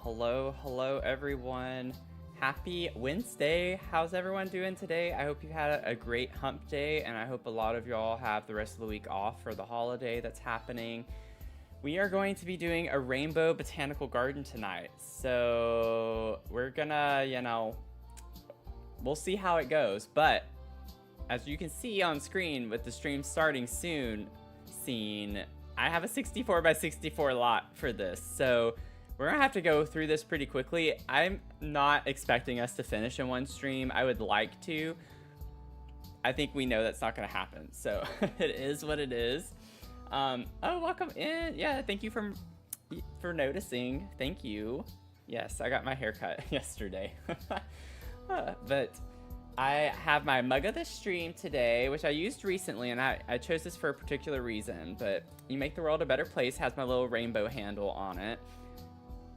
Hello everyone. Happy Wednesday. How's everyone doing today? I hope you had a great hump day, and I hope a lot of y'all have the rest of the week off for the holiday that's happening. We are going to be doing a rainbow botanical garden tonight. So we're gonna, we'll see how it goes. But as you can see on screen with the stream starting soon scene, I have a 64 by 64 lot for this. So we're gonna have to go through this pretty quickly. I'm not expecting us to finish in one stream. I would like to. I think we know that's not gonna happen. So it is what it is. Oh, welcome in. Yeah, thank you for noticing. Thank you. Yes, I got my haircut yesterday. But I have my mug of the stream today, which I used recently, and I chose this for a particular reason. But You Make the World a Better Place has my little rainbow handle on it.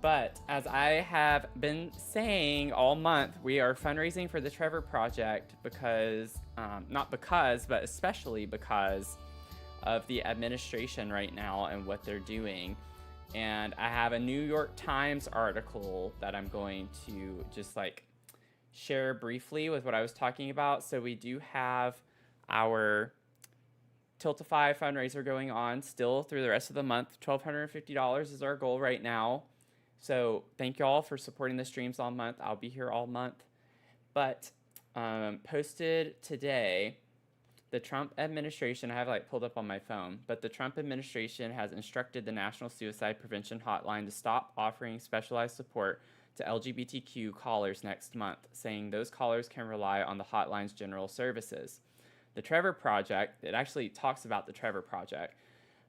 But as I have been saying all month, we are fundraising for the Trevor Project because, but especially because of the administration right now and what they're doing. And I have a New York Times article that I'm going to just share briefly with what I was talking about. So we do have our Tiltify fundraiser going on still through the rest of the month. $1,250 is our goal right now. So thank you all for supporting the streams all month. I'll be here all month. But posted today, the Trump administration, I have pulled up on my phone, but the Trump administration has instructed the National Suicide Prevention Hotline to stop offering specialized support to LGBTQ callers next month, saying those callers can rely on the hotline's general services. The Trevor Project, it actually talks about the Trevor Project,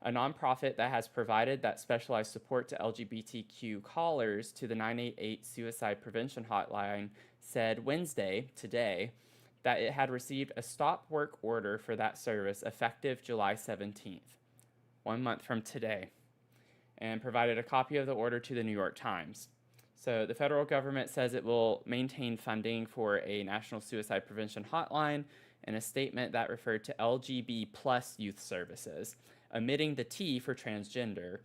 a nonprofit that has provided that specialized support to LGBTQ callers to the 988 Suicide Prevention Hotline, said Wednesday, today, that it had received a stop work order for that service effective July 17th, 1 month from today, and provided a copy of the order to the New York Times. So the federal government says it will maintain funding for a national suicide prevention hotline in a statement that referred to LGB plus youth services, omitting the T for transgender.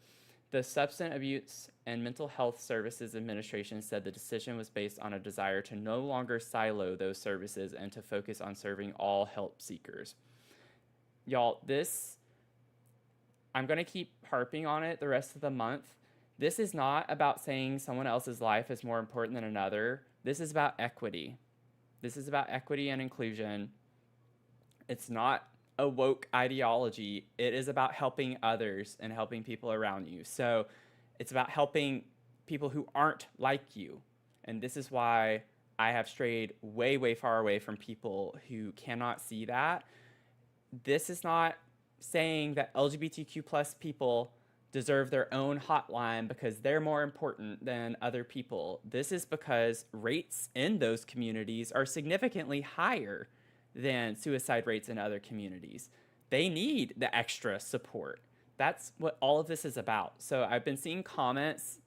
The Substance Abuse and Mental Health Services Administration said the decision was based on a desire to no longer silo those services and to focus on serving all help seekers. Y'all, I'm going to keep harping on it the rest of the month. This is not about saying someone else's life is more important than another. This is about equity. This is about equity and inclusion. It's not a woke ideology. It is about helping others and helping people around you. So it's about helping people who aren't like you. And this is why I have strayed way, way far away from people who cannot see that. This is not saying that LGBTQ plus people deserve their own hotline because they're more important than other people. This is because rates in those communities are significantly higher than suicide rates in other communities. They need the extra support. That's what all of this is about. So I've been seeing comments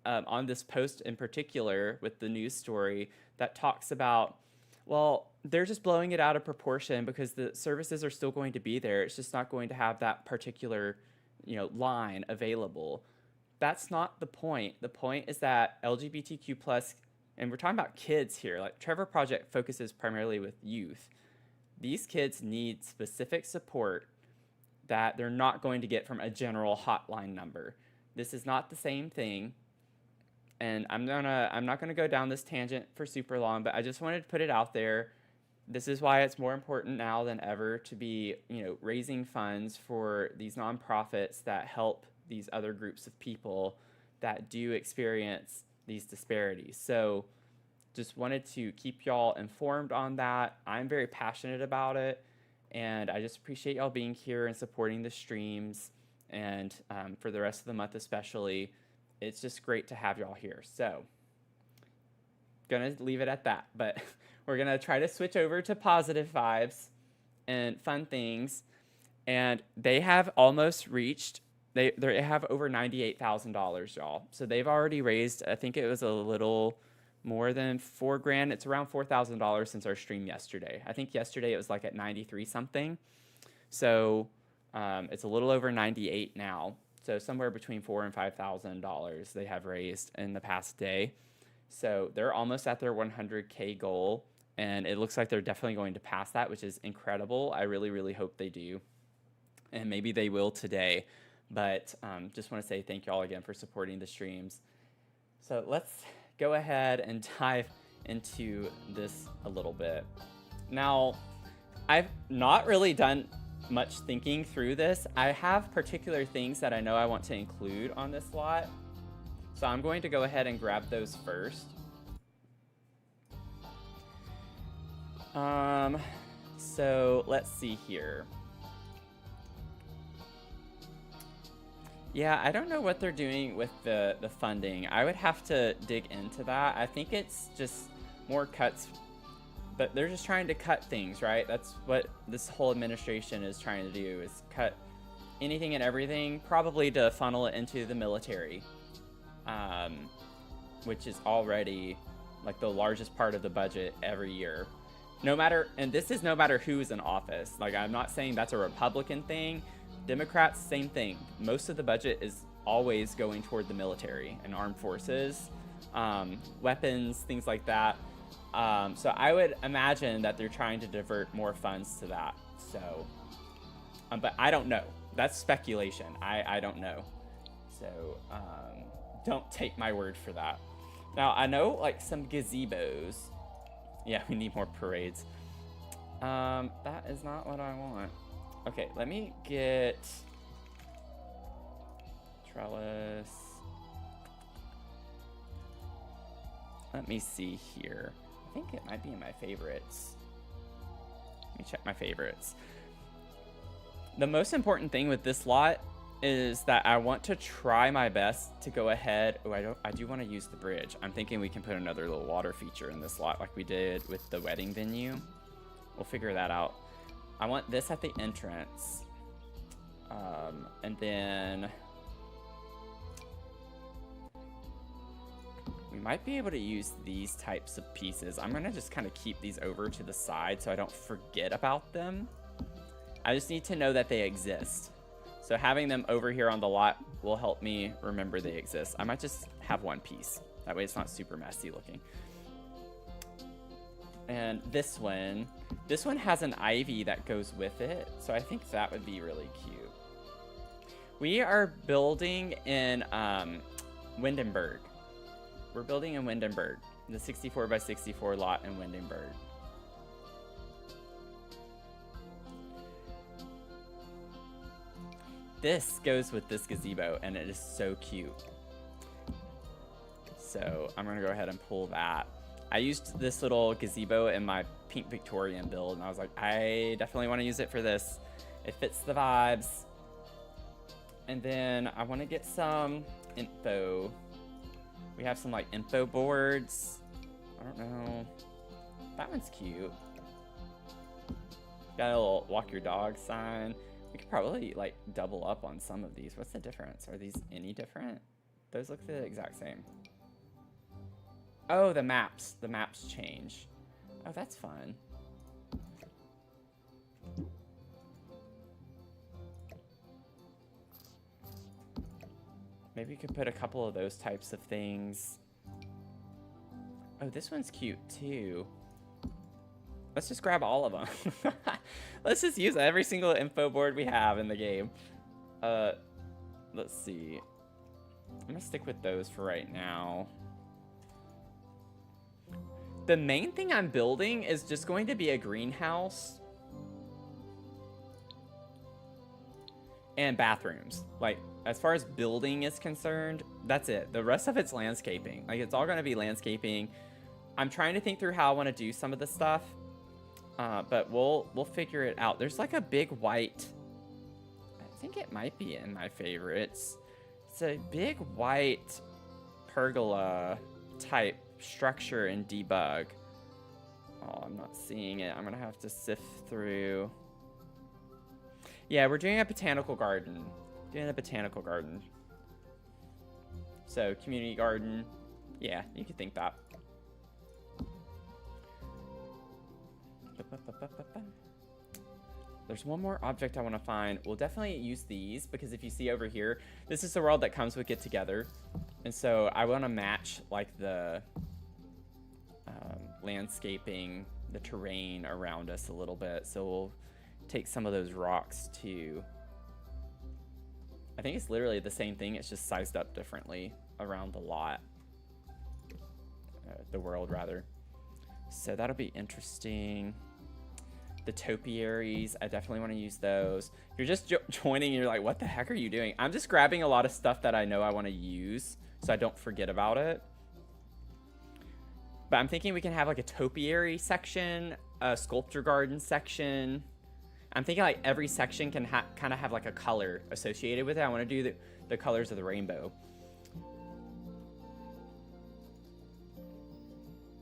on this post in particular with the news story that talks about, well, they're just blowing it out of proportion because the services are still going to be there. It's just not going to have that particular, line available. That's not the point. The point is that LGBTQ plus, and we're talking about kids here. Like Trevor Project focuses primarily with youth. These kids need specific support that they're not going to get from a general hotline number. This is not the same thing. And I'm not gonna go down this tangent for super long, but I just wanted to put it out there. This is why it's more important now than ever to be, raising funds for these nonprofits that help these other groups of people that do experience these disparities. So just wanted to keep y'all informed on that. I'm very passionate about it, and I just appreciate y'all being here and supporting the streams, and for the rest of the month especially. It's just great to have y'all here. So gonna leave it at that, but we're gonna try to switch over to positive vibes and fun things. And they have almost reached, they have over $98,000, y'all. So they've already raised, I think it was a little more than $4,000. It's around $4,000 since our stream yesterday. I think yesterday it was at 93 something. So it's a little over 98 now. So somewhere between $4,000 and $5,000 they have raised in the past day. So they're almost at their 100K goal, and it looks like they're definitely going to pass that, which is incredible. I really, really hope they do, and maybe they will today. But just want to say thank you all again for supporting the streams. So let's go ahead and dive into this a little bit. Now, I've not really done much thinking through this. I have particular things that I know I want to include on this lot. So I'm going to go ahead and grab those first. So let's see here. Yeah, I don't know what they're doing with the funding. I would have to dig into that. I think it's just more cuts, but they're just trying to cut things, right? That's what this whole administration is trying to do, is cut anything and everything, probably to funnel it into the military, which is already like the largest part of the budget every year. No matter, and this is no matter who's in office. Like, I'm not saying that's a Republican thing. Democrats, same thing. Most of the budget is always going toward the military and armed forces, weapons, things like that. So I would imagine that they're trying to divert more funds to that. So, but I don't know. That's speculation. I don't know. So don't take my word for that. Now, I know like some gazebos. Yeah, we need more parades. That is not what I want. Okay, let me get trellis. Let me see here. I think it might be in my favorites. Let me check my favorites. The most important thing with this lot is that I want to try my best to go ahead. Oh, I do want to use the bridge. I'm thinking we can put another little water feature in this lot like we did with the wedding venue. We'll figure that out. I want this at the entrance. And then we might be able to use these types of pieces. I'm gonna just kind of keep these over to the side so I don't forget about them. I just need to know that they exist. So having them over here on the lot will help me remember they exist. I might just have one piece. That way it's not super messy looking. And this one has an ivy that goes with it. So I think that would be really cute. We are building in Windenburg. We're building in Windenburg, the 64 by 64 lot in Windenburg. This goes with this gazebo, and it is so cute. So I'm gonna go ahead and pull that. I used this little gazebo in my pink Victorian build, and I was like, I definitely want to use it for this. It fits the vibes. And then I want to get some info. We have some like info boards. I don't know. That one's cute. Got a little walk your dog sign. We could probably like double up on some of these. What's the difference? Are these any different? Those look the exact same. Oh, the maps. The maps change. Oh, that's fun. Maybe you could put a couple of those types of things. Oh, this one's cute too. Let's just grab all of them. Let's just use every single info board we have in the game. Let's see. I'm gonna stick with those for right now. The main thing I'm building is just going to be a greenhouse and bathrooms. Like, as far as building is concerned, that's it. The rest of it's landscaping. Like, it's all going to be landscaping. I'm trying to think through how I want to do some of the stuff, but we'll figure it out. There's like a big white, I think it might be in my favorites. It's a big white pergola type structure in debug. Oh, I'm not seeing it. I'm gonna have to sift through. Yeah, we're doing a botanical garden. So community garden. Yeah, you could think that. There's one more object I want to find. We'll definitely use these because if you see over here, this is the world that comes with Get Together. And so I want to match like the landscaping, the terrain around us a little bit. So we'll take some of those rocks too. I think it's literally the same thing. It's just sized up differently around the lot. The world, rather. So that'll be interesting. The topiaries, I definitely want to use those. If you're just joining and you're like, what the heck are you doing? I'm just grabbing a lot of stuff that I know I want to use so I don't forget about it. But I'm thinking we can have like a topiary section, a sculpture garden section. I'm thinking like every section can kind of have like a color associated with it. I want to do the colors of the rainbow.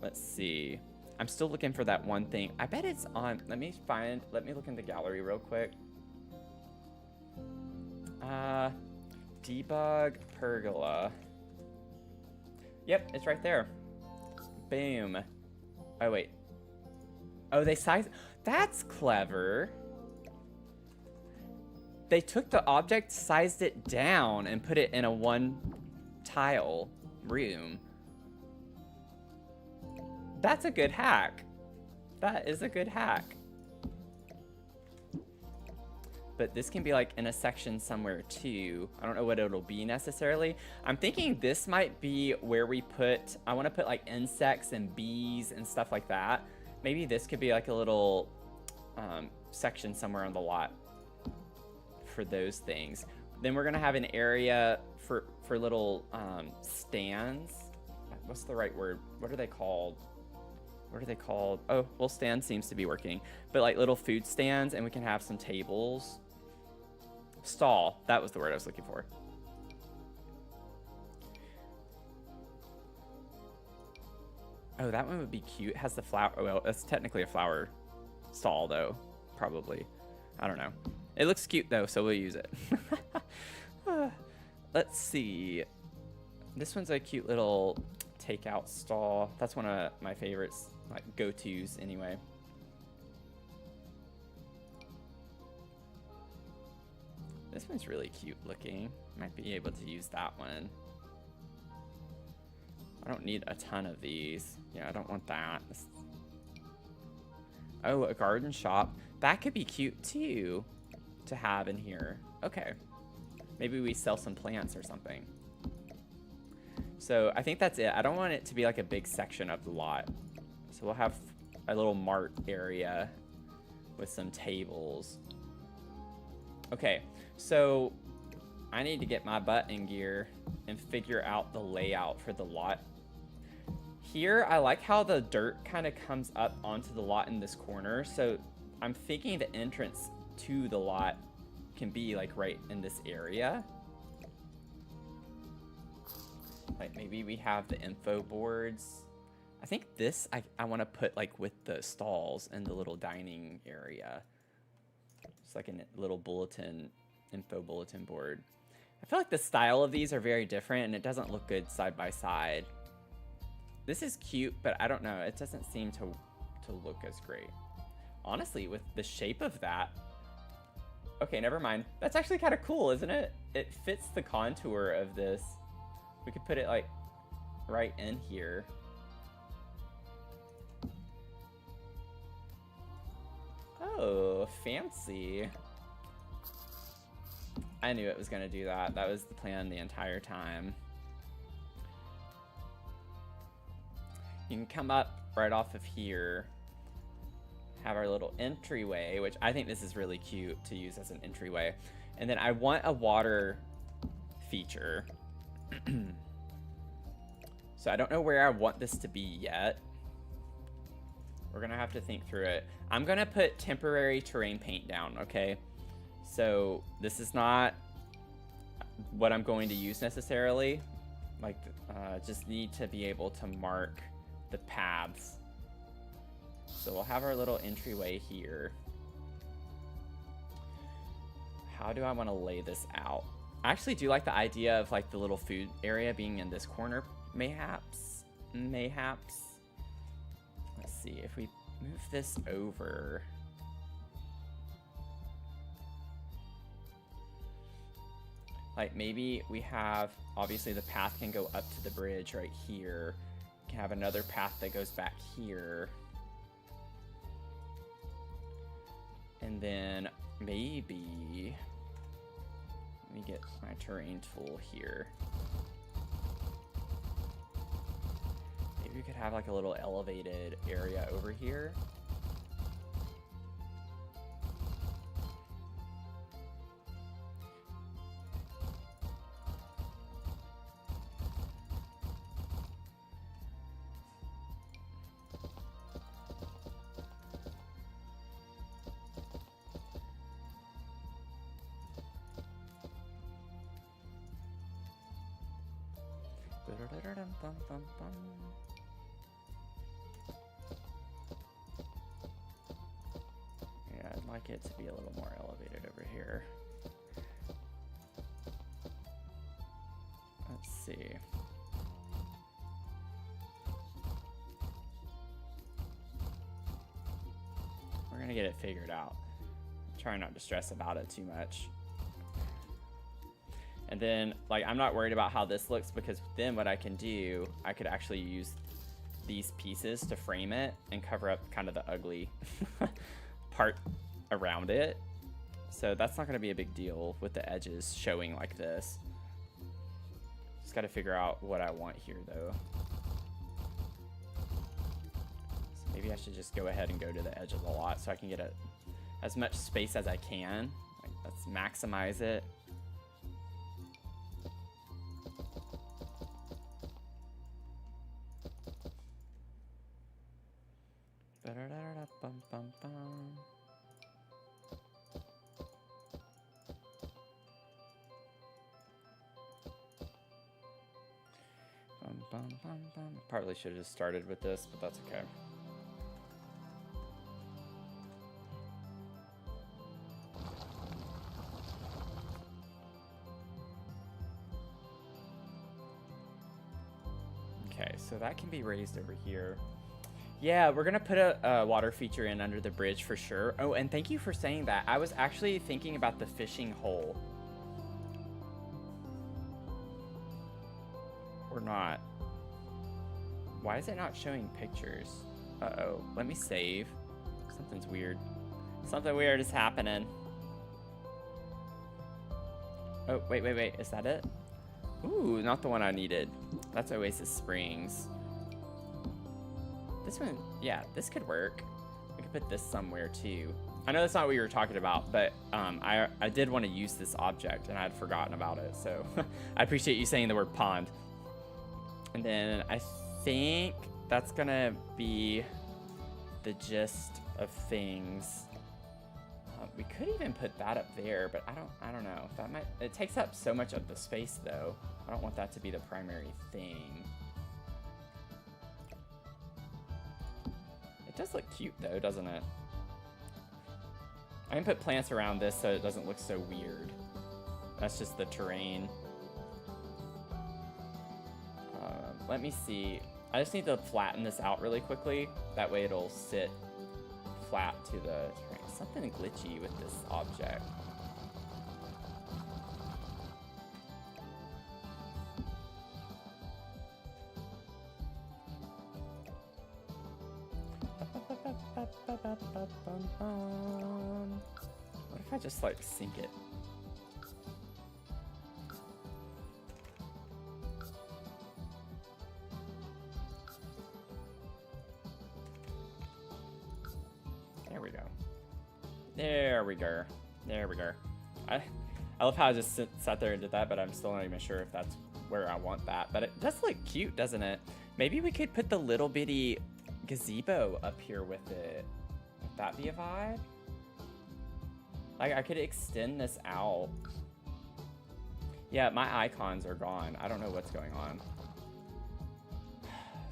Let's see. I'm still looking for that one thing. I bet it's on. Let me look in the gallery real quick. Debug pergola. Yep, it's right there. Boom. Oh, wait. Oh, they sized. That's clever. They took the object, sized it down, and put it in a one tile room. That's a good hack. That is a good hack. But this can be like in a section somewhere too. I don't know what it'll be necessarily. I'm thinking this might be where we put, I want to put like insects and bees and stuff like that. Maybe this could be like a little section somewhere on the lot for those things. Then we're going to have an area for little stands. What's the right word? What are they called? What are they called? Oh, well, stand seems to be working. But like little food stands, and we can have some tables. Stall. That was the word I was looking for. Oh, that one would be cute. It has the flower. Oh, well, that's technically a flower stall, though. Probably. I don't know. It looks cute, though, so we'll use it. Let's see. This one's a cute little takeout stall. That's one of my favorites, like go-tos anyway. This one's really cute looking. Might be able to use that one. I don't need a ton of these. Yeah, I don't want that. Oh, a garden shop. That could be cute too to have in here. Okay. Maybe we sell some plants or something. So I think that's it. I don't want it to be like a big section of the lot. So we'll have a little mart area with some tables. Okay, so I need to get my butt in gear and figure out the layout for the lot. Here, I like how the dirt kind of comes up onto the lot in this corner. So I'm thinking the entrance to the lot can be like right in this area. Like maybe we have the info boards. I think this I want to put like with the stalls and the little dining area. It's like a little bulletin, info bulletin board. I feel like the style of these are very different and it doesn't look good side by side. This is cute, but I don't know. It doesn't seem to look as great. Honestly, with the shape of that. Okay, never mind. That's actually kind of cool, isn't it? It fits the contour of this. We could put it like right in here. Oh, fancy. I knew it was going to do that. That was the plan the entire time. You can come up right off of here. Have our little entryway, which I think this is really cute to use as an entryway. And then I want a water feature. So I don't know where I want this to be yet. We're gonna have to think through it. I'm gonna put temporary terrain paint down, okay? So this is not what I'm going to use necessarily. Like, just need to be able to mark the paths. So we'll have our little entryway here. How do I want to lay this out? I actually do like the idea of like the little food area being in this corner, mayhaps. Let's see if we move this over. Like maybe we have, obviously the path can go up to the bridge right here. We can have another path that goes back here. And then maybe, let me get my terrain tool here. Maybe we could have like a little elevated area over here. Yeah, I'd like it to be a little more elevated over here. Let's see. We're gonna get it figured out. Try not to stress about it too much. And then, like, I'm not worried about how this looks, because then what I can do, I could actually use these pieces to frame it and cover up kind of the ugly part around it. So that's not going to be a big deal with the edges showing like this. Just got to figure out what I want here, though. So maybe I should just go ahead and go to the edge of the lot so I can get as much space as I can. Like, let's maximize it. Probably should have just started with this, but that's okay. Okay, so that can be raised over here. Yeah, we're gonna put a water feature in under the bridge for sure. Oh, and thank you for saying that. I was actually thinking about the fishing hole. Or not. Why is it not showing pictures? Uh-oh, let me save. Something's weird. Something weird is happening. Oh, wait, is that it? Ooh, not the one I needed. That's Oasis Springs. This one, yeah, this could work. We could put this somewhere too. I know that's not what you were talking about, but I did want to use this object and I had forgotten about it. So I appreciate you saying the word pond. And then I think that's gonna be the gist of things. We could even put that up there, but I don't know. That might, it takes up so much of the space though. I don't want that to be the primary thing. It does look cute though, doesn't it? I can put plants around this so it doesn't look so weird. That's just the terrain. Let me see. I just need to flatten this out really quickly. That way it'll sit flat to the terrain. Something glitchy with this object. What if I just like sync it? There we go. There we go. There we go. I love how I just sat there and did that, but I'm still not even sure if that's where I want that. But it does look cute, doesn't it? Maybe we could put the little bitty gazebo up here with it. Would that be a vibe? Like, I could extend this out. Yeah, my icons are gone. I don't know what's going on.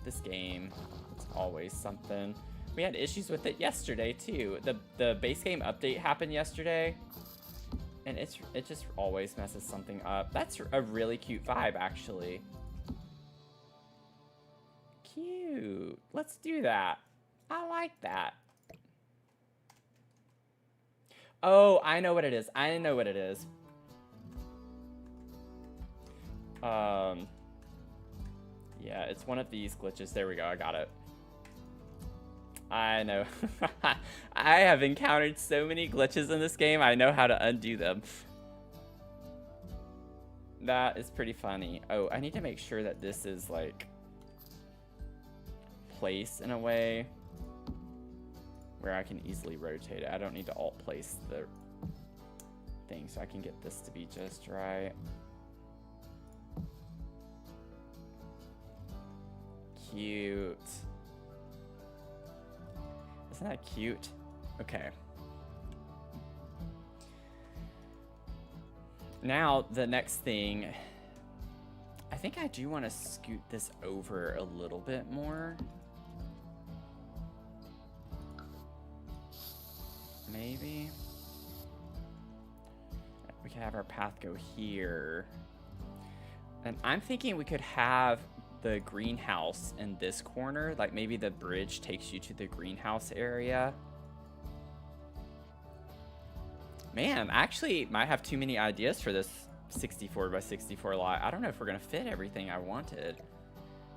This game, it's always something. We had issues with it yesterday too. The base game update happened yesterday, and it just always messes something up. That's a really cute vibe, actually. Cute. Let's do that. I like that. Oh, I know what it is. I know what it is. Yeah, it's one of these glitches. There we go, I got it. I know. I have encountered so many glitches in this game, I know how to undo them. That is pretty funny. Oh, I need to make sure that this is like placed in a way where I can easily rotate it. I don't need to alt place the thing, so I can get this to be just right. Cute. Isn't that cute? Okay. Now, the next thing, I think I do want to scoot this over a little bit more. Maybe. We can have our path go here. And I'm thinking we could have the greenhouse in this corner. Like maybe the bridge takes you to the greenhouse area. Man, I actually might have too many ideas for this 64 by 64 lot. I don't know if we're gonna fit everything I wanted.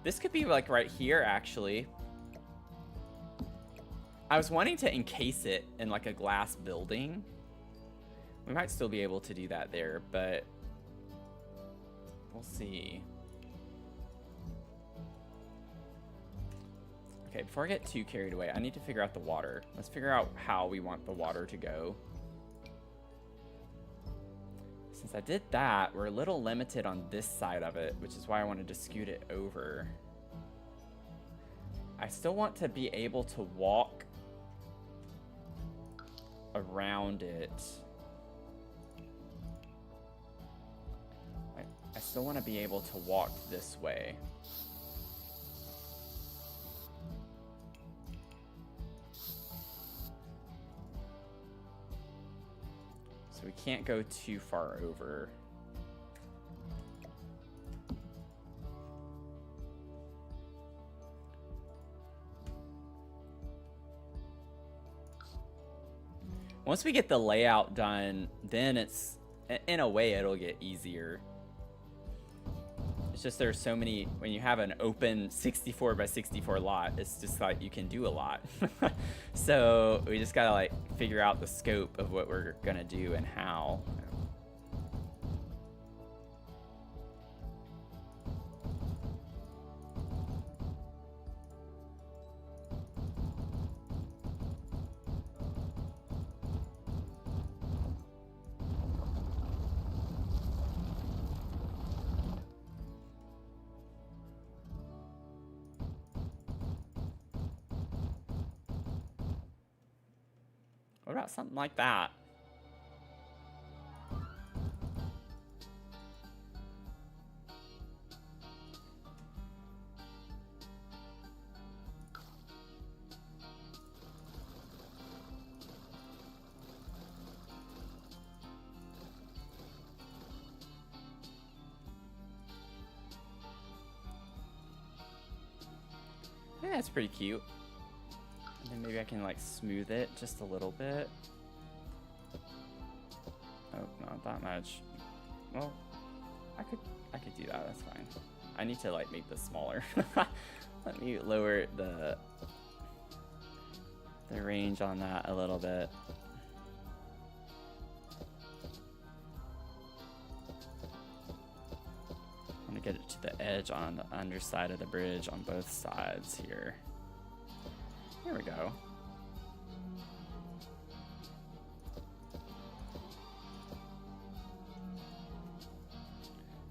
This could be like right here, actually. I was wanting to encase it in like a glass building. We might still be able to do that there, but we'll see. Okay, before I get too carried away, I need to figure out the water. Let's figure out how we want the water to go. Since I did that, we're a little limited on this side of it, which is why I wanted to scoot it over. I still want to be able to walk around it. I still want to be able to walk this way. So we can't go too far over. Once we get the layout done, then it's, in a way, it'll get easier. It's just there's so many, when you have an open 64 by 64 lot, it's just like you can do a lot. So we just gotta like figure out the scope of what we're gonna do and how. What about something like that? Yeah, that's pretty cute. And then maybe I can like smooth it just a little bit. Oh, not that much. Well, I could do that, that's fine. I need to like make this smaller. Let me lower the range on that a little bit. I'm gonna get it to the edge on the underside of the bridge on both sides here. There we go.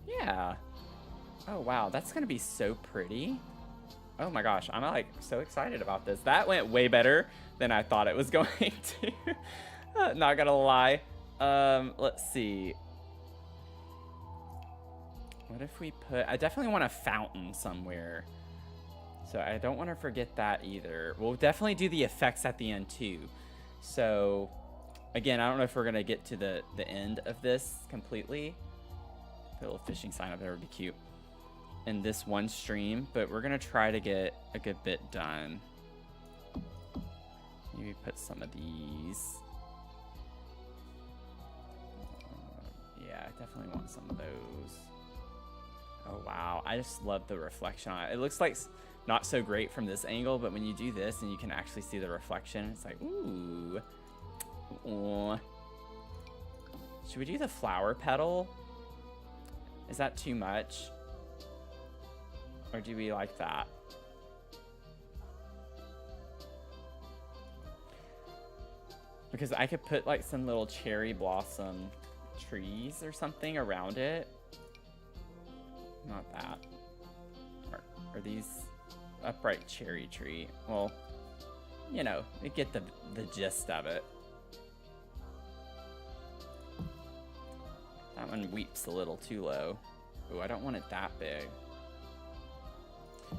Yeah. Oh wow, that's gonna be so pretty. Oh my gosh, I'm like so excited about this. That went way better than I thought it was going to. Not gonna lie. Let's see. What if we put, I definitely want a fountain somewhere. So I don't want to forget that either. We'll definitely do the effects at the end too. So again, I don't know if we're gonna get to the end of this completely. Put a little fishing sign up there would be cute in this one stream, but we're gonna try to get a good bit done. Maybe put some of these. Yeah, I definitely want some of those. Oh, wow. I just love the reflection on it. It looks like not so great from this angle, but when you do this and you can actually see the reflection, it's like, ooh. Ooh. Should we do the flower petal? Is that too much? Or do we like that? Because I could put like some little cherry blossom trees or something around it. Not that. Are these upright cherry tree? Well, you know, you get the gist of it. That one weeps a little too low. Ooh, I don't want it that big.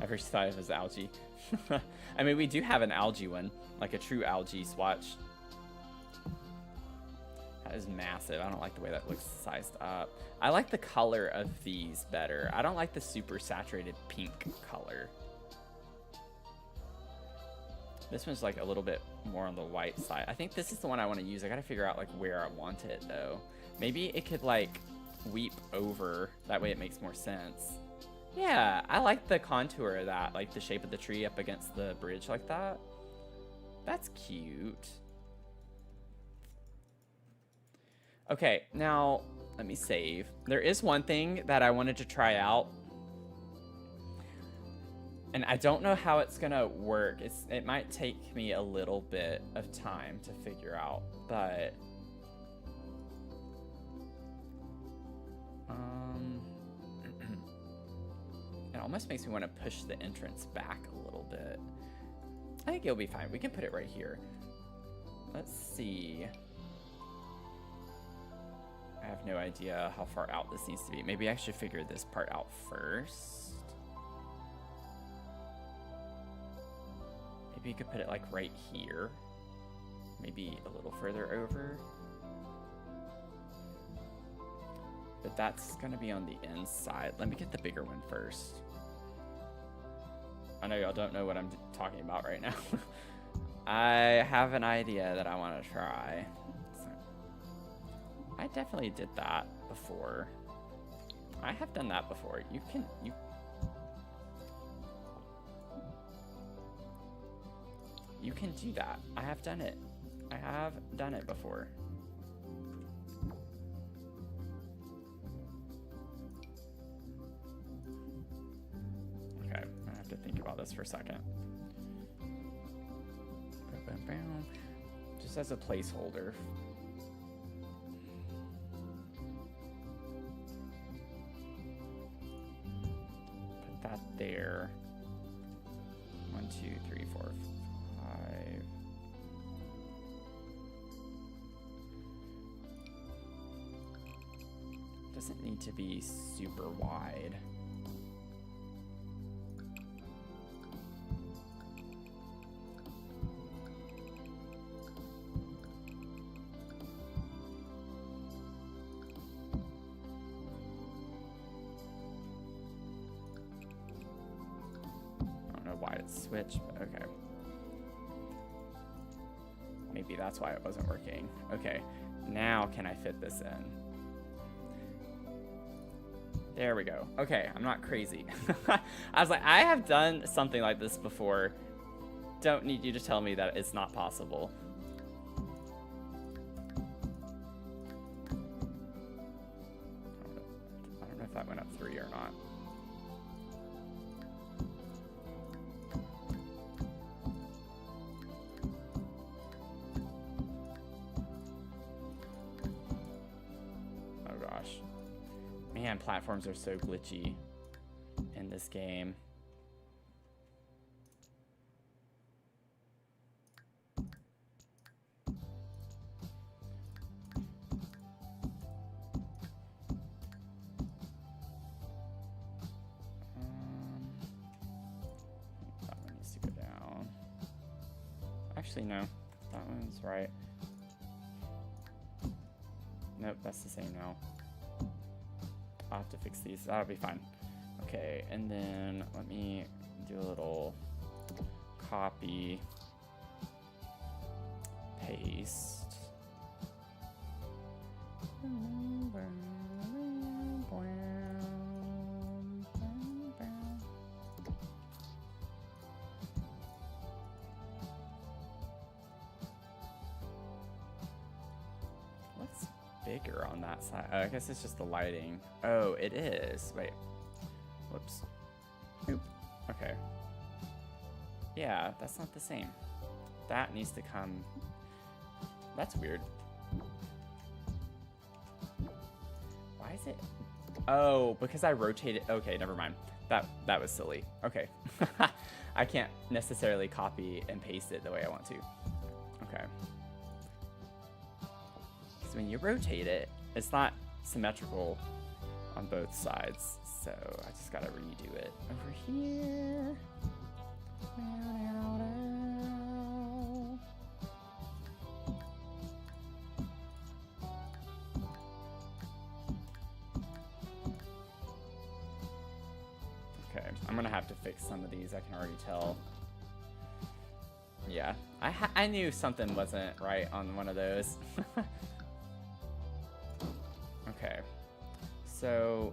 I first thought it was algae. I mean, we do have an algae one, like a true algae swatch. That is massive. I don't like the way that looks sized up. I like the color of these better. I don't like the super saturated pink color. This one's like a little bit more on the white side. I think this is the one I want to use. I gotta figure out like where I want it though. Maybe it could like weep over. That way it makes more sense. Yeah, I like the contour of that, like the shape of the tree up against the bridge like that. That's cute. Okay, now let me save. There is one thing that I wanted to try out. And I don't know how it's gonna work. It might take me a little bit of time to figure out, but it almost makes me want to push the entrance back a little bit. I think it'll be fine. We can put it right here. Let's see. I have no idea how far out this needs to be. Maybe I should figure this part out first. Maybe you could put it like right here. Maybe a little further over. But that's gonna be on the inside. Let me get the bigger one first. I know y'all don't know what I'm talking about right now. I have an idea that I want to try. So, I definitely did that before. I have done that before. You can do that. I have done it. I have done it before. Okay, I have to think about this for a second. Just as a placeholder. Put that there. 1, 2, 3, 4, 5. Doesn't need to be super wide. Switch, but okay. Maybe that's why it wasn't working. Okay, now can I fit this in? There we go. Okay, I'm not crazy. I was like, I have done something like this before. Don't need you to tell me that it's not possible. I don't know if that went up 3 or not. Man, platforms are so glitchy in this game. That one needs to go down. Actually, no. That one's right. Nope, that's the same now. I'll have to fix these. That'll be fine. Okay, and then let me do a little copy, paste. bigger on that side. I guess it's just the lighting. Oh, it is. Wait. Whoops. Oop. Okay. Yeah, that's not the same. That needs to come. That's weird. Why is it? Oh, because I rotated. Okay, never mind. That was silly. Okay. I can't necessarily copy and paste it the way I want to. Okay. So when you rotate it, it's not symmetrical on both sides. So I just gotta redo it over here. Okay, I'm gonna have to fix some of these. I can already tell. Yeah, I knew something wasn't right on one of those. Okay, so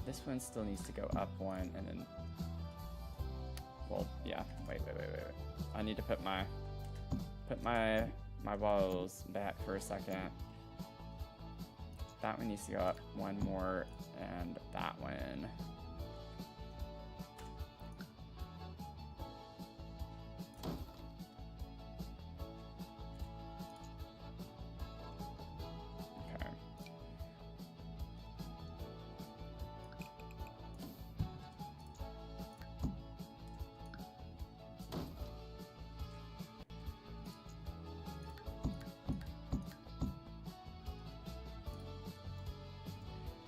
this one still needs to go up one, and then, well, yeah. Wait. I need to put my balls back for a second. That one needs to go up one more, and that one. Okay.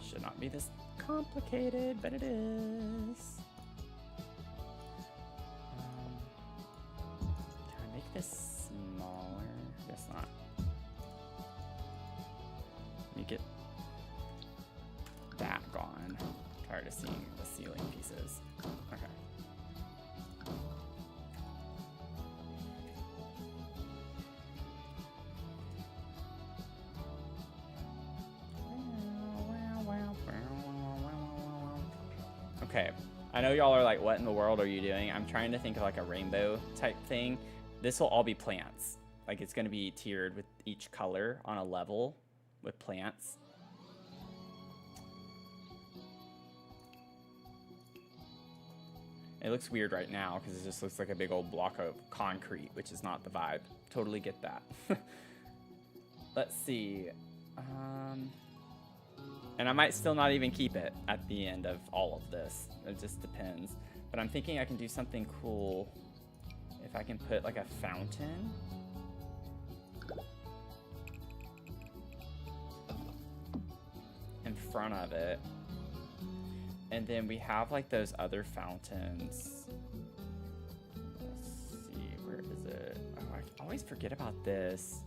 Should not be this complicated, but it is. Can I make this smaller? Guess not. Let me get that gone. Tired of seeing the ceiling pieces. Okay. Okay, I know y'all are like, what in the world are you doing? I'm trying to think of like a rainbow type thing. This will all be plants. Like it's gonna be tiered with each color on a level with plants. It looks weird right now because it just looks like a big old block of concrete, which is not the vibe. Totally get that. Let's see. And I might still not even keep it at the end of all of this. It just depends. But I'm thinking I can do something cool if I can put like a fountain. In front of it. And then we have like those other fountains. Let's see, where is it? Oh, I always forget about this.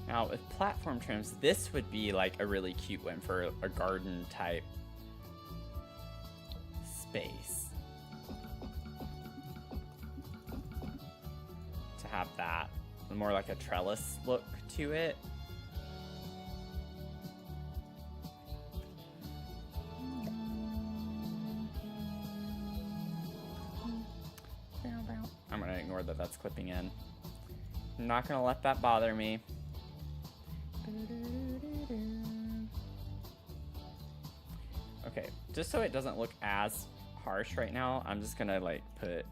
Now, with platform trims, this would be like a really cute one for a garden type space. To have that, more like a trellis look to it. I'm gonna ignore that that's clipping in. I'm not gonna let that bother me. Okay, just so it doesn't look as harsh right now, I'm just gonna like put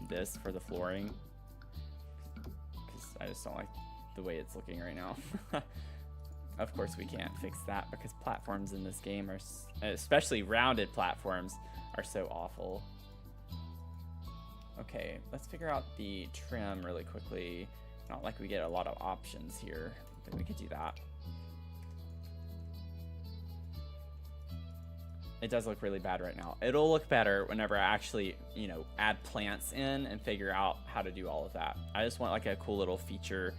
this for the flooring because I just don't like the way it's looking right now. Of course we can't fix that because platforms in this game are, especially rounded platforms, are so awful. Okay, let's figure out the trim really quickly. Not like we get a lot of options here, but we could do that. It does look really bad right now. It'll look better whenever I actually, you know, add plants in and figure out how to do all of that. I just want like a cool little feature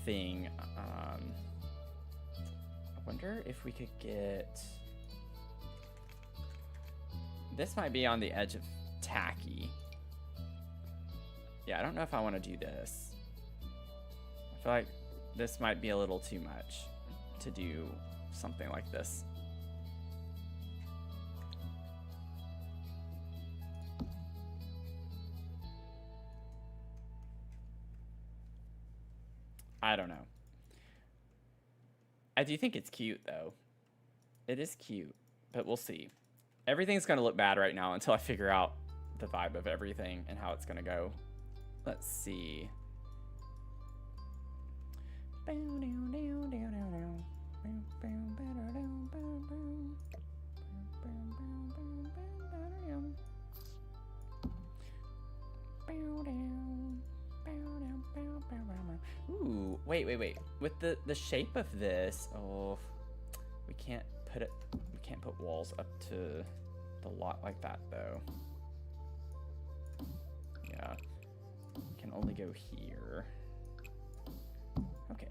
thing. I wonder if we could get... This might be on the edge of tacky. Yeah, I don't know if I want to do this. I feel like this might be a little too much to do something like this. I don't know. I do think it's cute, though. It is cute, but we'll see. Everything's going to look bad right now until I figure out the vibe of everything and how it's going to go. Let's see. Ooh, wait. With the shape of this, oh, we can't put walls up to the lot like that though. Yeah, can only go here. Okay.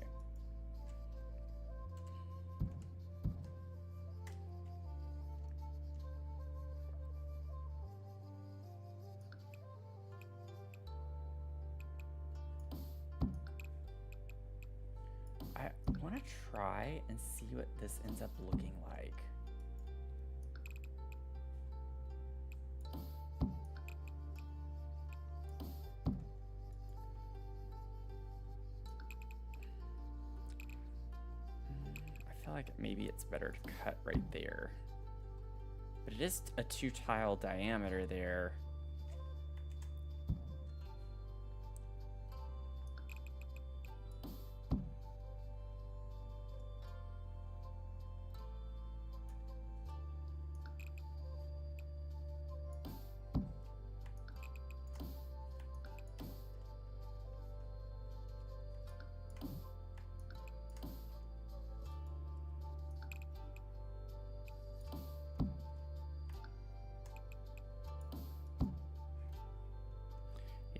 I want to try and see what this ends up looking like. I feel like maybe it's better to cut right there. But it is a 2-tile diameter there.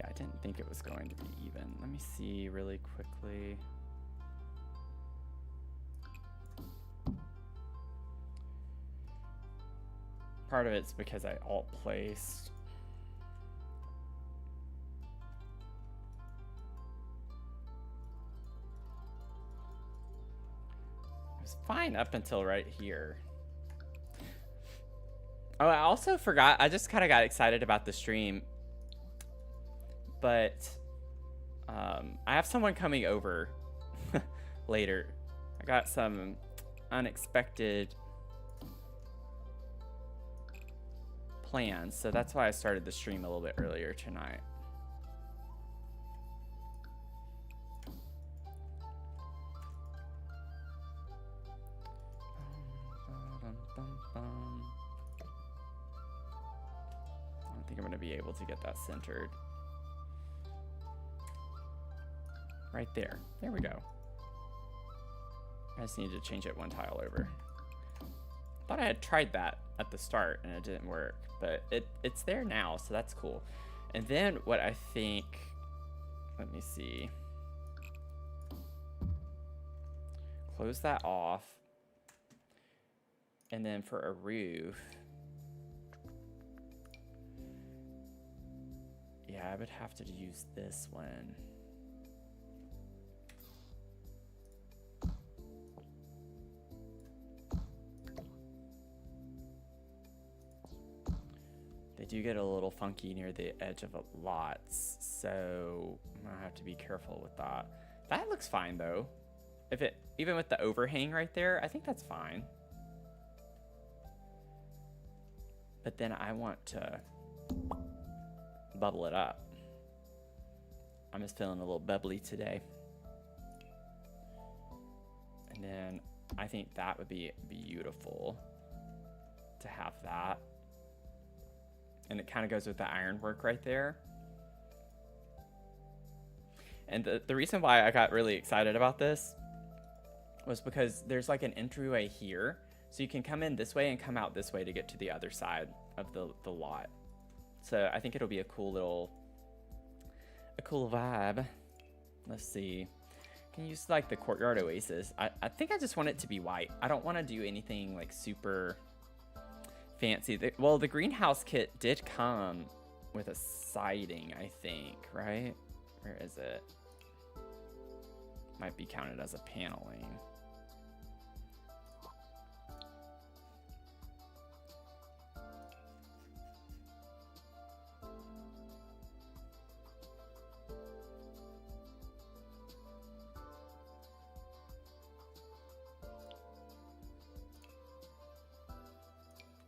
I didn't think it was going to be even. Let me see really quickly. Part of it's because I alt placed. It was fine up until right here. Oh, I also forgot. I just kind of got excited about the stream. But I have someone coming over later. I got some unexpected plans, so that's why I started the stream a little bit earlier tonight. I don't think I'm going to be able to get that centered. Right there. There we go. I just need to change it 1 tile over. I thought I had tried that at the start and it didn't work, but it's there now, so that's cool. And then what I think, let me see. Close that off. And then for a roof, yeah, I would have to use this one. They do get a little funky near the edge of lots, so I'm gonna have to be careful with that. That looks fine though. If it, even with the overhang right there, I think that's fine. But then I want to bubble it up. I'm just feeling a little bubbly today. And then I think that would be beautiful to have that. And it kind of goes with the ironwork right there. And the reason why I got really excited about this was because there's like an entryway here So you can come in this way and come out this way to get to the other side of the lot. So I think it'll be a cool vibe. Let's see. Can use like the courtyard oasis. I think I just want it to be white. I don't want to do anything like super fancy. Well, the greenhouse kit did come with a siding, I think, right? Where is it? Might be counted as a paneling.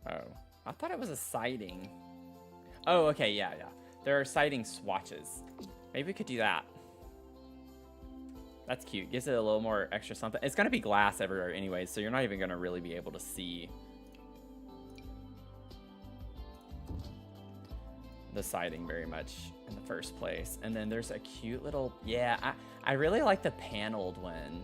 Oh, I thought it was a siding. Oh, okay, yeah. There are siding swatches. Maybe we could do that. That's cute. Gives it a little more extra something. It's going to be glass everywhere anyway, so you're not even going to really be able to see the siding very much in the first place. And then there's a cute little... Yeah, I really like the paneled one.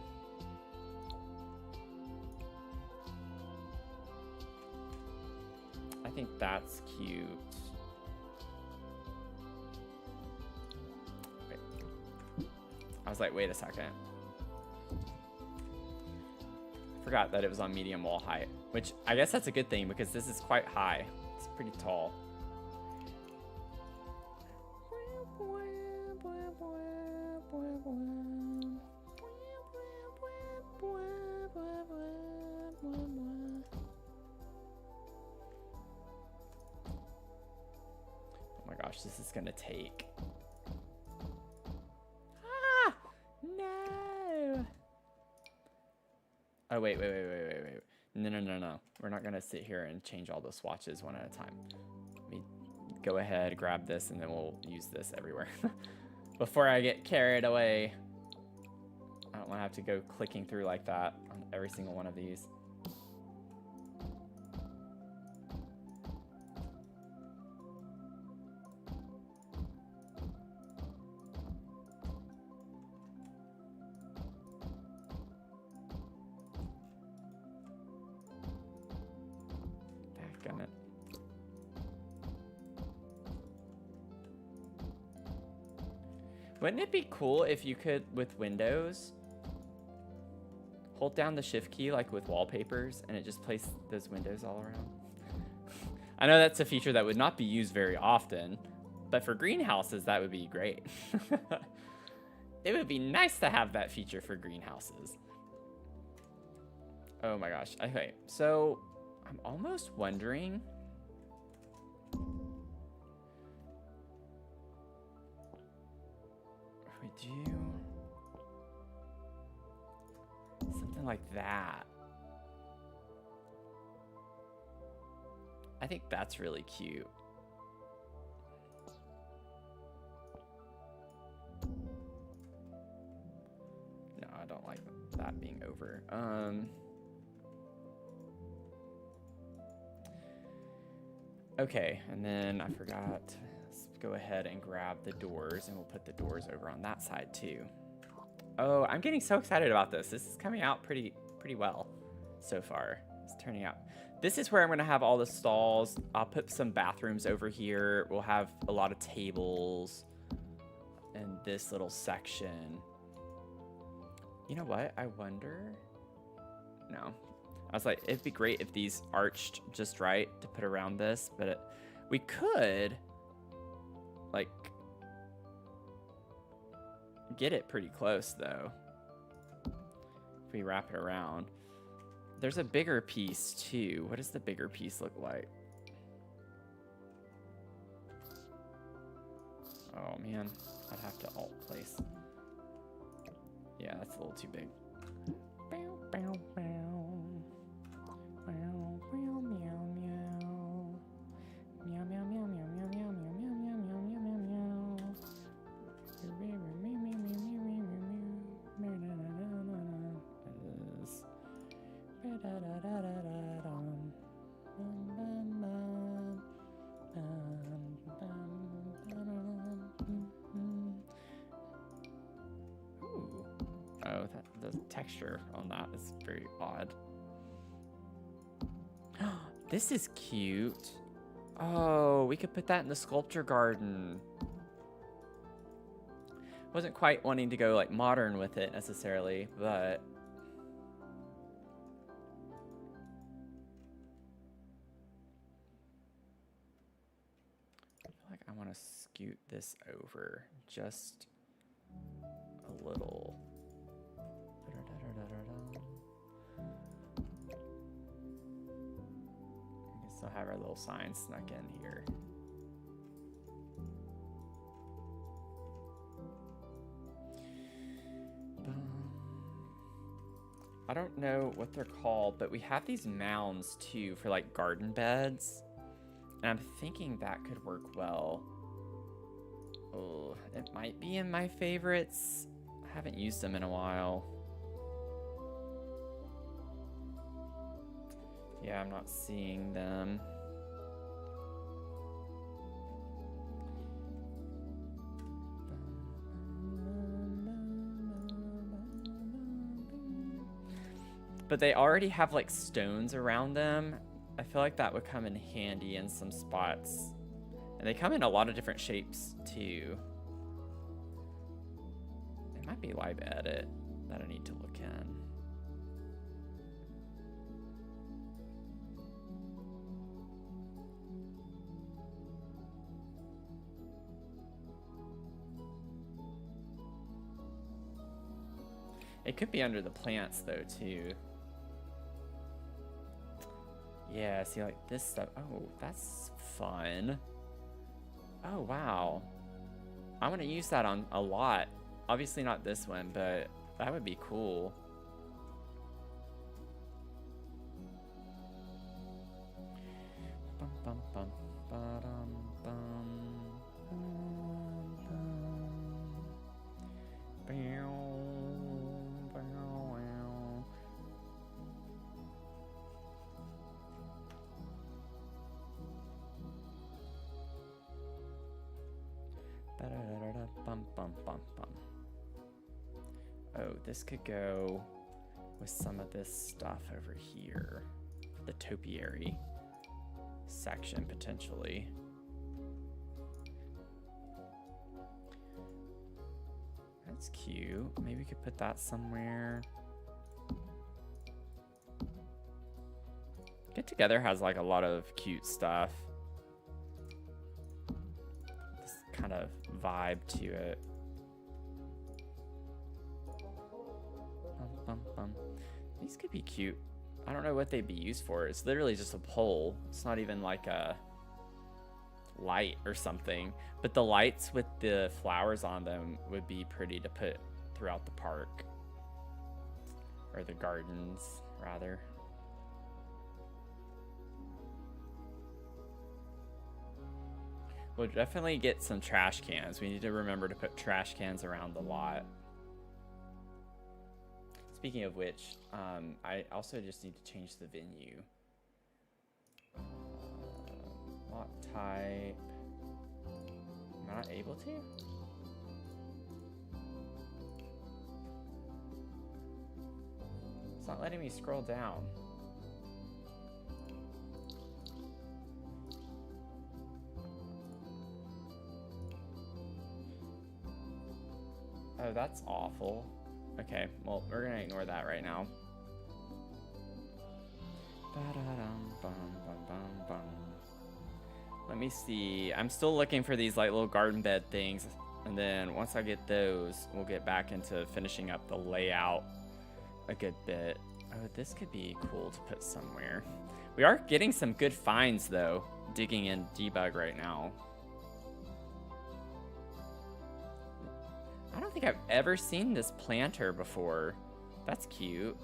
I think that's cute. Wait. I was like, wait a second. Forgot that it was on medium wall height, which I guess that's a good thing because this is quite high. It's pretty tall. This is gonna take. Ah! No! Oh, wait. No. We're not gonna sit here and change all the swatches one at a time. Let me go ahead, grab this, and then we'll use this everywhere. Before I get carried away. I don't wanna have to go clicking through like that on every single one of these. Wouldn't it be cool if you could, with Windows, hold down the shift key like with wallpapers and it just placed those windows all around? I know that's a feature that would not be used very often, but for greenhouses, that would be great. It would be nice to have that feature for greenhouses. Oh my gosh. Okay, so I'm almost wondering... do something like that. I think that's really cute. No, I don't like that being over. Okay, and then I forgot. Go ahead and grab the doors and we'll put the doors over on that side too. Oh, I'm getting so excited about this. This is coming out pretty well so far. It's turning out. This is where I'm gonna have all the stalls. I'll put some bathrooms over here. We'll have a lot of tables and this little section. You know what? I wonder. No, I was like, it'd be great if these arched just right to put around this, but we could like get it pretty close though if we wrap it around. There's a bigger piece too. What does the bigger piece look like? Oh man, I'd have to alt place. Yeah, that's a little too big. Oh, the texture on that is very odd. This is cute. Oh, we could put that in the sculpture garden. Wasn't quite wanting to go like modern with it necessarily, but I feel like I want to scoot this over just a little. We can still have our little sign snuck in here. I don't know what they're called, but we have these mounds too for like garden beds. And I'm thinking that could work well. Oh, it might be in my favorites. I haven't used them in a while. Yeah, I'm not seeing them. But they already have like stones around them. I feel like that would come in handy in some spots. And they come in a lot of different shapes too. It might be live edit that I need to look in. It could be under the plants though too. Yeah, see like this stuff. Oh, that's fun. Oh, wow. I want to use that on a lot. Obviously not this one, but that would be cool. Bum, bum, bum, ba-dum, bum, bum, bum. Bow, bow, wow. Bum, bum, bum, bum. Oh, this could go with some of this stuff over here. The topiary section, potentially. That's cute. Maybe we could put that somewhere. Get Together has like a lot of cute stuff. This kind of vibe to it. Bum, bum, bum. These could be cute. I don't know what they'd be used for. It's literally just a pole. It's not even like a light or something. But the lights with the flowers on them would be pretty to put throughout the park. Or the gardens, rather. We'll definitely get some trash cans. We need to remember to put trash cans around the lot. Speaking of which, I also just need to change the venue. Lot type. Am I not able to? It's not letting me scroll down. Oh, that's awful. Okay, well, we're gonna ignore that right now. Let me see. I'm still looking for these like little garden bed things. And then once I get those, we'll get back into finishing up the layout a good bit. Oh, this could be cool to put somewhere. We are getting some good finds though, digging in debug right now. I don't think I've ever seen this planter before. That's cute.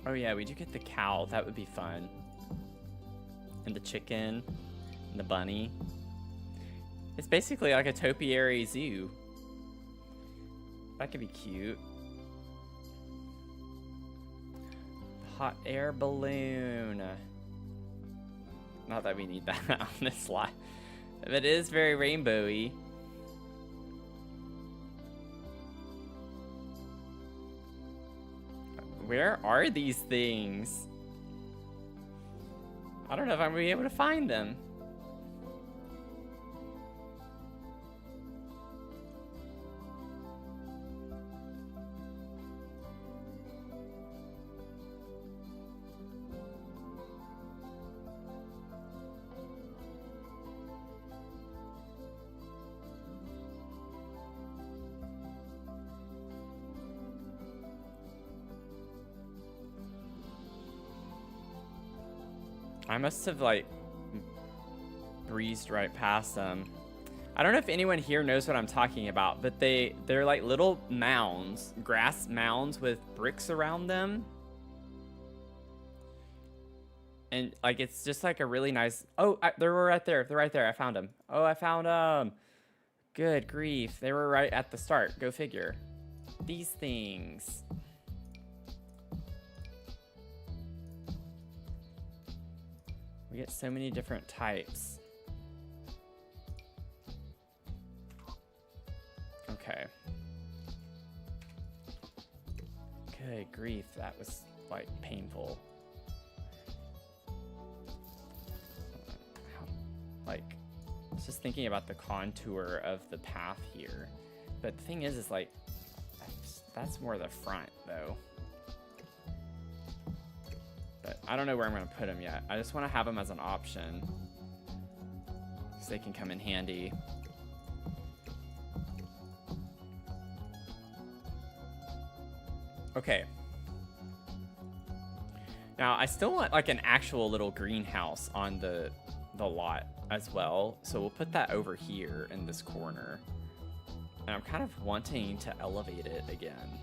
Oh yeah, we do get the cow. That would be fun. And the chicken. And the bunny. It's basically like a topiary zoo. That could be cute. Hot air balloon. Not that we need that on this slide. But it is very rainbowy. Where are these things? I don't know if I'm gonna be able to find them. I must have like breezed right past them. I don't know if anyone here knows what I'm talking about, but they're like little mounds, grass mounds with bricks around them. And like it's just like a really nice. Oh, they were right there. They're right there. I found them. Oh, I found them. Good grief. They were right at the start. Go figure. These things. We get so many different types. Okay. Good grief, that was like painful. Like, I was just thinking about the contour of the path here. But the thing is like, that's more the front though. But I don't know where I'm going to put them yet. I just want to have them as an option. So they can come in handy. Okay. Now, I still want like an actual little greenhouse on the lot as well. So we'll put that over here in this corner. And I'm kind of wanting to elevate it again.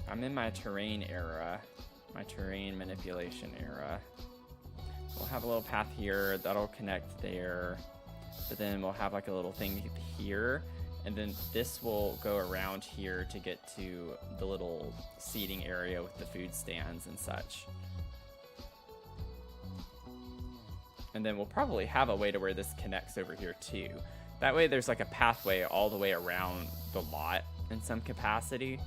I'm in my terrain era, my terrain manipulation era. We'll have a little path here that'll connect there, but then we'll have like a little thing here, and then this will go around here to get to the little seating area with the food stands and such. And then we'll probably have a way to where this connects over here too. That way there's like a pathway all the way around the lot in some capacity.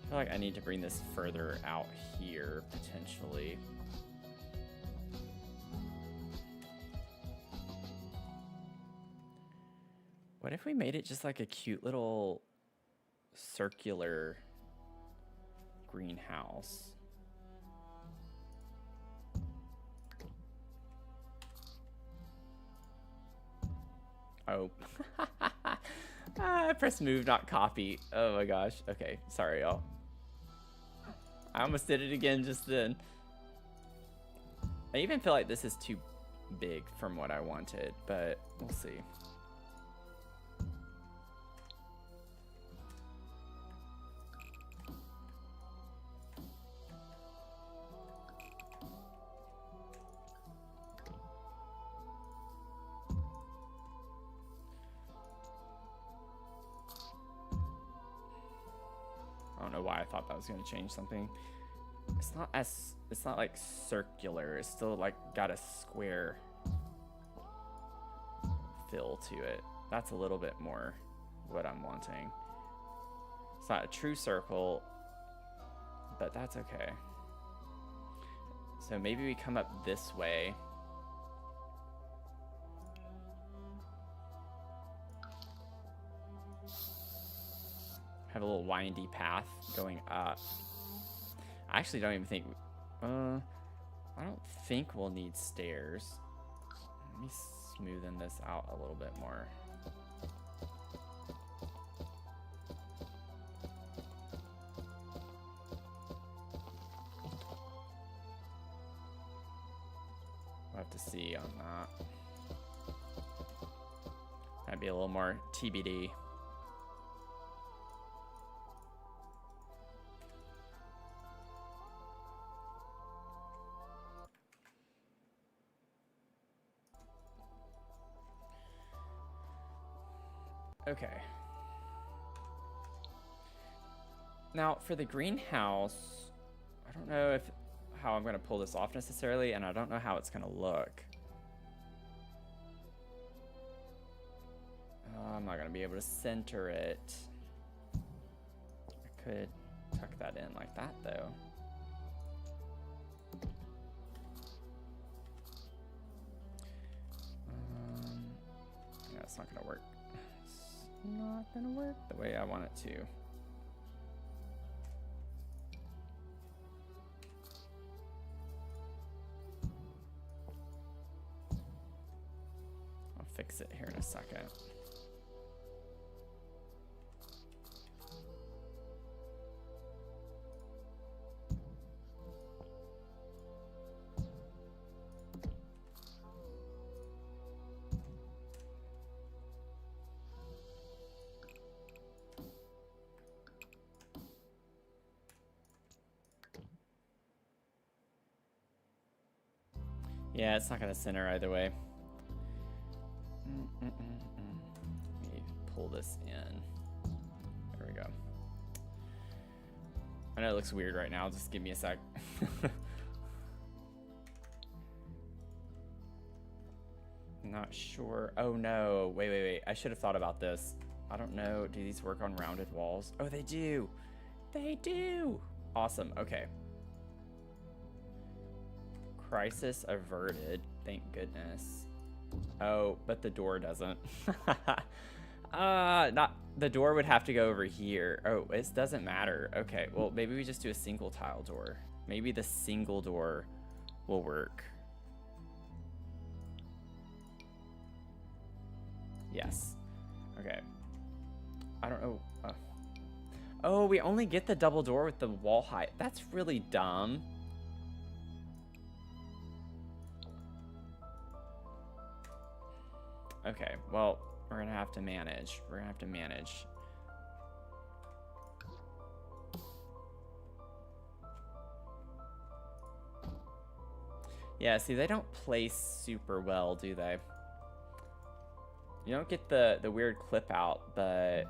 I feel like I need to bring this further out here, potentially. What if we made it just like a cute little circular greenhouse? Oh. I pressed move, not copy. Oh my gosh. Okay, sorry, y'all. I almost did it again just then. I even feel like this is too big from what I wanted, but we'll see. know why I thought that was going to change something. It's not like circular. It's still like got a square fill to it. That's a little bit more what I'm wanting. It's not a true circle, but that's okay. So maybe we come up this way. Have a little windy path going up. I actually don't even think, I don't think we'll need stairs. Let me smoothen this out a little bit more. We'll have to see on that. Might be a little more TBD. Okay. Now for the greenhouse, I don't know how I'm gonna pull this off necessarily, and I don't know how it's gonna look. I'm not gonna be able to center it. I could tuck that in like that though. Yeah, it's not gonna work. Not gonna work the way I want it to. I'll fix it here in a second. Yeah, it's not gonna center either way. Let me pull this in. There we go. I know it looks weird right now. Just give me a sec. Not sure. Oh no. Wait. I should have thought about this. I don't know. Do these work on rounded walls? Oh, they do. They do. Awesome. Okay. Crisis averted. Thank goodness. Oh, but the door doesn't. Not the door would have to go over here. Oh, it doesn't matter. Okay, well, maybe we just do a single tile door. Maybe the single door will work. Yes. Okay. I don't know. Oh, we only get the double door with the wall height. That's really dumb. Okay, well, we're gonna have to manage. Yeah, see, they don't place super well, do they? You don't get the weird clip out, but...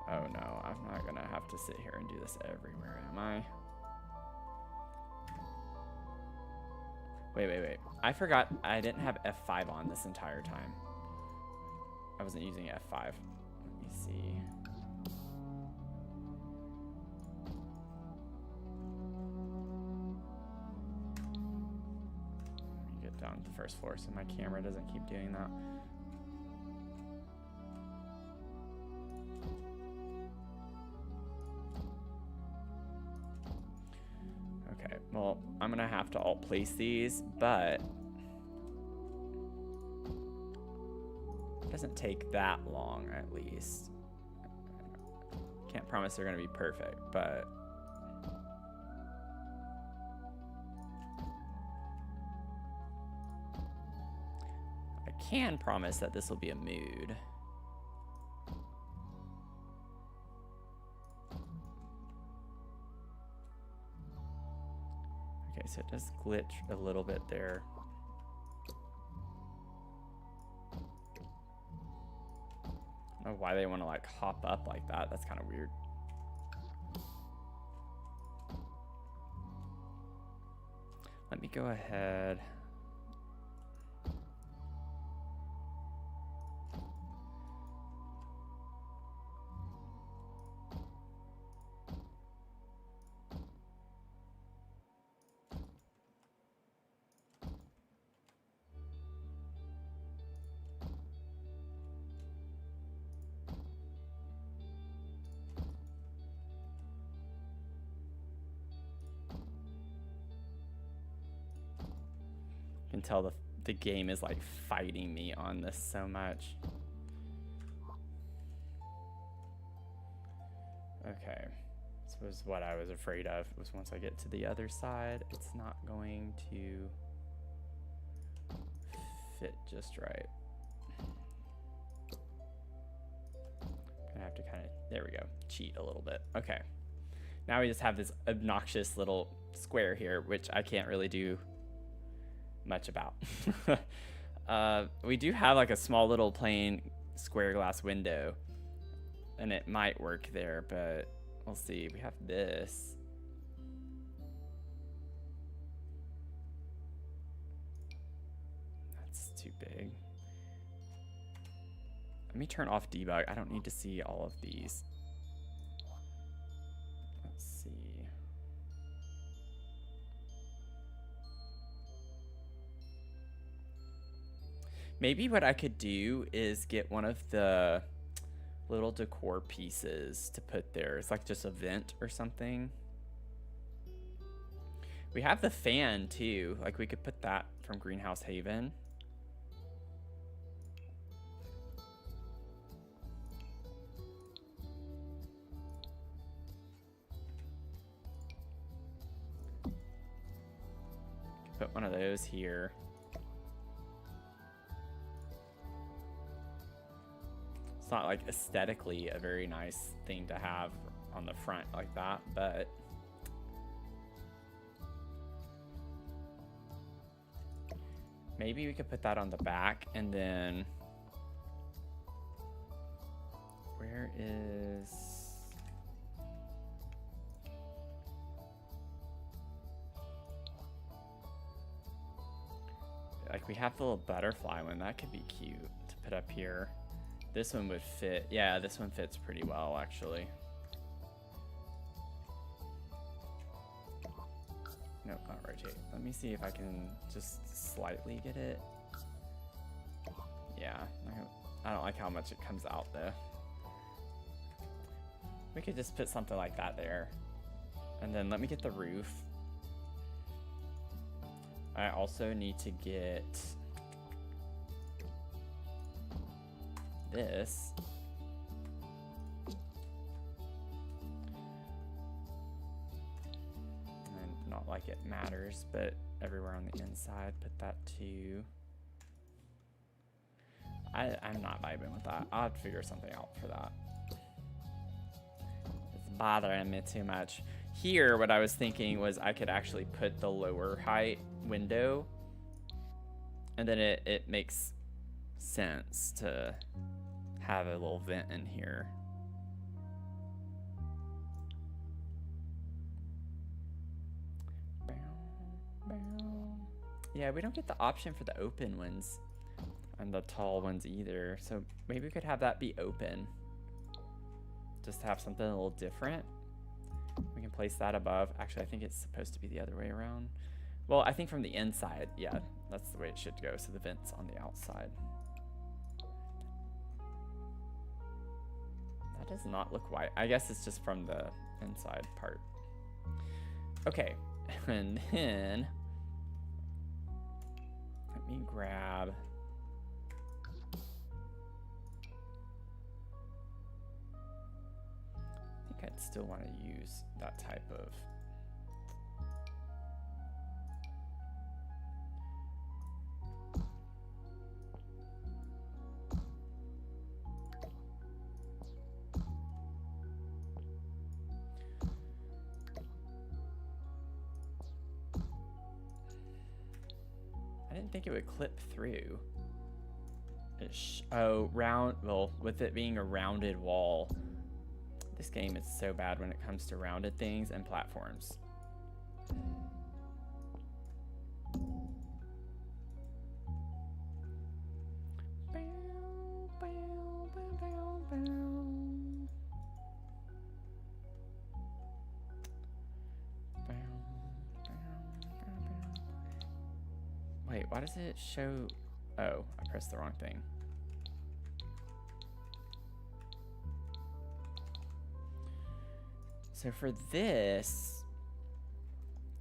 Oh no, I'm not gonna have to sit here and do this everywhere, am I? Wait. I forgot I didn't have F5 on this entire time. I wasn't using F5. Let me see. Let me get down to the first floor so my camera doesn't keep doing that. Okay, well, I'm gonna have to alt place these, but it doesn't take that long, at least. Can't promise they're gonna be perfect, but I can promise that this will be a mood. Okay, so it does glitch a little bit there. know why they want to like hop up like that. That's kind of weird. Let me go ahead. Can tell the game is like fighting me on this so much. Okay, this was what I was afraid of, was once I get to the other side, it's not going to fit just right. Gonna have to kind of, there we go, cheat a little bit. Okay, now we just have this obnoxious little square here, which I can't really do much about. We do have like a small little plain square glass window, and it might work there, but we'll see. We have this. That's too big. Let me turn off debug. I don't need to see all of these. Let's see. Maybe what I could do is get one of the little decor pieces to put there. It's like just a vent or something. We have the fan too. Like we could put that from Greenhouse Haven. Put one of those here. It's not like aesthetically a very nice thing to have on the front like that, but maybe we could put that on the back. And then where is, like we have the little butterfly one, that could be cute to put up here. This one would fit. Yeah, this one fits pretty well, actually. Nope, not rotate. Let me see if I can just slightly get it. Yeah, I don't like how much it comes out, though. We could just put something like that there. And then let me get the roof. I also need to get this. And not like it matters, but everywhere on the inside, put that too. I'm not vibing with that. I'll have to figure something out for that. It's bothering me too much. Here, what I was thinking was I could actually put the lower height window, and then it makes sense to have a little vent in here. Yeah, we don't get the option for the open ones and the tall ones either, so maybe we could have that be open, just to have something a little different. We can place that above. Actually, I think it's supposed to be the other way around. Well, I think from the inside, yeah, that's the way it should go, so the vent's on the outside. That does not look white. I guess it's just from the inside part. Okay, and then let me grab, I think I'd still want to use that type of, I didn't think it would clip through. Oh, round. Well, with it being a rounded wall, this game is so bad when it comes to rounded things and platforms. Wait, why does it show? Oh, I pressed the wrong thing. So for this,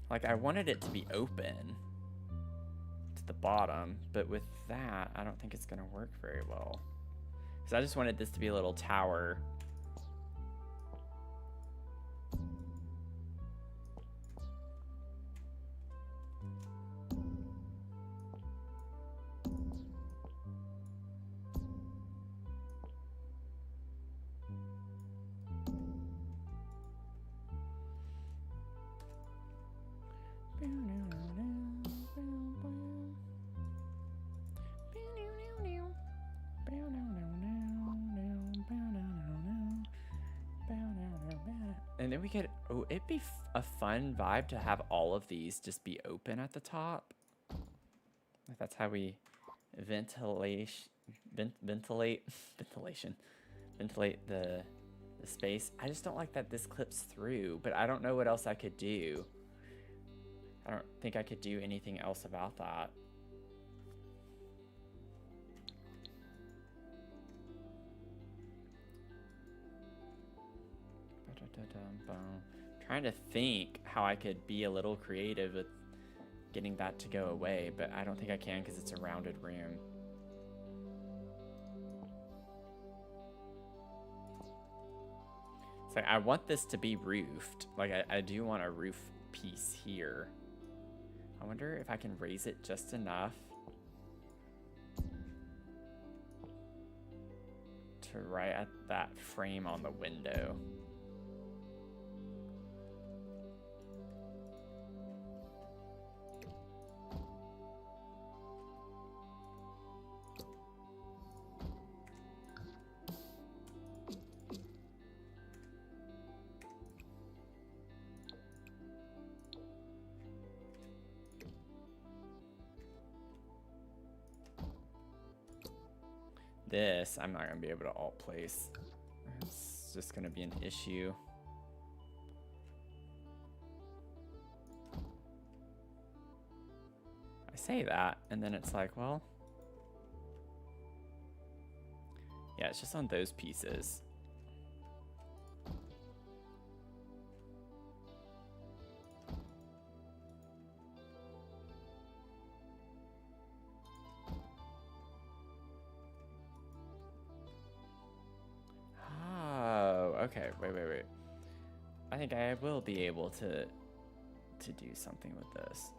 like, I wanted it to be open to the bottom, but with that, I don't think it's gonna work very well. Because I just wanted this to be a little tower. And then we could, oh, it'd be a fun vibe to have all of these just be open at the top. If that's how we ventilate the space. I just don't like that this clips through, but I don't know what else I could do. I don't think I could do anything else about that. Trying to think how I could be a little creative with getting that to go away, but I don't think I can because it's a rounded room. It's like I want this to be roofed. Like I do want a roof piece here. I wonder if I can raise it just enough to right at that frame on the window. This, I'm not gonna be able to alt place. It's just gonna be an issue. I say that, and then it's like, well, yeah, it's just on those pieces. Okay, wait. I think I will be able to do something with this.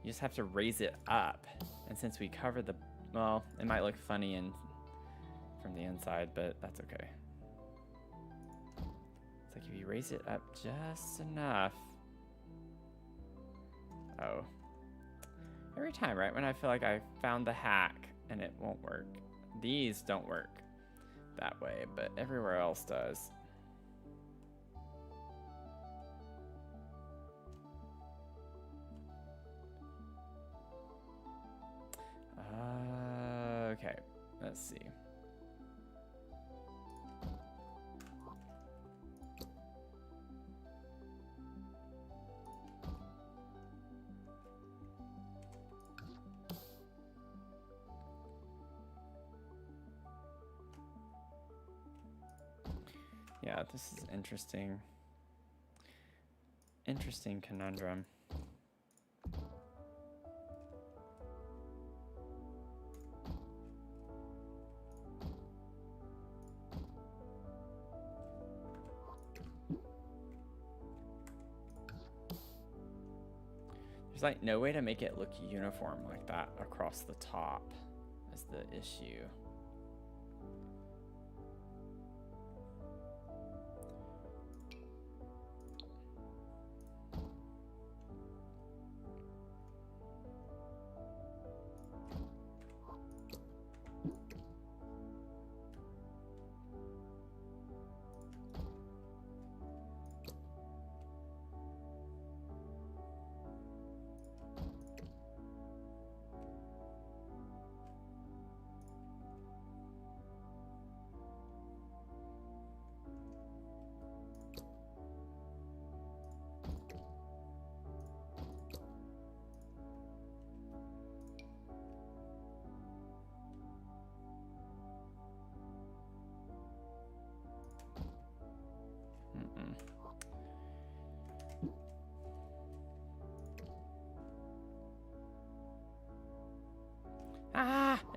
You just have to raise it up. And since we covered the, well, it might look funny from the inside, but that's okay. It's like if you raise it up just enough. Oh. Every time, right, when I feel like I found the hack and it won't work. These don't work that way, but everywhere else does. Okay, let's see. Yeah, this is interesting. Interesting conundrum. There's like no way to make it look uniform like that across the top is the issue.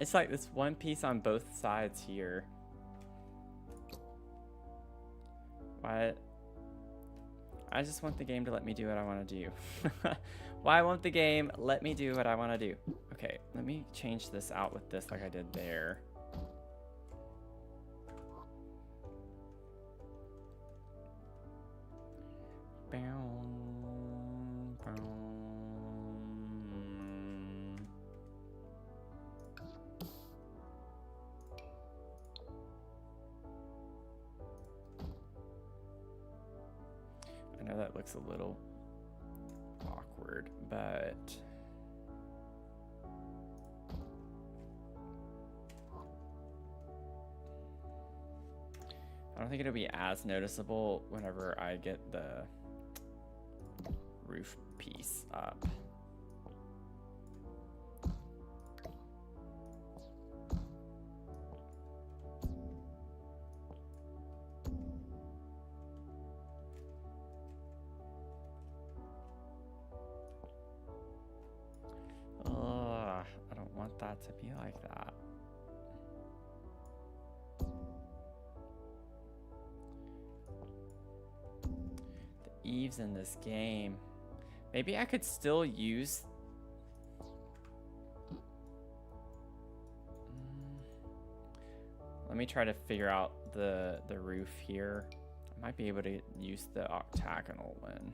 It's like this one piece on both sides here. Why? I just want the game to let me do what I want to do. Why won't the game let me do what I want to do? Okay, let me change this out with this like I did there. I know that looks a little awkward, but I don't think it'll be as noticeable whenever I get the roof piece up. I don't want that to be like that. The eaves in this game. Maybe I could still use... Let me try to figure out the roof here. I might be able to use the octagonal one.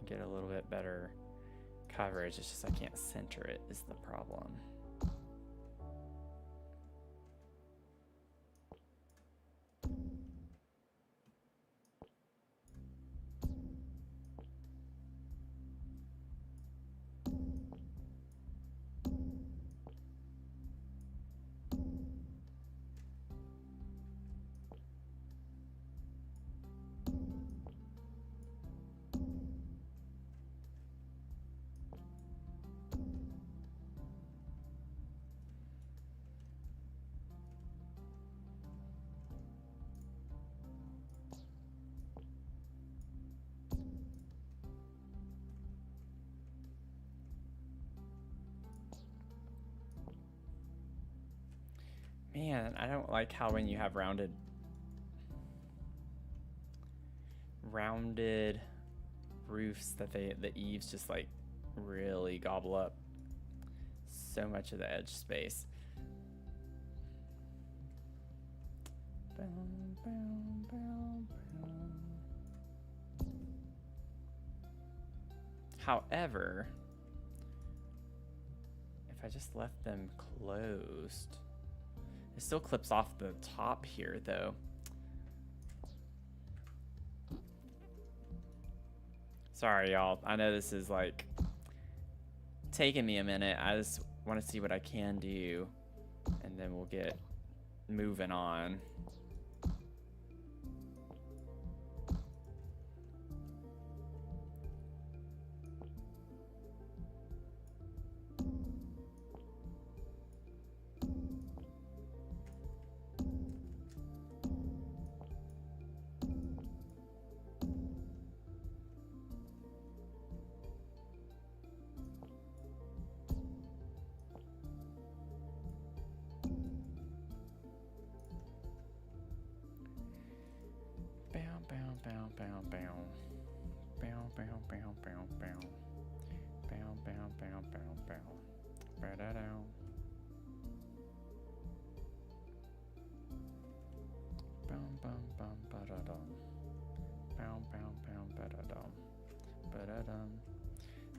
Get a little bit better coverage. It's just I can't center it is the problem. Man, I don't like how when you have rounded roofs that the eaves just like really gobble up so much of the edge space. However, if I just left them closed, it still clips off the top here though. Sorry, y'all. I know this is like taking me a minute. I just want to see what I can do, and then we'll get moving on.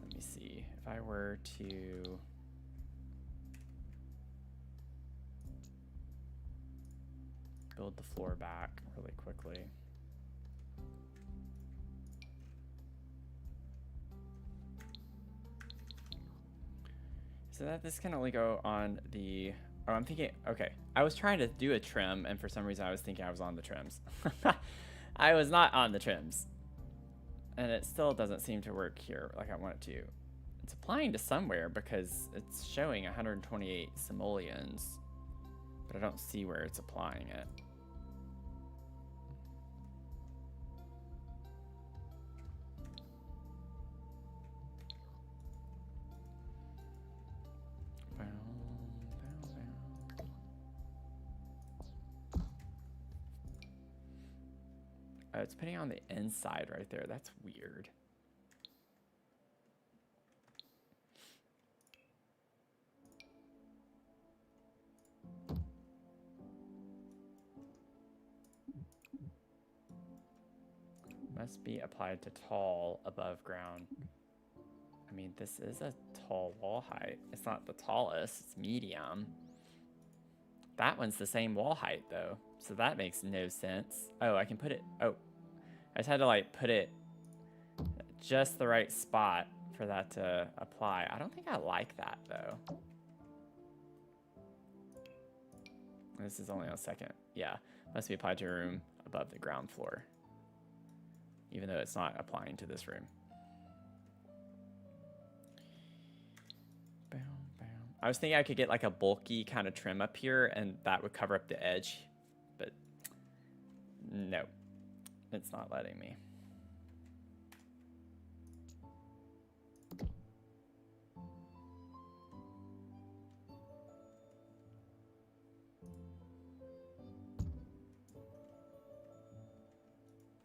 Let me see if I were to build the floor back really quickly. So that this can only go on the, oh, I'm thinking, okay. I was trying to do a trim, and for some reason I was thinking I was on the trims. I was not on the trims. And it still doesn't seem to work here like I want it to. It's applying to somewhere because it's showing 128 simoleons, but I don't see where it's applying it. Oh, it's putting on the inside right there. That's weird. Must be applied to tall above ground. I mean, this is a tall wall height. It's not the tallest, it's medium. That one's the same wall height though, so that makes no sense. Oh, I can put it, oh. I just had to like put it just the right spot for that to apply. I don't think I like that though. This is only on second. Yeah, must be applied to a room above the ground floor, even though it's not applying to this room. I was thinking I could get like a bulky kind of trim up here and that would cover up the edge, but no, it's not letting me.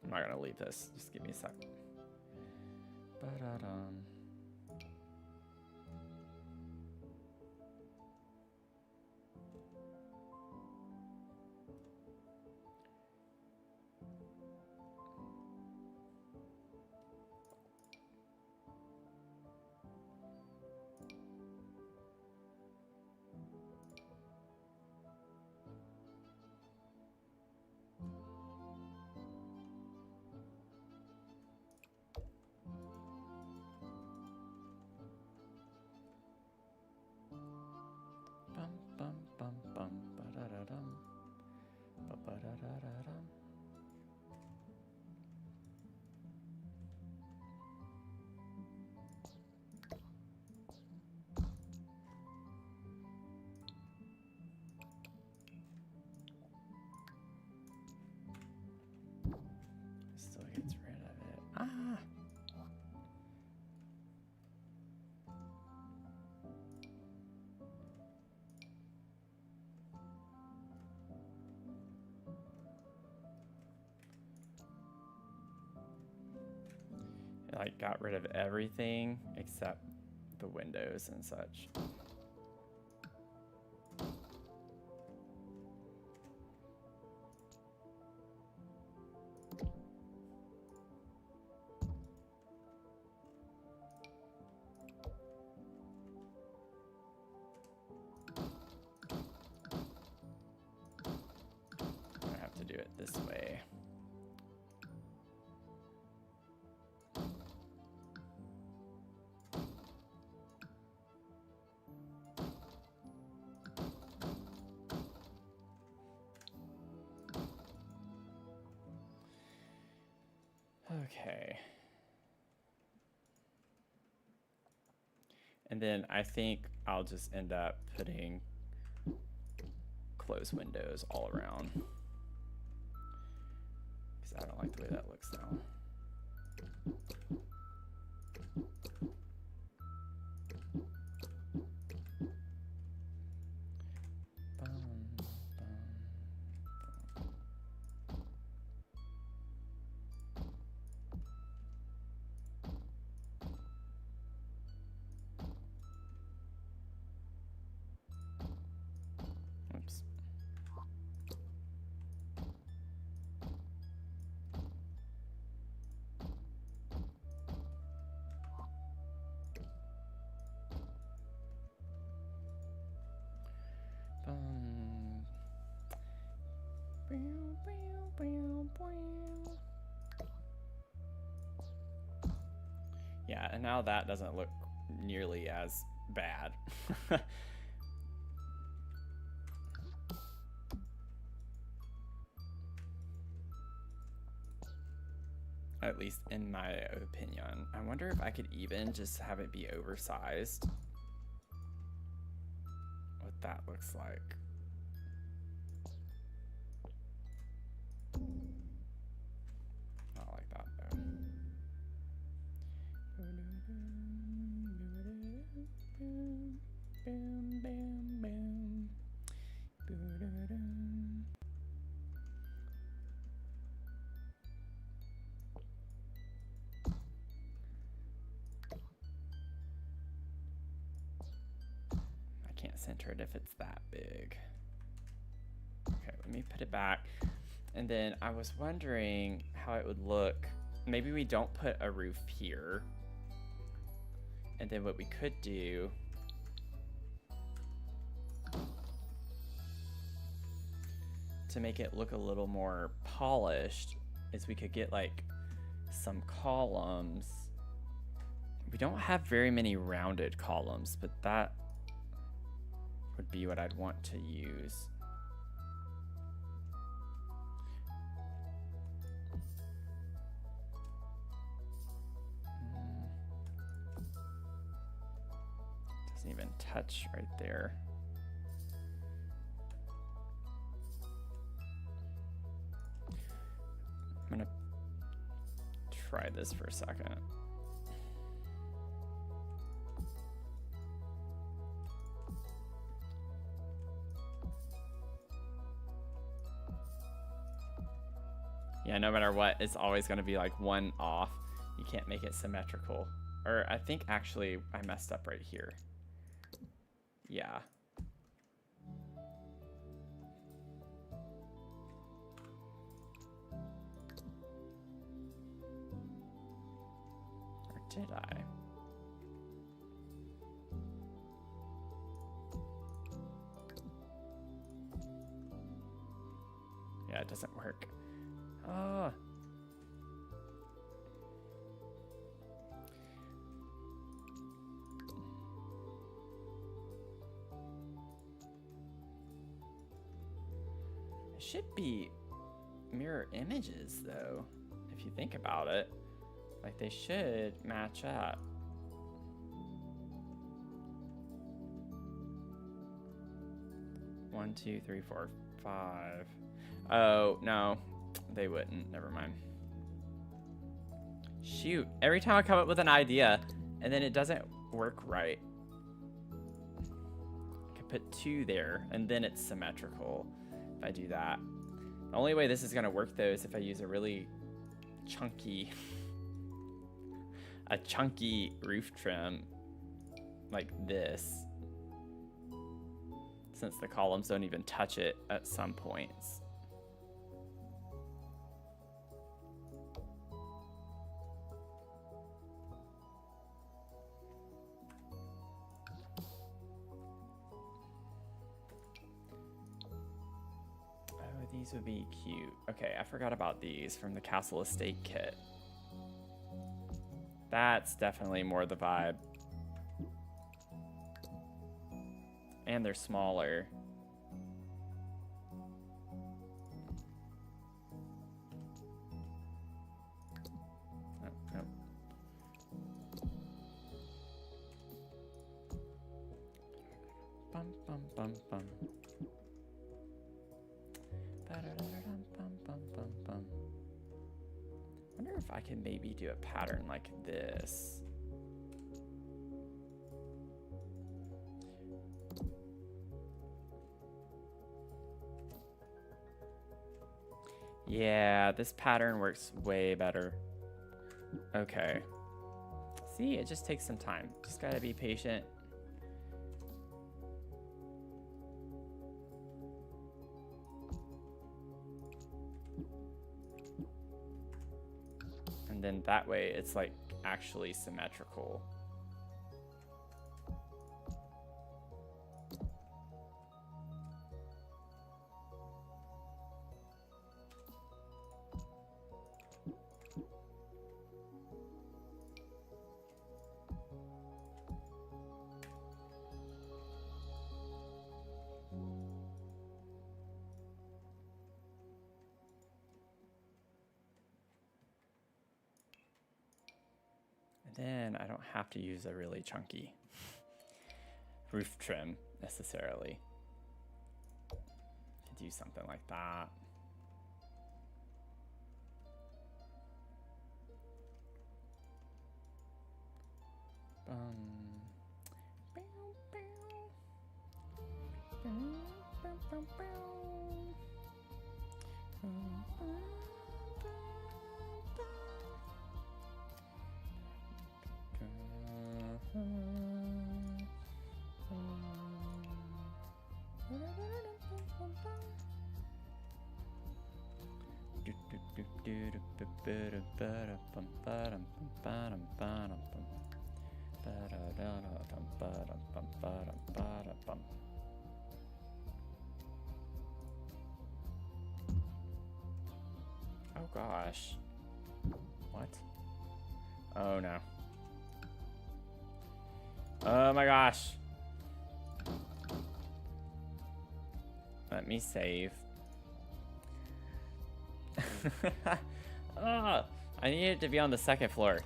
I'm not gonna leave this, just give me a sec. Ba-da-dum. Still gets rid of it. Ah! It like got rid of everything except the windows and such. I have to do it this way. Okay. And then I think I'll just end up putting closed windows all around, because I don't like the way that looks now. Oops. Yeah, and now that doesn't look nearly as bad. At least in my opinion. I wonder if I could even just have it be oversized. What that looks like. Not like that though. center it if it's that big. Okay, let me put it back. And then I was wondering how it would look. Maybe we don't put a roof here. And then what we could do to make it look a little more polished is we could get like some columns. We don't have very many rounded columns, but that would be what I'd want to use. Doesn't even touch right there. I'm gonna try this for a second. Yeah, no matter what, it's always going to be like one off. You can't make it symmetrical. Or I think actually I messed up right here. Yeah. Or did I? Yeah, it doesn't work. Oh. It should be mirror images though, if you think about it. Like they should match up. One, two, three, four, five. Oh, no. They wouldn't. Never mind. Shoot. Every time I come up with an idea and then it doesn't work right. I could put 2 there and then it's symmetrical if I do that. The only way this is going to work though is if I use a really chunky roof trim like this, since the columns don't even touch it at some points. These would be cute. Okay, I forgot about these from the Castle Estate kit. That's definitely more the vibe. And they're smaller. Oh, nope. Bum, bum, bum, bum. I wonder if I can maybe do a pattern like this. Yeah, this pattern works way better. Okay. See, it just takes some time. Just gotta be patient. And then that way it's like actually symmetrical. Then I don't have to use a really chunky roof trim necessarily. Could do something like that. Oh gosh. What? Oh no. Oh my gosh. Let me save. Oh, I need it to be on the second floor.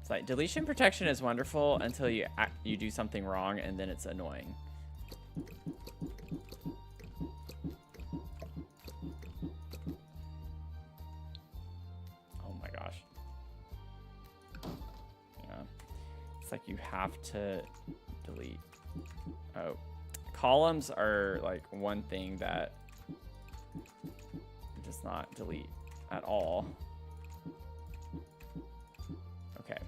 It's like deletion protection is wonderful until you do something wrong and then it's annoying. Oh my gosh. Yeah. It's like you have to delete. Oh. Columns are like one thing that does not delete at all. Okay.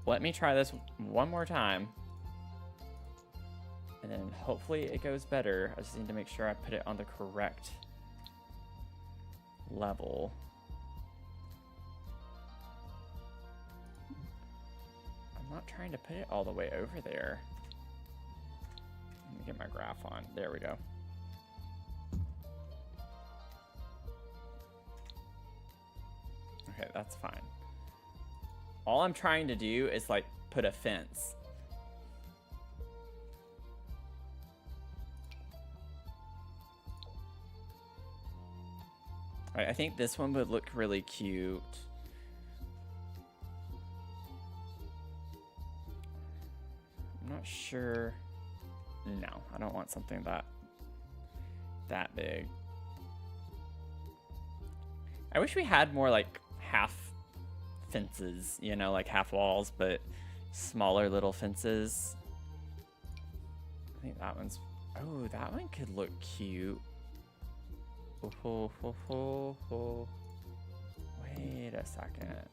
Let me try this one more time. And then hopefully it goes better. I just need to make sure I put it on the correct level. I'm not trying to put it all the way over there. Let me get my graph on. There we go. Okay, that's fine. All I'm trying to do is like put a fence. All right, I think this one would look really cute. I'm not sure. No, I don't want something that big. I wish we had more like half fences, you know, like half walls, but smaller little fences. I think that one's, oh, that one could look cute. Oh, ho, ho, ho, ho. Wait a second.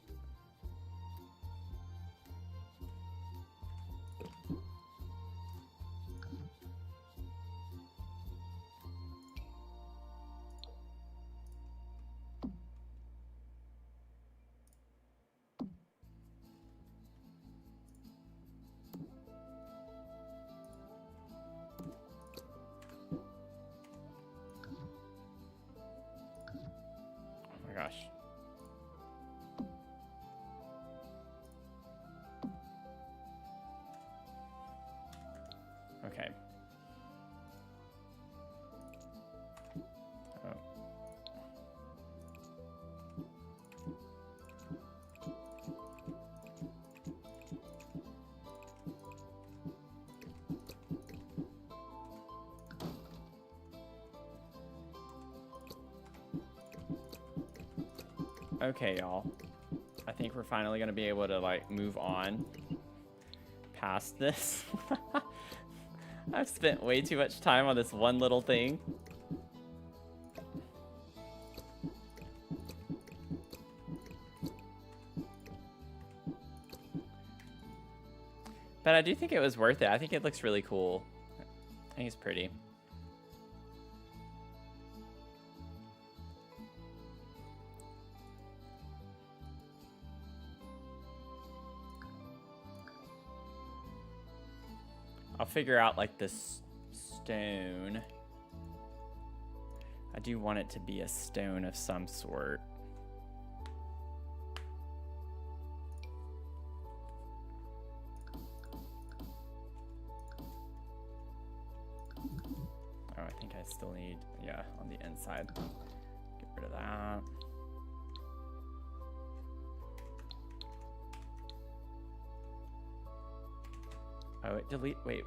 Gosh. Okay. Oh. Okay, y'all. I think we're finally gonna be able to like move on past this. I've spent way too much time on this one little thing. But I do think it was worth it. I think it looks really cool. I think it's pretty. I'll figure out like this stone. I do want it to be a stone of some sort. Oh, I think I still need, yeah, on the inside. Get rid of that. Oh, it delete. Wait.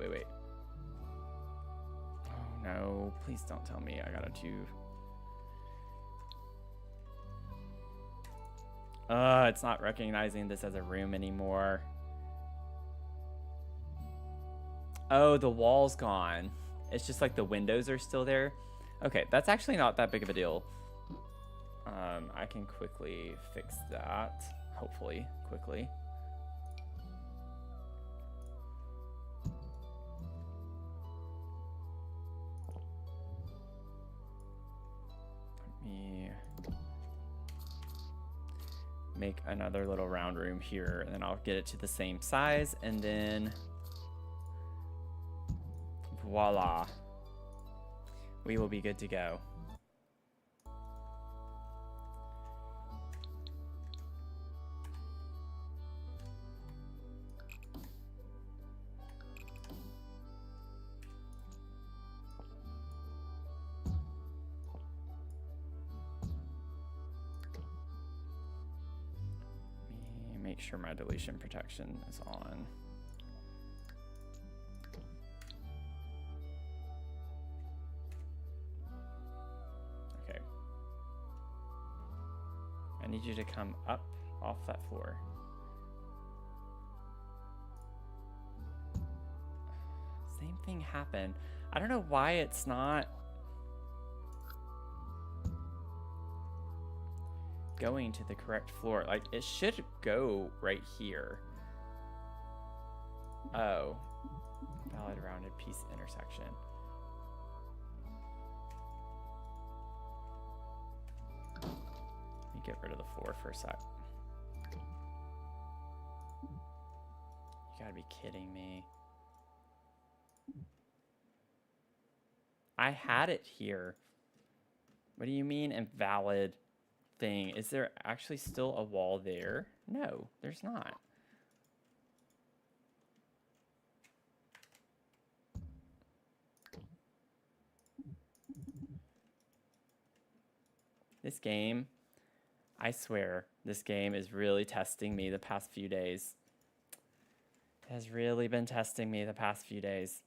Oh no! Please don't tell me I gotta do. It's not recognizing this as a room anymore. Oh, the wall's gone. It's just like the windows are still there. Okay, that's actually not that big of a deal. I can quickly fix that. Hopefully, quickly. me make another little round room here, and then I'll get it to the same size, and then voila, we will be good to go. Make sure my deletion protection is on. Okay. I need you to come up off that floor. Same thing happened. I don't know why it's not going to the correct floor. Like, it should go right here. Oh, valid rounded piece intersection. Let me get rid of the floor for a sec. You gotta be kidding me. I had it here. What do you mean invalid thing? Is there actually still a wall there? No, there's not. This game, I swear, this game is really testing me the past few days. It has really been testing me the past few days.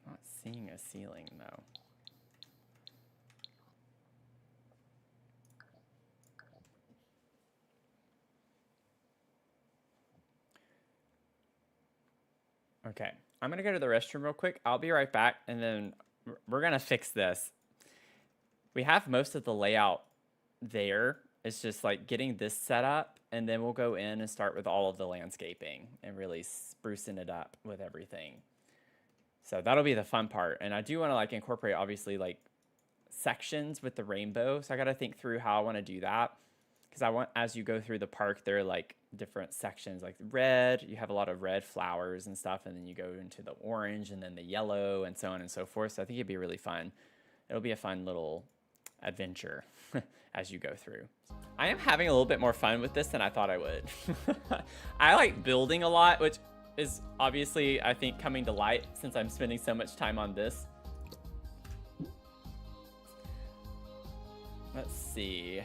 Not seeing a ceiling though. Okay, I'm gonna go to the restroom real quick. I'll be right back, and then we're gonna fix this. We have most of the layout there. It's just like getting this set up, and then we'll go in and start with all of the landscaping and really sprucing it up with everything. So that'll be the fun part. And I do want to like incorporate obviously like sections with the rainbow. So I got to think through how I want to do that. Because I want, as you go through the park, there are like different sections, like red, you have a lot of red flowers and stuff. And then you go into the orange and then the yellow and so on and so forth. So I think it'd be really fun. It'll be a fun little adventure as you go through. I am having a little bit more fun with this than I thought I would. I like building a lot, which is obviously, I think, coming to light since I'm spending so much time on this. Let's see.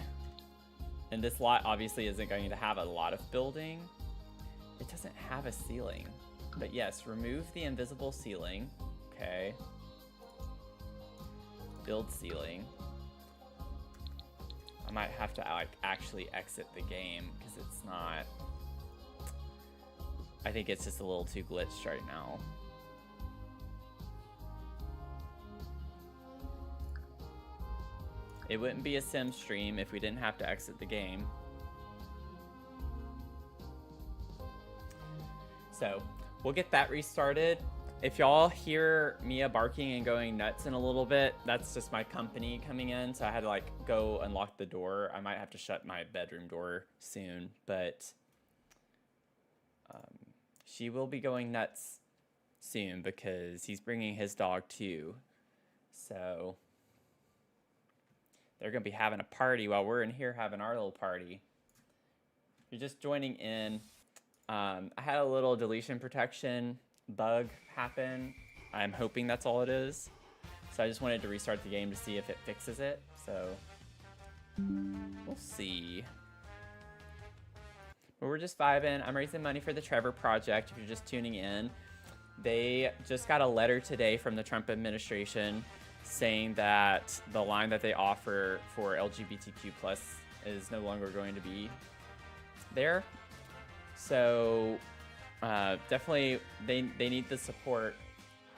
And this lot obviously isn't going to have a lot of building. It doesn't have a ceiling. But yes, remove the invisible ceiling. Okay. Build ceiling. I might have to like actually exit the game because it's not. I think it's just a little too glitched right now. It wouldn't be a sim stream if we didn't have to exit the game. So we'll get that restarted. If y'all hear Mia barking and going nuts in a little bit, that's just my company coming in. So I had to like go unlock the door. I might have to shut my bedroom door soon, but she will be going nuts soon because he's bringing his dog too. So they're gonna be having a party while we're in here having our little party. If you're just joining in, I had a little deletion protection bug happen. I'm hoping that's all it is. So I just wanted to restart the game to see if it fixes it. So we'll see. But we're just vibing. I'm raising money for the Trevor project. If you're just tuning in, they just got a letter today from the Trump administration saying that the line that they offer for LGBTQ+ is no longer going to be there. So definitely they need the support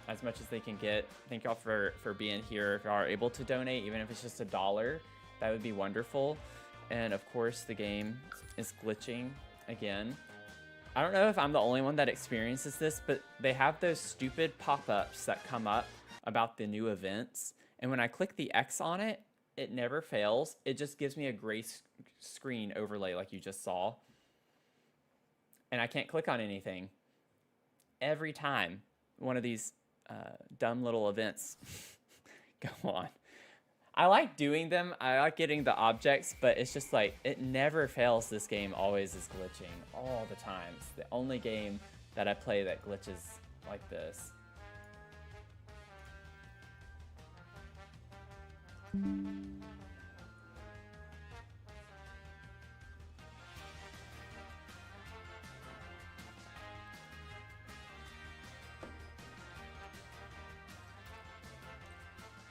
as much as they can get. Thank y'all for being here. If y'all are able to donate, even if it's just $1, that would be wonderful. And of course, the game is glitching again. I don't know if I'm the only one that experiences this, but they have those stupid pop-ups that come up about the new events. And when I click the X on it, it never fails. It just gives me a gray screen overlay like you just saw. And I can't click on anything. Every time one of these dumb little events go on. I like doing them. I like getting the objects, but it's just like, it never fails. This game always is glitching all the time. It's the only game that I play that glitches like this.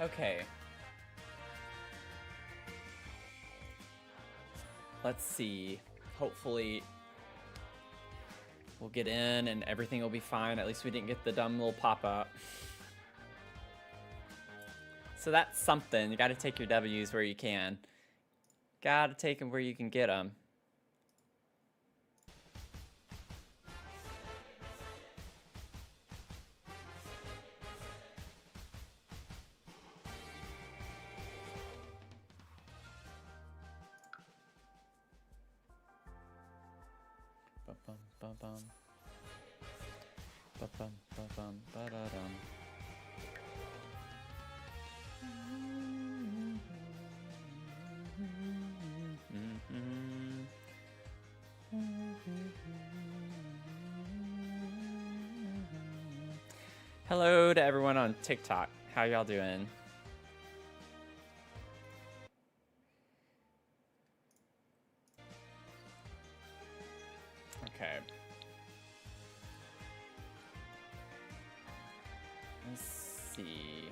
Okay. Let's see. Hopefully we'll get in and everything will be fine. At least we didn't get the dumb little pop-up. So that's something. You gotta take your W's where you can. Gotta take them where you can get them. Hello to everyone on TikTok. How y'all doing? Okay. Let's see.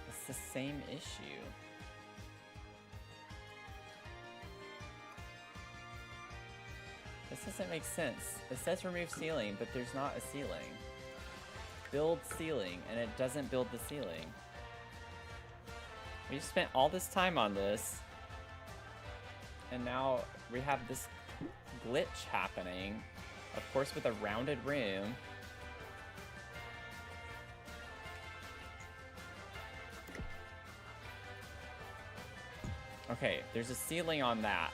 It's the same issue. This doesn't make sense. It says remove ceiling, but there's not a ceiling. Build ceiling, and it doesn't build the ceiling. We spent all this time on this, and now we have this glitch happening, of course with a rounded room. Okay, there's a ceiling on that.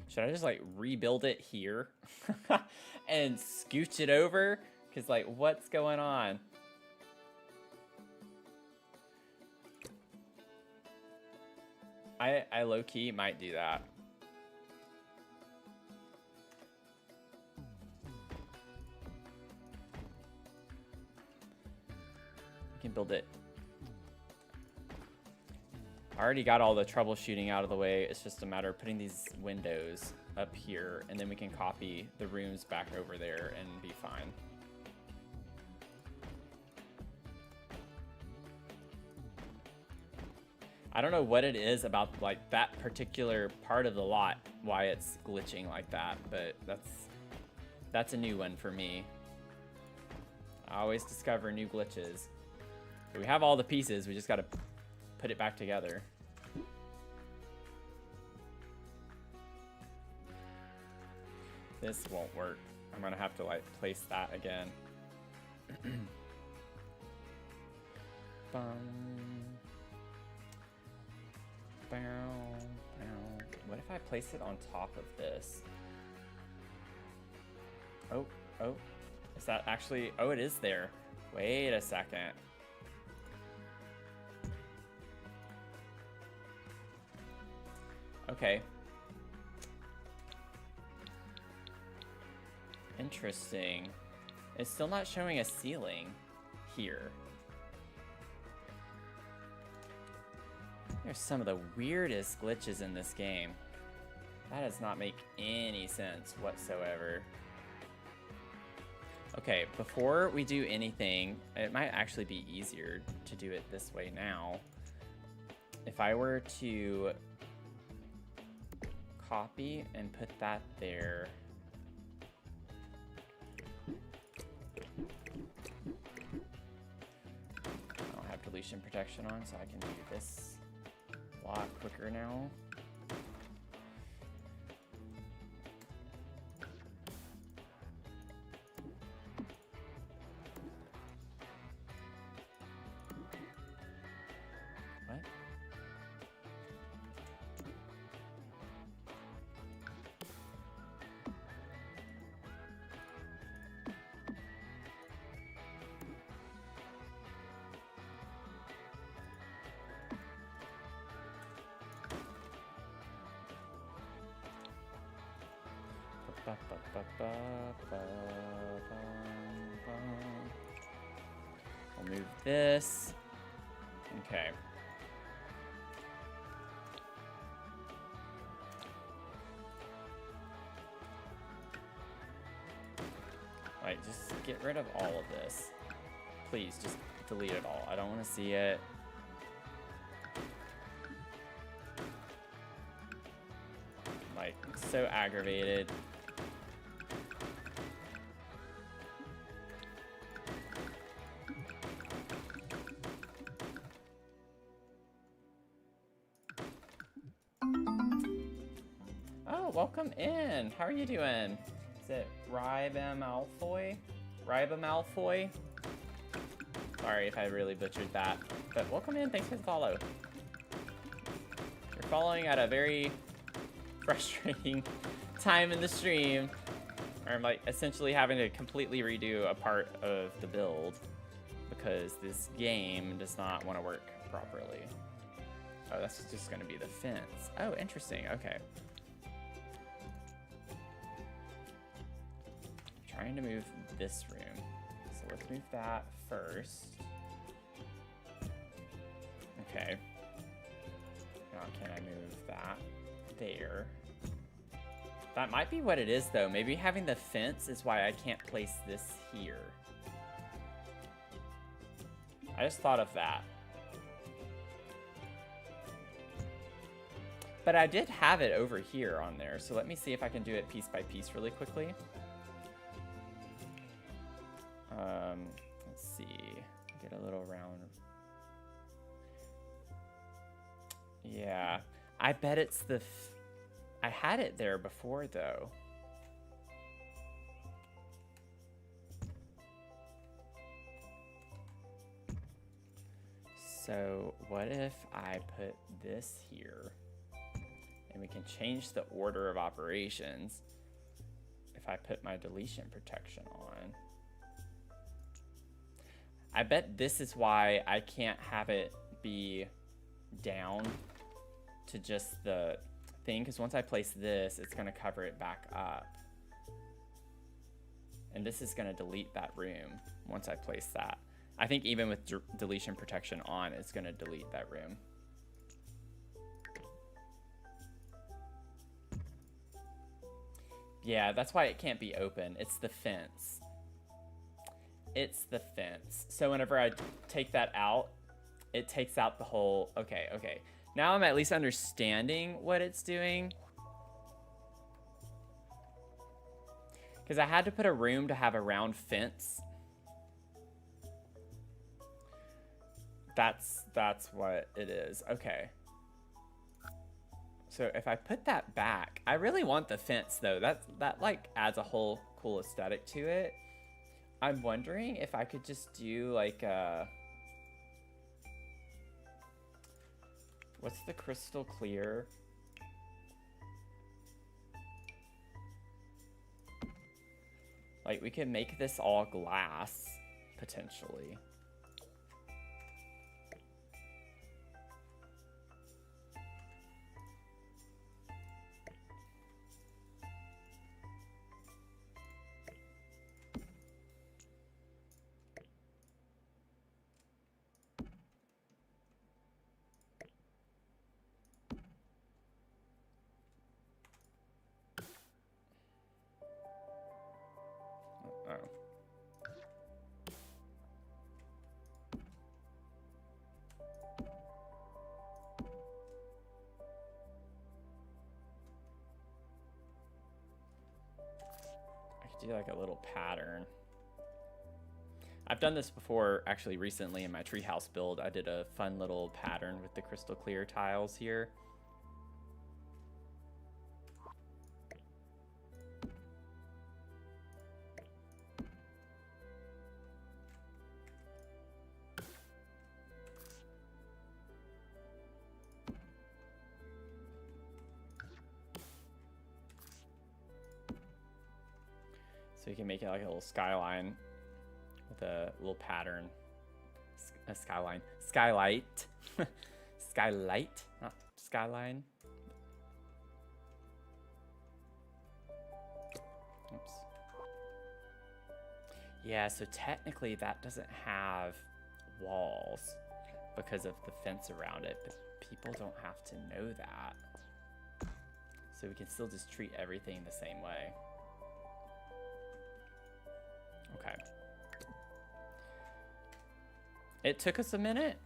Should I just like rebuild it here and scooch it over? Cause like, what's going on? I low-key might do that. We can build it. I already got all the troubleshooting out of the way. It's just a matter of putting these windows up here, and then we can copy the rooms back over there and be fine. I don't know what it is about like that particular part of the lot, why it's glitching like that, but that's a new one for me. I always discover new glitches. We have all the pieces, we just gotta put it back together. This won't work. I'm gonna have to like place that again. Bum. Bow, bow. What if I place it on top of this? Oh, oh. Is that actually... Oh, it is there. Wait a second. Okay. Interesting. It's still not showing a ceiling here. There's some of the weirdest glitches in this game. That does not make any sense whatsoever. Okay, before we do anything, it might actually be easier to do it this way now. If if I were to copy and put that there. I don't have deletion protection on, so I can do this a lot quicker now. We'll move this. Okay. Right, just get rid of all of this. Please, just delete it all. I don't want to see it. I'm, like, so aggravated. Oh, welcome in. How are you doing? Is it Ribamalfoy? Ribamalfoy? Sorry if I really butchered that. But welcome in. Thanks for the follow. You're following at a very frustrating time in the stream. Or I'm like essentially having to completely redo a part of the build because this game does not want to work properly. Oh, that's just going to be the fence. Oh, interesting. Okay. Trying to move this room. So let's move that first. Okay. Now can I move that there? That might be what it is though. Maybe having the fence is why I can't place this here. I just thought of that. But I did have it over here on there, so let me see if I can do it piece by piece really quickly. Let's see, get a little round. Yeah, I bet it's the, I had it there before though. So what if I put this here and we can change the order of operations if I put my deletion protection on? I bet this is why I can't have it be down to just the thing, because once I place this, it's going to cover it back up. And this is going to delete that room once I place that. I think even with deletion protection on, it's going to delete that room. Yeah, that's why it can't be open. It's the fence. It's the fence. So whenever I take that out, it takes out the whole... Okay, okay. Now I'm at least understanding what it's doing. Because I had to put a room to have a round fence. That's what it is. Okay. So if I put that back, I really want the fence though. That like adds a whole cool aesthetic to it. I'm wondering if I could just do like what's the crystal clear? Like we could make this all glass potentially. do like a little pattern. I've done this before, actually recently in my treehouse build. I did a fun little pattern with the crystal clear tiles here. So you can make it like a little skyline with a little pattern. A skyline. Skylight. Skylight, not skyline. Oops. Yeah, so technically that doesn't have walls because of the fence around it, but people don't have to know that. So we can still just treat everything the same way. Okay. It took us a minute,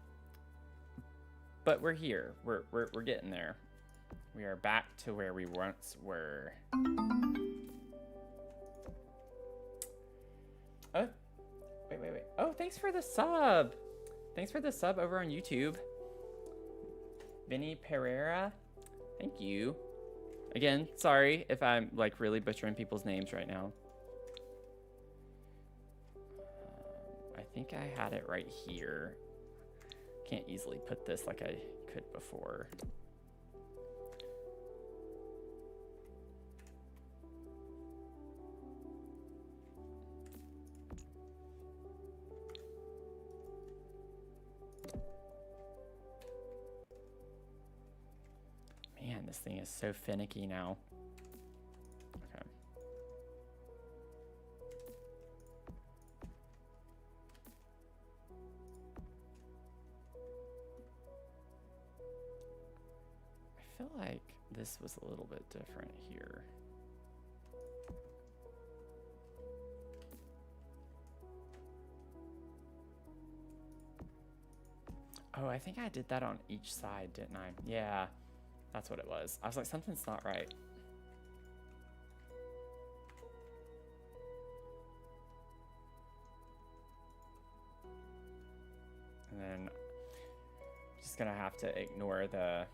but we're here. We're getting there. We are back to where we once were. Oh, wait. Oh, thanks for the sub. Thanks for the sub over on YouTube. Vinny Pereira, thank you. Again, sorry if I'm like really butchering people's names right now. I think I had it right here. Can't easily put this like I could before. Man, this thing is so finicky now. Okay. I feel like this was a little bit different here. Oh, I think I did that on each side, didn't I? Yeah, that's what it was. I was like, something's not right. And then just gonna have to ignore the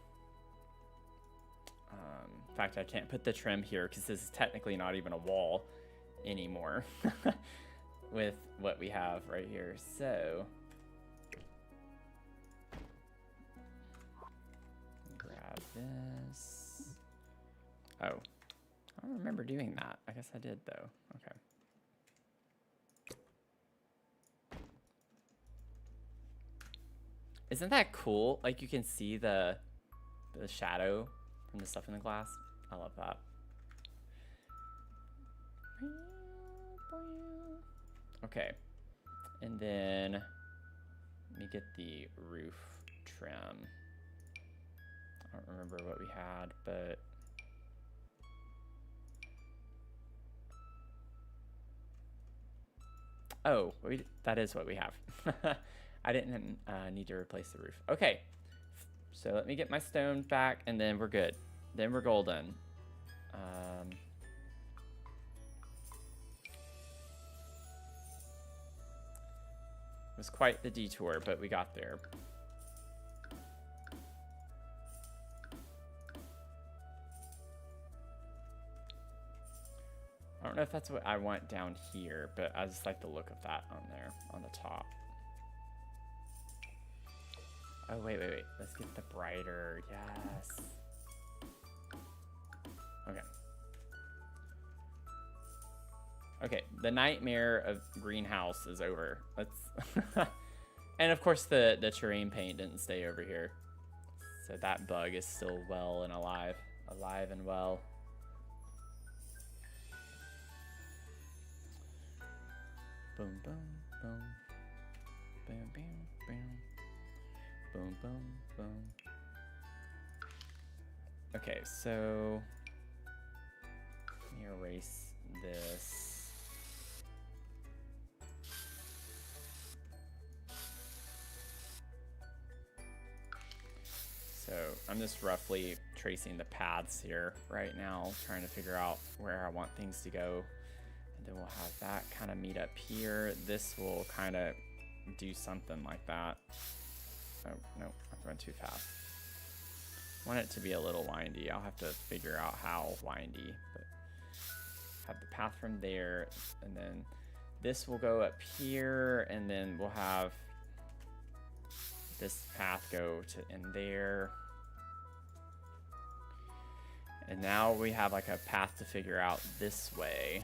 fact I can't put the trim here because this is technically not even a wall anymore with what we have right here. So grab this. Oh, I don't remember doing that. I guess I did though. Okay. Isn't that cool? Like you can see the shadow from the stuff in the glass. I love that. Okay. And then let me get the roof trim. I don't remember what we had, but oh, that is what we have. I didn't need to replace the roof. Okay, so let me get my stone back, and then we're good. Then we're golden. It was quite the detour, but we got there. I don't know if that's what I want down here, but I just like the look of that on there, on the top. Oh, wait. Let's get the brighter. Yes. Okay. Okay, the nightmare of greenhouse is over. Let's... And of course the terrain paint didn't stay over here. So that bug is still well and alive. Alive and well. Boom, boom, boom. Boom, boom, boom. Boom, boom, boom. Okay, so let me erase this. So I'm just roughly tracing the paths here right now, trying to figure out where I want things to go. And then we'll have that kind of meet up here. This will kind of do something like that. Oh, no, I'm going too fast. I want it to be a little windy. I'll have to figure out how windy, but have the path from there, and then this will go up here, and then we'll have this path go to in there. And now we have like a path to figure out this way.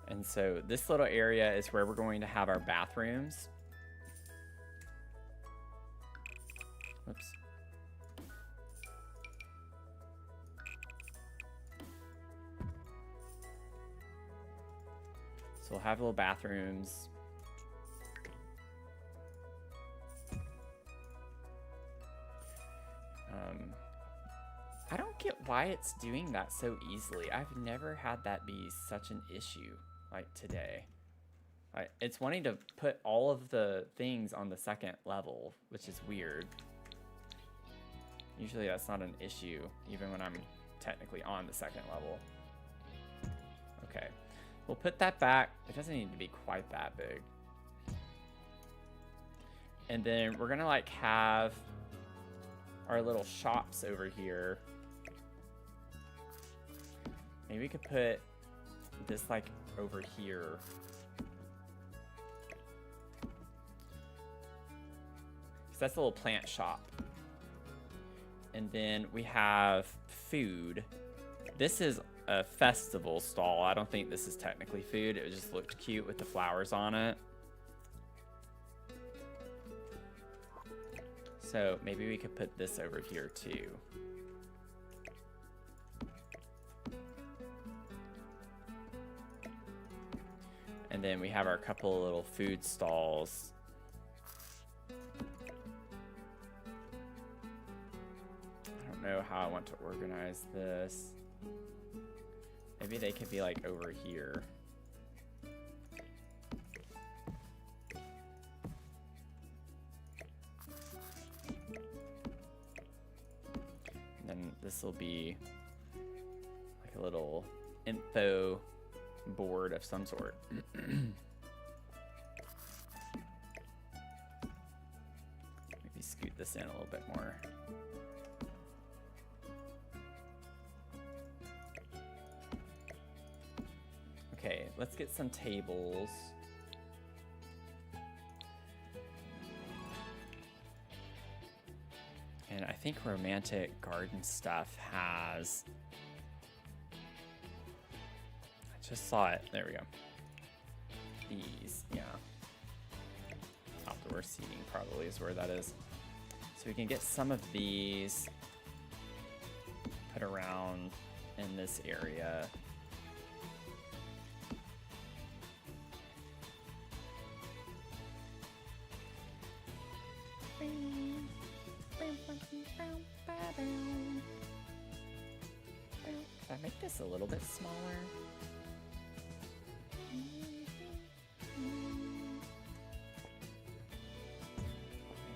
And so this little area is where we're going to have our bathrooms. Oops. So we'll have little bathrooms. I don't get why it's doing that so easily. I've never had that be such an issue like today. It's wanting to put all of the things on the second level, which is weird. Usually that's not an issue, even when I'm technically on the second level. Okay, we'll put that back. It doesn't need to be quite that big. And then we're gonna like have our little shops over here. Maybe we could put this like over here. So that's a little plant shop. And then we have food. This is a festival stall. I don't think this is technically food. It just looked cute with the flowers on it. So maybe we could put this over here too. And then we have our couple of little food stalls. I don't know how I want to organize this. Maybe they could be like over here. And then this will be like a little info board of some sort. Maybe scoot this in a little bit more. Okay, let's get some tables. And I think Romantic Garden Stuff has... I just saw it. There we go. These, yeah. Outdoor seating probably is where that is. So we can get some of these put around in this area. Could I make this a little bit smaller?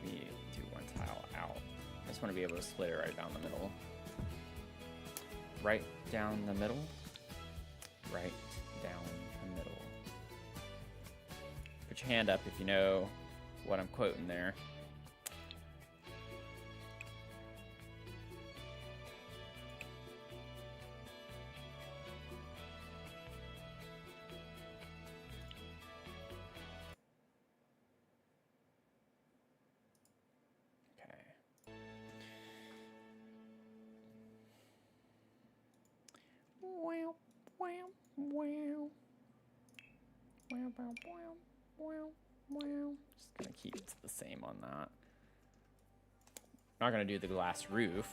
Maybe do one tile out. I just want to be able to split it right down the middle. Right down the middle. Right down the middle. Put your hand up if you know what I'm quoting there. Just gonna keep it the same on that. Not gonna do the glass roof,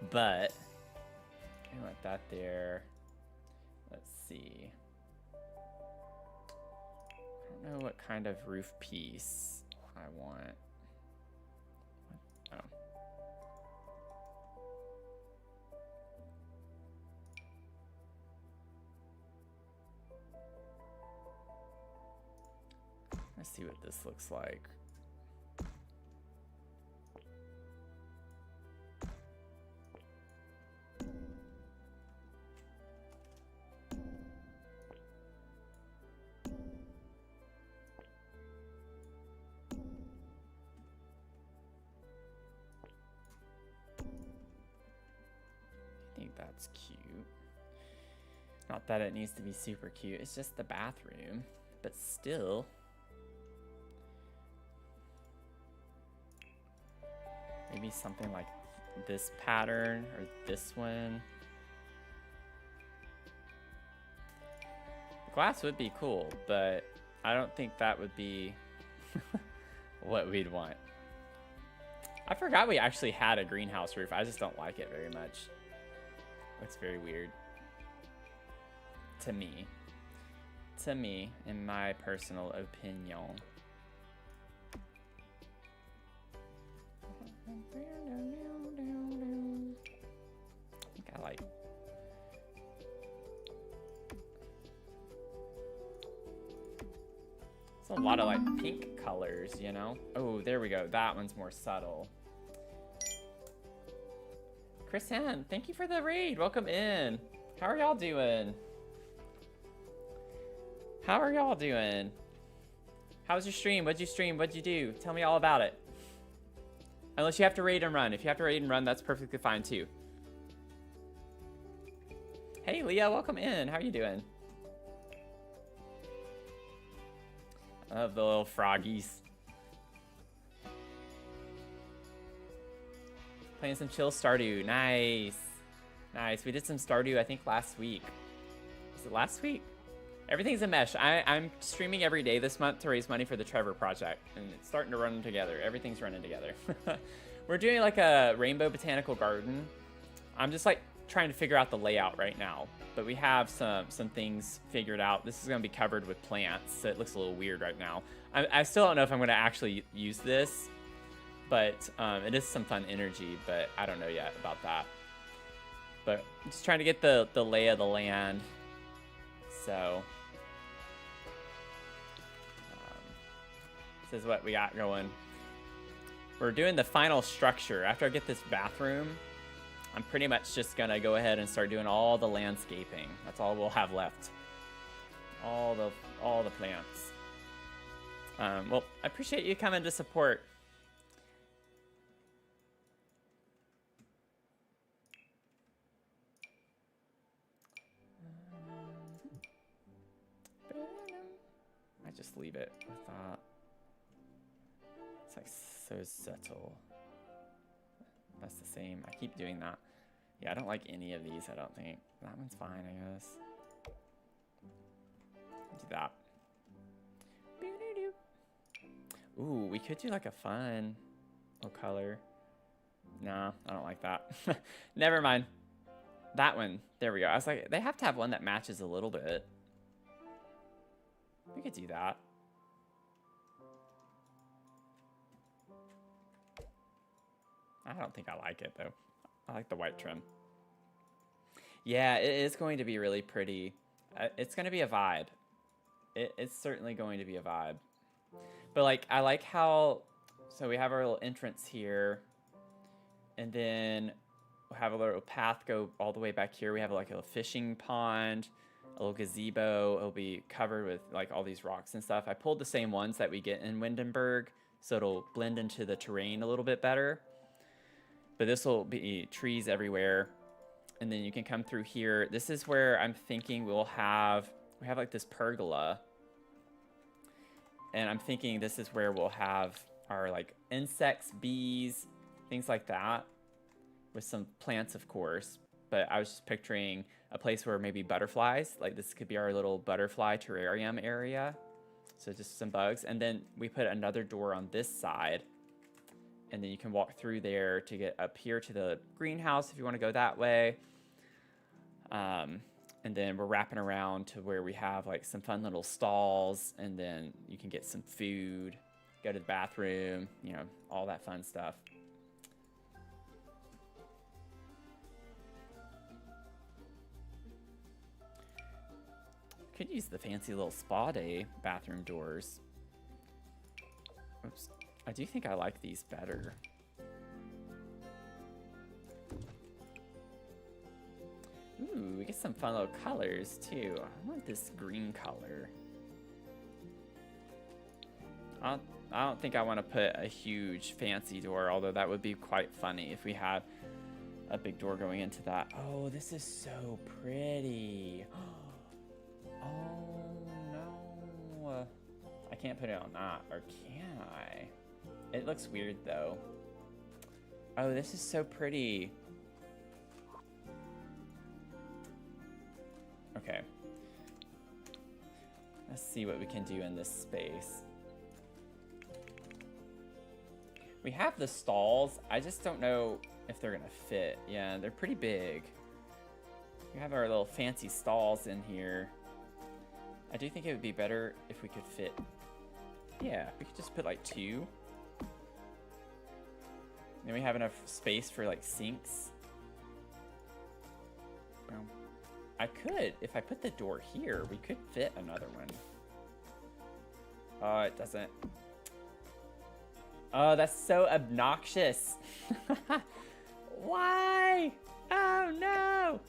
but I want that there. Let's see. I don't know what kind of roof piece I want. Oh. Let's see what this looks like. That's cute. Not that it needs to be super cute. It's just the bathroom. But still. Maybe something like this pattern or this one. The glass would be cool, but I don't think that would be what we'd want. I forgot we actually had a greenhouse roof. I just don't like it very much. Looks very weird. To me. To me, in my personal opinion. I think I like... It's a lot of like pink colors, you know? Oh, there we go. That one's more subtle. Chris Hen, thank you for the raid. Welcome in. How are y'all doing? How are y'all doing? How was your stream? What'd you stream? What'd you do? Tell me all about it. Unless you have to raid and run. If you have to raid and run, that's perfectly fine too. Hey, Leah, welcome in. How are you doing? I love the little froggies. Playing some chill Stardew. Nice. Nice. We did some Stardew, I think, last week. Was it last week? Everything's a mesh. I'm streaming every day this month to raise money for the Trevor project. And it's starting to run together. Everything's running together. We're doing like a rainbow botanical garden. I'm just like trying to figure out the layout right now. But we have some things figured out. This is going to be covered with plants, so it looks a little weird right now. I still don't know if I'm going to actually use this. But it is some fun energy, but I don't know yet about that. But I'm just trying to get the lay of the land. So... this is what we got going. We're doing the final structure. After I get this bathroom, I'm pretty much just gonna go ahead and start doing all the landscaping. That's all we'll have left. All the plants. Well, I appreciate you coming to support. I just leave it with that. It's like so subtle. That's the same. I keep doing that. Yeah, I don't like any of these, I don't think. That one's fine, I guess. Do that. Ooh, we could do like a fun little color. Nah, I don't like that. Never mind. That one. There we go. I was like, they have to have one that matches a little bit. We could do that. I don't think I like it, though. I like the white trim. Yeah, it is going to be really pretty. It's going to be a vibe. It's certainly going to be a vibe. But, like, I like how... So we have our little entrance here. And then we'll have a little path go all the way back here. We have, like, a fishing pond, a little gazebo. It'll be covered with, like, all these rocks and stuff. I pulled the same ones that we get in Windenburg, so it'll blend into the terrain a little bit better. But this will be trees everywhere. And then you can come through here. This is where I'm thinking we have like this pergola. And I'm thinking this is where we'll have our like insects, bees, things like that. With some plants, of course. But I was just picturing a place where maybe butterflies, like this could be our little butterfly terrarium area. So just some bugs. And then we put another door on this side. And then you can walk through there to get up here to the greenhouse if you want to go that way. And then we're wrapping around to where we have like some fun little stalls. And then you can get some food, go to the bathroom, you know, all that fun stuff. Could use the fancy little spa day bathroom doors. Oops. I do think I like these better. Ooh, we get some fun little colors too. I want this green color. I don't think I want to put a huge fancy door, although that would be quite funny if we had a big door going into that. Oh, this is so pretty. Oh no. I can't put it on that, or can I? It looks weird though. Oh, this is so pretty. Okay. Let's see what we can do in this space. We have the stalls. I just don't know if they're gonna fit. Yeah, they're pretty big. We have our little fancy stalls in here. I do think it would be better if we could fit. Yeah, we could just put like 2. Then we have enough space for like sinks. I could, if I put the door here, we could fit another one. Oh, it doesn't. Oh, that's so obnoxious. Why? Oh no!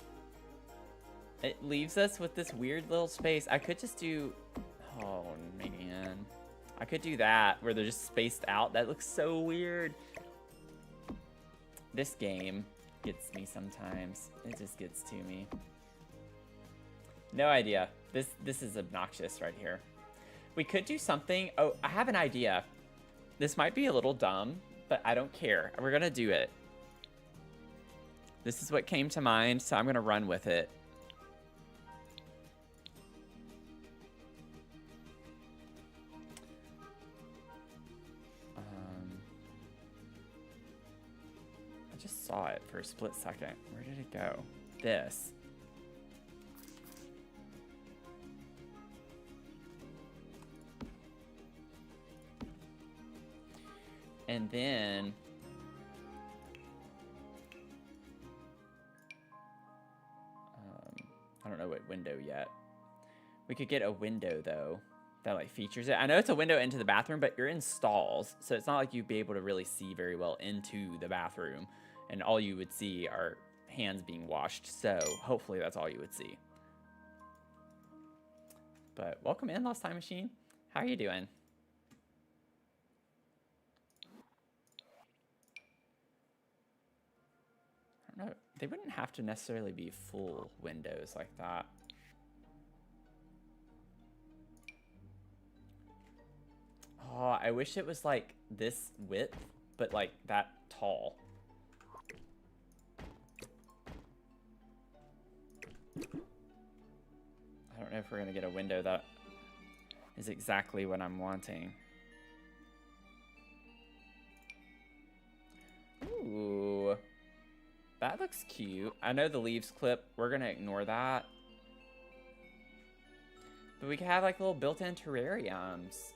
It leaves us with this weird little space. I could just do, oh man. I could do that, where they're just spaced out. That looks so weird. This game gets me sometimes. It just gets to me. No idea. This is obnoxious right here. We could do something. Oh, I have an idea. This might be a little dumb, but I don't care. We're gonna do it. This is what came to mind, so I'm gonna run with it. I just saw it for a split second. Where did it go? This. And then I don't know what window yet. We could get a window though that like features it. I know it's a window into the bathroom, but you're in stalls, so it's not like you'd be able to really see very well into the bathroom, and all you would see are hands being washed. So hopefully that's all you would see. But welcome in, Lost Time Machine. How are you doing? I don't know. They wouldn't have to necessarily be full windows like that. Oh, I wish it was like this width, but like that tall. I don't know if we're gonna get a window that is exactly what I'm wanting. Ooh, that looks cute. I know the leaves clip. We're gonna ignore that. But we could have like little built-in terrariums.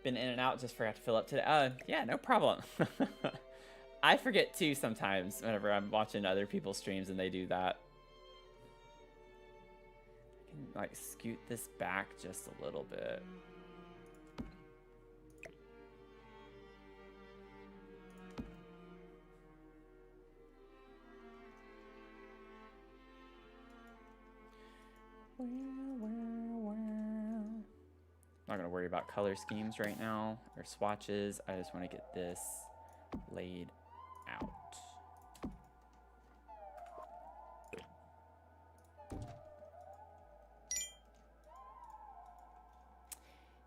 Been in and out, just forgot to fill up today. Yeah, no problem. I forget too sometimes whenever I'm watching other people's streams and they do that. I can like scoot this back just a little bit. Not gonna worry about color schemes right now or swatches. I just want to get this laid out.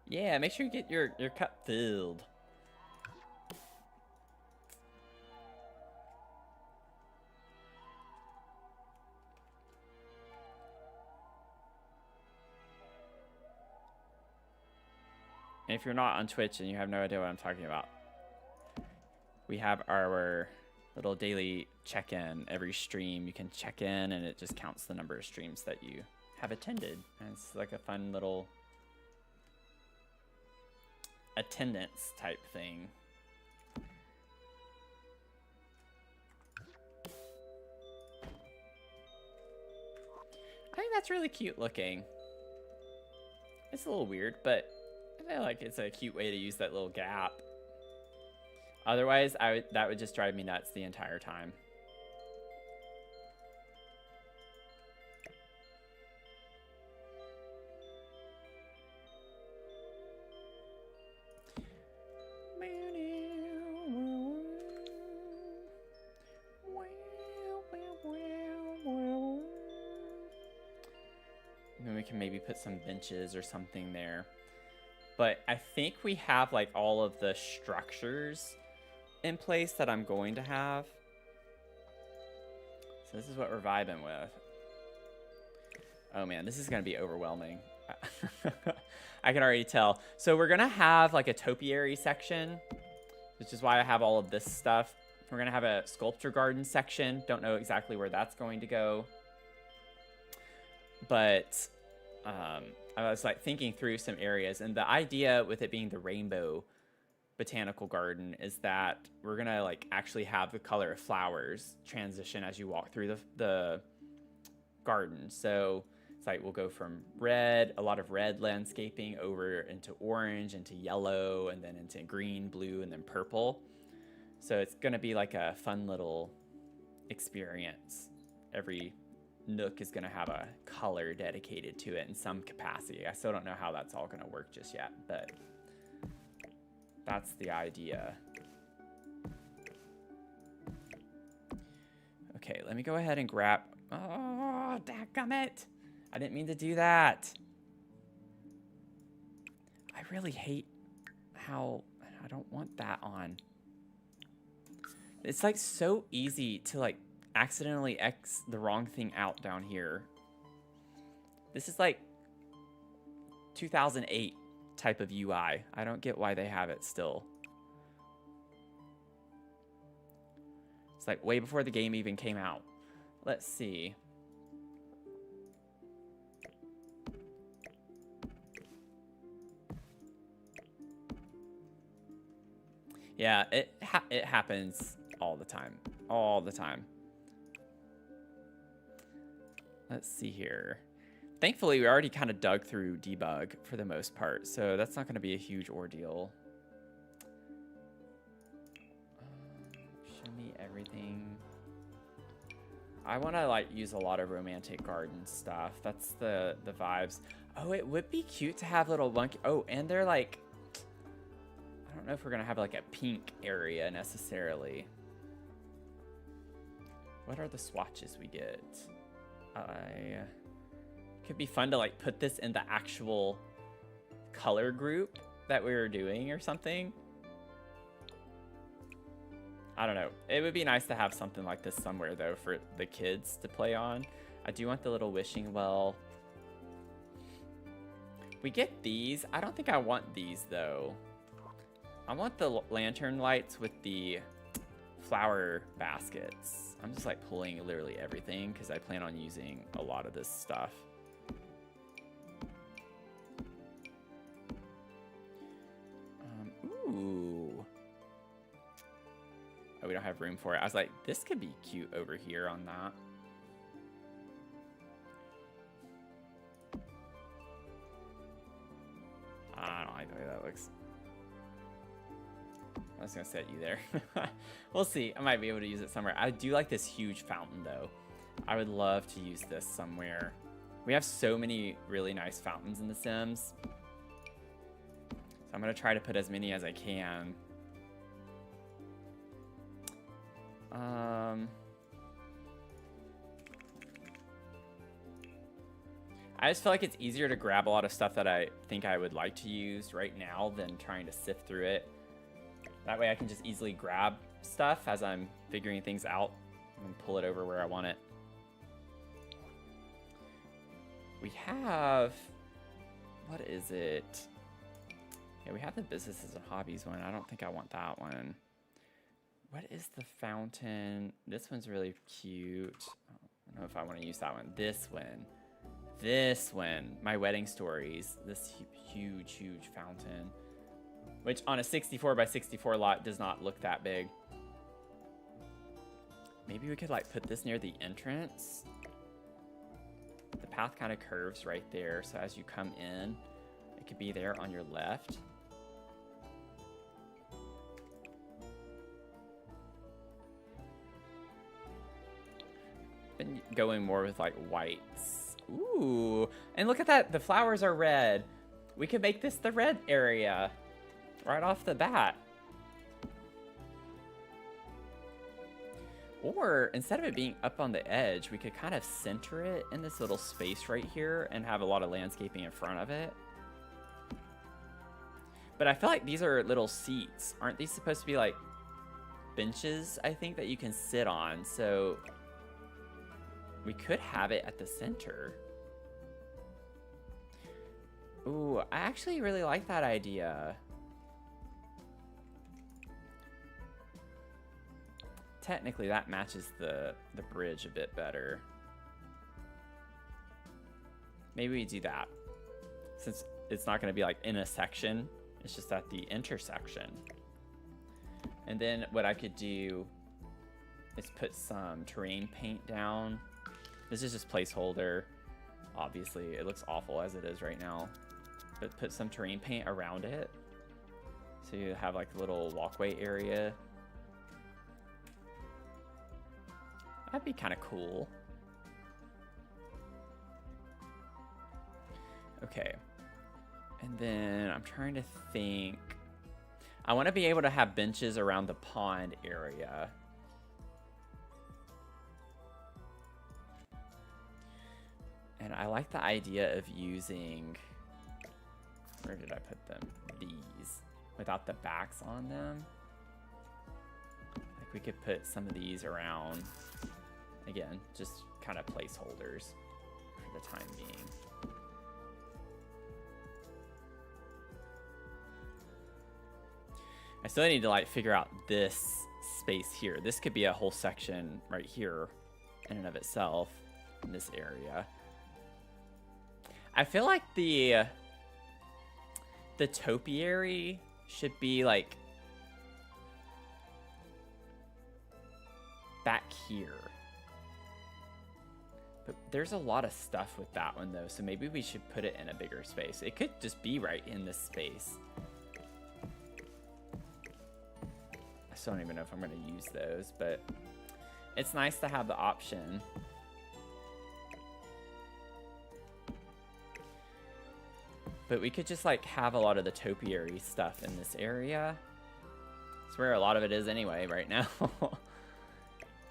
Yeah, make sure you get your cup filled. And if you're not on Twitch and you have no idea what I'm talking about, we have our little daily check-in every stream. You can check in and it just counts the number of streams that you have attended. And it's like a fun little attendance type thing. I think that's really cute looking. It's a little weird, but I feel like it's a cute way to use that little gap. Otherwise, that would just drive me nuts the entire time. can maybe put some benches or something there. But I think we have like all of the structures in place that I'm going to have. So this is what we're vibing with. Oh man, this is going to be overwhelming. I can already tell. So we're going to have like a topiary section, which is why I have all of this stuff. We're going to have a sculpture garden section. Don't know exactly where that's going to go. But I was like thinking through some areas, and the idea with it being the rainbow botanical garden is that we're going to like actually have the color of flowers transition as you walk through the garden. So it's like we'll go from red, a lot of red landscaping, over into orange, into yellow, and then into green, blue, and then purple. So it's going to be like a fun little experience. Every nook is going to have a color dedicated to it in some capacity. I still don't know how that's all going to work just yet, but that's the idea. Okay, let me go ahead and grab... Oh, dadgummit! I didn't mean to do that. I really hate how... I don't want that on. It's like so easy to like accidentally X the wrong thing out down here. This is like 2008 type of UI. I don't get why they have it still. It's like way before the game even came out. Let's see. Yeah, it happens all the time. All the time. Let's see here. Thankfully, we already kind of dug through debug for the most part, so that's not going to be a huge ordeal. Show me everything. I want to like use a lot of romantic garden stuff. That's the vibes. Oh, it would be cute to have little monkey. Oh, and they're like, I don't know if we're going to have like a pink area necessarily. What are the swatches we get? Could be fun to like put this in the actual color group that we were doing or something. I don't know. It would be nice to have something like this somewhere though for the kids to play on. I do want the little wishing well. We get these. I don't think I want these though. I want the lantern lights with the flower baskets. I'm just like pulling literally everything because I plan on using a lot of this stuff. Ooh. Oh, we don't have room for it. I was like, this could be cute over here on that. I don't like the way that looks. I was gonna set you there. We'll see. I might be able to use it somewhere. I do like this huge fountain though. I would love to use this somewhere. We have so many really nice fountains in The Sims. So I'm gonna try to put as many as I can. I just feel like it's easier to grab a lot of stuff that I think I would like to use right now than trying to sift through it. That way I can just easily grab stuff as I'm figuring things out and pull it over where I want it. We have, what is it? Yeah, we have the businesses and hobbies one. I don't think I want that one. What is the fountain? This one's really cute. I don't know if I want to use that one. This one. This one. My wedding stories. This huge, huge fountain. Which on a 64 by 64 lot does not look that big. Maybe we could like put this near the entrance. The path kind of curves right there. So as you come in, it could be there on your left. Been going more with like whites. Ooh, and look at that. The flowers are red. We could make this the red area. Right off the bat. Or instead of it being up on the edge, we could kind of center it in this little space right here and have a lot of landscaping in front of it. But I feel like these are little seats. Aren't these supposed to be like benches, I think, that you can sit on? So we could have it at the center. Ooh, I actually really like that idea. Technically, that matches the bridge a bit better. Maybe we do that. Since it's not going to be like in a section, it's just at the intersection. And then what I could do is put some terrain paint down. This is just placeholder. Obviously, it looks awful as it is right now. But put some terrain paint around it. So you have like a little walkway area. That'd be kind of cool. Okay. And then I'm trying to think. I want to be able to have benches around the pond area. And I like the idea of using... Where did I put them? These. Without the backs on them. Like we could put some of these around... Again, just kind of placeholders for the time being. I still need to like figure out this space here. This could be a whole section right here in and of itself in this area. I feel like the topiary should be like back here. But there's a lot of stuff with that one though, so maybe we should put it in a bigger space. It could just be right in this space. I still don't even know if I'm going to use those, but it's nice to have the option. But we could just like have a lot of the topiary stuff in this area. It's where a lot of it is anyway right now.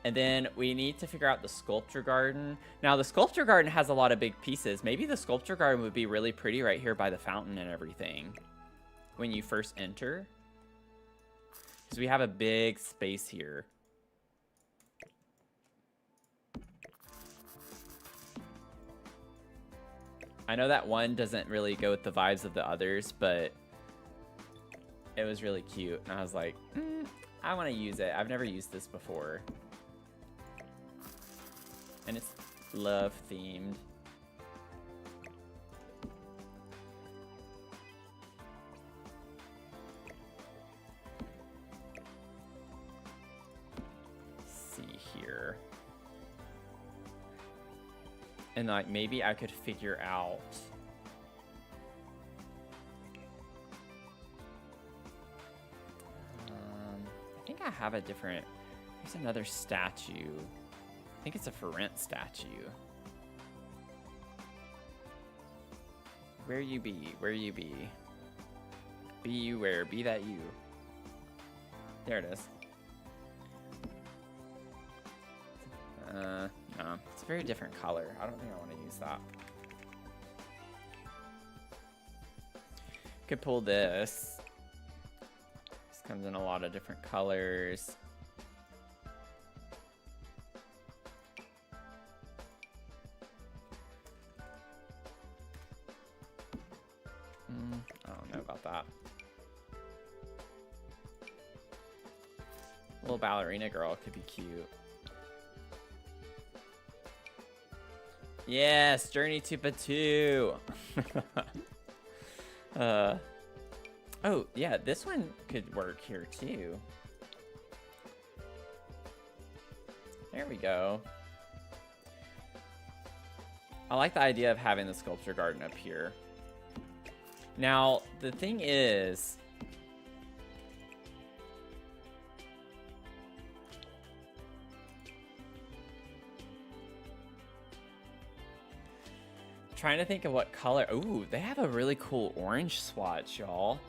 And then we need to figure out the sculpture garden. Now, the sculpture garden has a lot of big pieces. Maybe the sculpture garden would be really pretty right here by the fountain and everything when you first enter. Because we have a big space here. I know that one doesn't really go with the vibes of the others, but it was really cute. And I was like, I want to use it. I've never used this before. And it's love themed. Let's see here. And like maybe I could figure out I think I have a different, there's another statue. I think it's a for rent statue. Where you be? Where you be? Be you where? Be that you. There it is. No, it's a very different color. I don't think I want to use that. Could pull this. This comes in a lot of different colors. I don't know about that. Little ballerina girl could be cute. Yes, Journey to Batu. Oh, yeah, this one could work here too. There we go. I like the idea of having the sculpture garden up here. Now, the thing is, trying to think of what color. Ooh, they have a really cool orange swatch, y'all.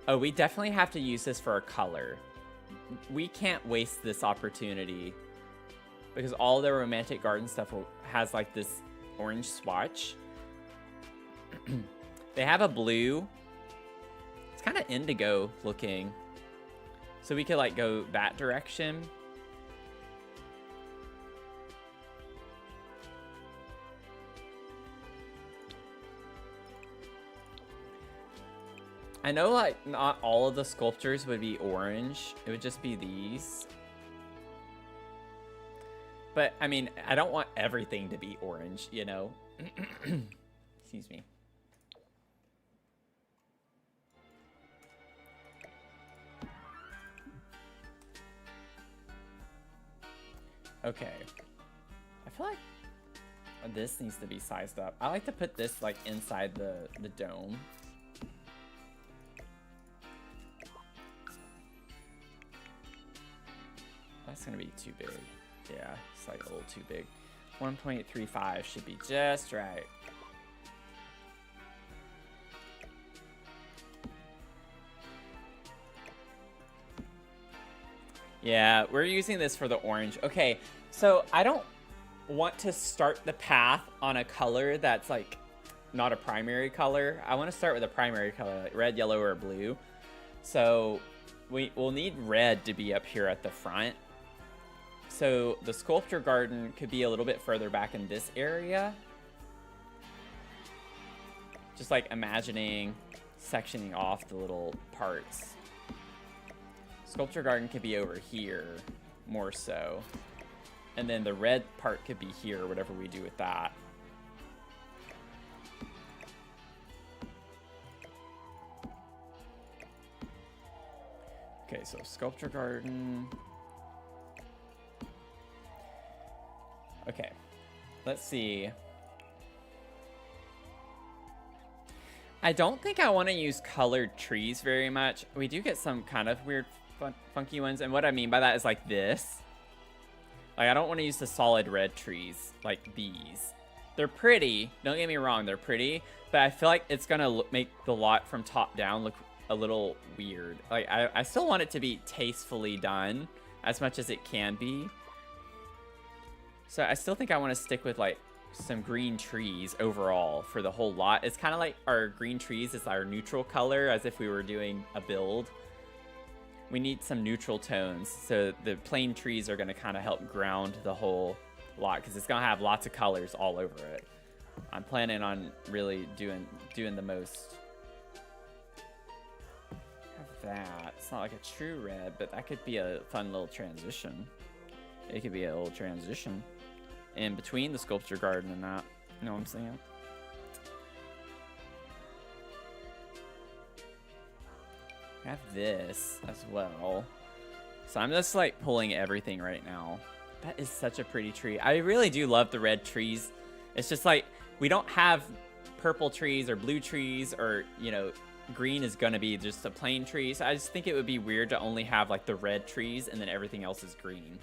Oh, we definitely have to use this for a color. We can't waste this opportunity because all the romantic garden stuff has like this orange swatch. They have a blue. It's kind of indigo looking. So we could like go that direction. I know like not all of the sculptures would be orange. It would just be these. But I mean, I don't want everything to be orange, you know? Excuse me. Okay. I feel like this needs to be sized up. I like to put this like inside the dome. That's gonna be too big. Yeah, it's like a little too big. 1.35 should be just right. Yeah, we're using this for the orange. Okay, so I don't want to start the path on a color that's like not a primary color. I want to start with a primary color, like red, yellow, or blue. So we'll need red to be up here at the front. So the sculpture garden could be a little bit further back in this area. Just like imagining sectioning off the little parts. Sculpture garden could be over here, more so. And then the red part could be here, whatever we do with that. Okay, so sculpture garden. Okay, let's see. I don't think I want to use colored trees very much. We do get some kind of weird, funky ones. And what I mean by that is like this. Like, I don't want to use the solid red trees like these. They're pretty. Don't get me wrong, they're pretty. But I feel like it's going to make the lot from top down look a little weird. Like, I still want it to be tastefully done as much as it can be. So I still think I want to stick with like some green trees overall for the whole lot. It's kind of like our green trees is our neutral color, as if we were doing a build. We need some neutral tones, so the plain trees are going to kind of help ground the whole lot, because it's going to have lots of colors all over it. I'm planning on really doing the most. Have that. It's not like a true red, but that could be a fun little transition. It could be a little transition in between the sculpture garden and that. You know what I'm saying? I have this as well. So I'm just like pulling everything right now. That is such a pretty tree. I really do love the red trees. It's just like we don't have purple trees or blue trees, or, you know, green is gonna be just a plain tree. So I just think it would be weird to only have like the red trees and then everything else is green.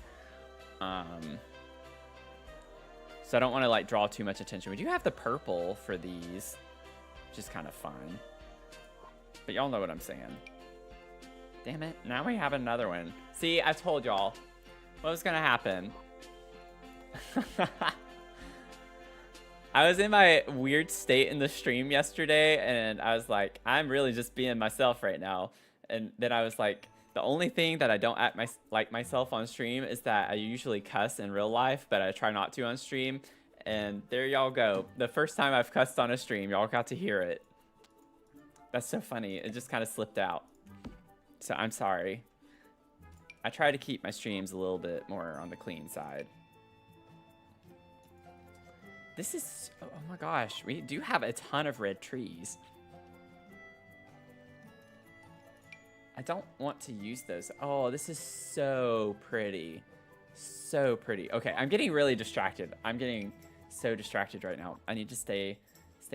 So I don't want to like draw too much attention. We do have the purple for these, which is kind of fun. But y'all know what I'm saying. Damn it. Now we have another one. See, I told y'all what was going to happen. I was in my weird state in the stream yesterday, and I was like, I'm really just being myself right now. And then I was like, the only thing that I don't act like myself on stream is that I usually cuss in real life, but I try not to on stream. And there y'all go. The first time I've cussed on a stream, y'all got to hear it. That's so funny. It just kind of slipped out. So I'm sorry. I try to keep my streams a little bit more on the clean side. This is, oh my gosh, we do have a ton of red trees. I don't want to use those. Oh, this is so pretty. So pretty. Okay, I'm getting really distracted. I'm getting so distracted right now. I need to stay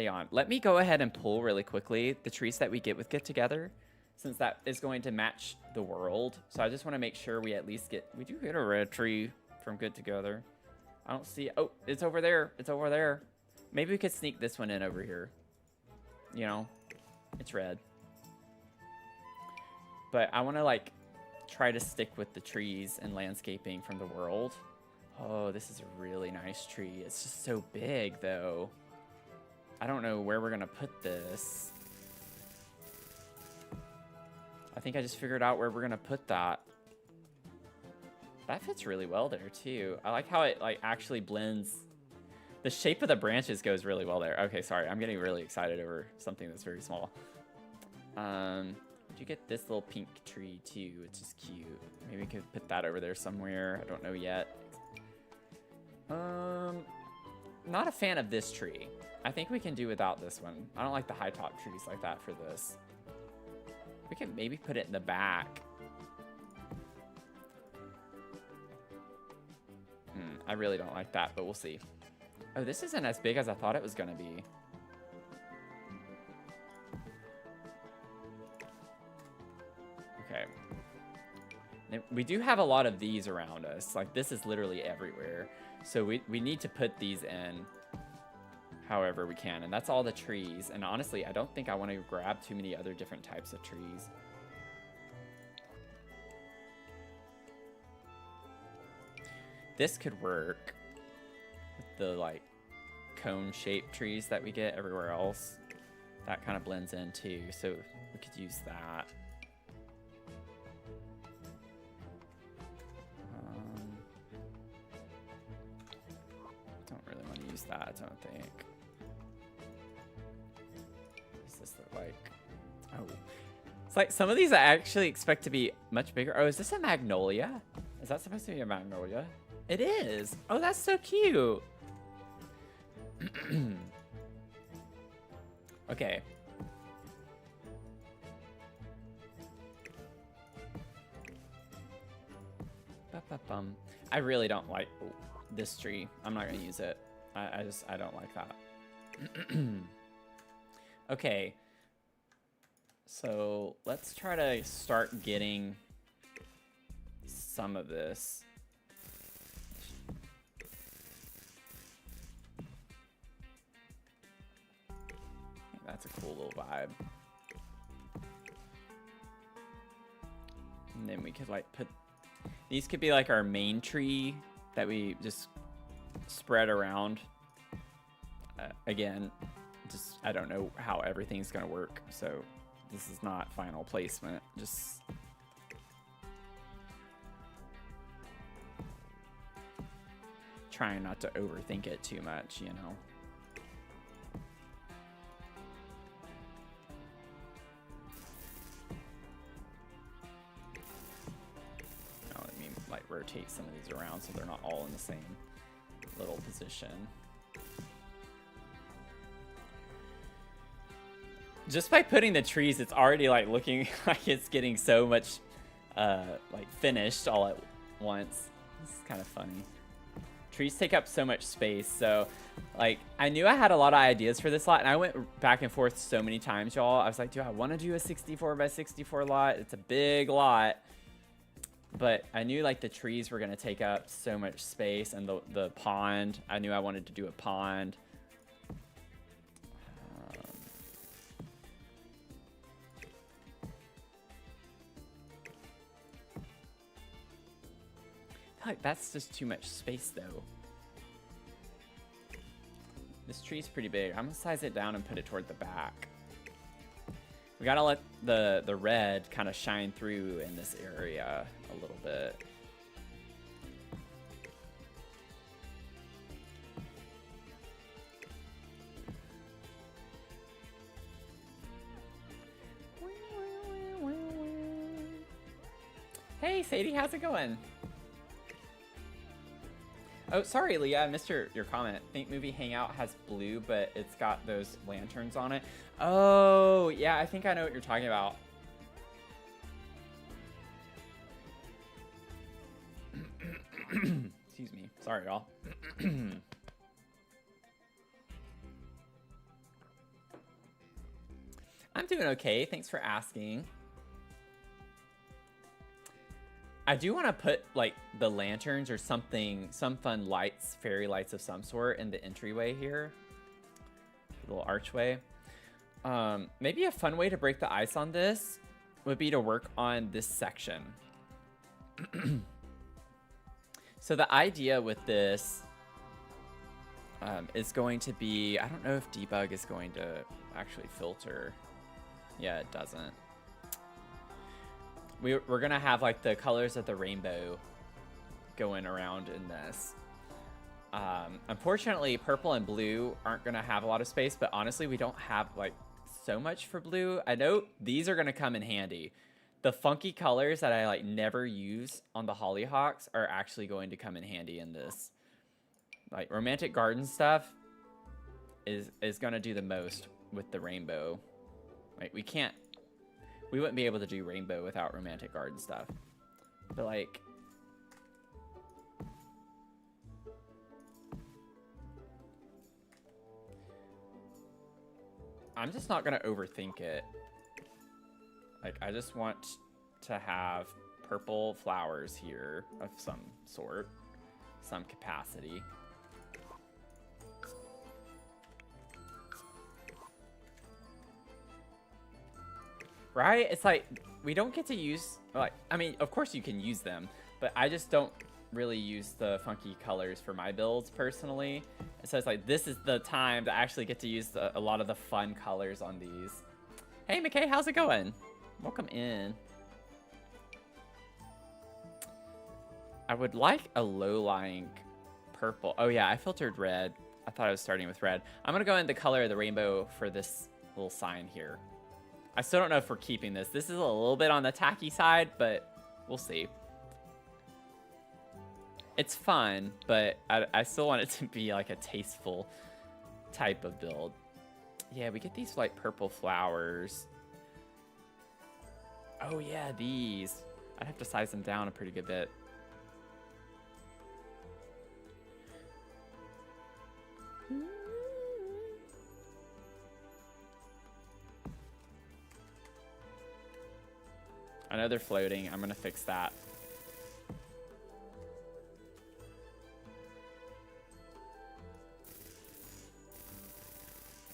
on. Let me go ahead and pull really quickly the trees that we get with Get Together, since that is going to match the world. So I just want to make sure we at least we do get a red tree from Get Together. I don't see, oh, it's over there. It's over there. Maybe we could sneak this one in over here. You know, it's red. But I want to like try to stick with the trees and landscaping from the world. Oh, this is a really nice tree. It's just so big though. I don't know where we're gonna put this. I think I just figured out where we're gonna put that. That fits really well there too. I like how it like actually blends. The shape of the branches goes really well there. Okay, sorry, I'm getting really excited over something that's very small. You get this little pink tree too, which is cute. Maybe we could put that over there somewhere. I don't know yet. Not a fan of this tree. I think we can do without this one. I don't like the high top trees like that for this. We can maybe put it in the back. I really don't like that, but we'll see. Oh, this isn't as big as I thought it was gonna be. Okay. We do have a lot of these around us. Like, this is literally everywhere. So we need to put these in however we can. And that's all the trees. And honestly, I don't think I want to grab too many other different types of trees. This could work with the, like, cone-shaped trees that we get everywhere else. That kind of blends in, too. So we could use that. Don't really want to use that, I don't think. What does this look like? Oh. It's like some of these I actually expect to be much bigger. Oh, is this a magnolia? Is that supposed to be a magnolia? It is. Oh, that's so cute. Okay. Ba-ba-bum. I really don't like this tree. I'm not gonna use it. I don't like that. Okay. So let's try to start getting some of this. That's a cool little vibe. And then we could like put, these could be like our main tree that we just spread around. Again, just, I don't know how everything's gonna work. So this is not final placement, just trying not to overthink it too much, you know. Rotate some of these around so they're not all in the same little position. Just by putting the trees, it's already like looking like it's getting so much like finished all at once. This is kind of funny. Trees take up so much space, so like I knew I had a lot of ideas for this lot, and I went back and forth so many times, y'all. I was like, do I want to do a 64 by 64 lot? It's a big lot. But I knew like the trees were going to take up so much space, and the pond, I knew I wanted to do a pond. I feel like that's just too much space though. This tree's pretty big. I'm going to size it down and put it toward the back. We gotta let the red kind of shine through in this area a little bit. Hey Sadie, how's it going? Oh, sorry, Leah, I missed your comment. Think Movie Hangout has blue, but it's got those lanterns on it. Oh, yeah, I think I know what you're talking about. Excuse me. Sorry, y'all. I'm doing okay. Thanks for asking. I do want to put like the lanterns or something, some fun lights, fairy lights of some sort in the entryway here. Little archway. Maybe a fun way to break the ice on this would be to work on this section. So the idea with this is going to be, I don't know if debug is going to actually filter. Yeah, it doesn't. We're going to have like the colors of the rainbow going around in this. Unfortunately, purple and blue aren't going to have a lot of space, but honestly, we don't have like so much for blue. I know these are going to come in handy. The funky colors that I like never use on the hollyhocks are actually going to come in handy in this. Like romantic garden stuff is going to do the most with the rainbow. Like we wouldn't be able to do rainbow without romantic garden stuff. But like I'm just not going to overthink it. Like, I just want to have purple flowers here of some sort, some capacity. Right? It's like, we don't get to use, like, I mean, of course you can use them, but I just don't really use the funky colors for my builds personally. So it's like, this is the time to actually get to use a lot of the fun colors on these. Hey, McKay, how's it going? Welcome in. I would like a low-lying purple. Oh yeah, I filtered red. I thought I was starting with red. I'm gonna go in the color of the rainbow for this little sign here. I still don't know if we're keeping this. This is a little bit on the tacky side, but we'll see. It's fun, but I still want it to be like a tasteful type of build. Yeah, we get these like purple flowers. Oh yeah, these. I'd have to size them down a pretty good bit. I know they're floating. I'm gonna fix that.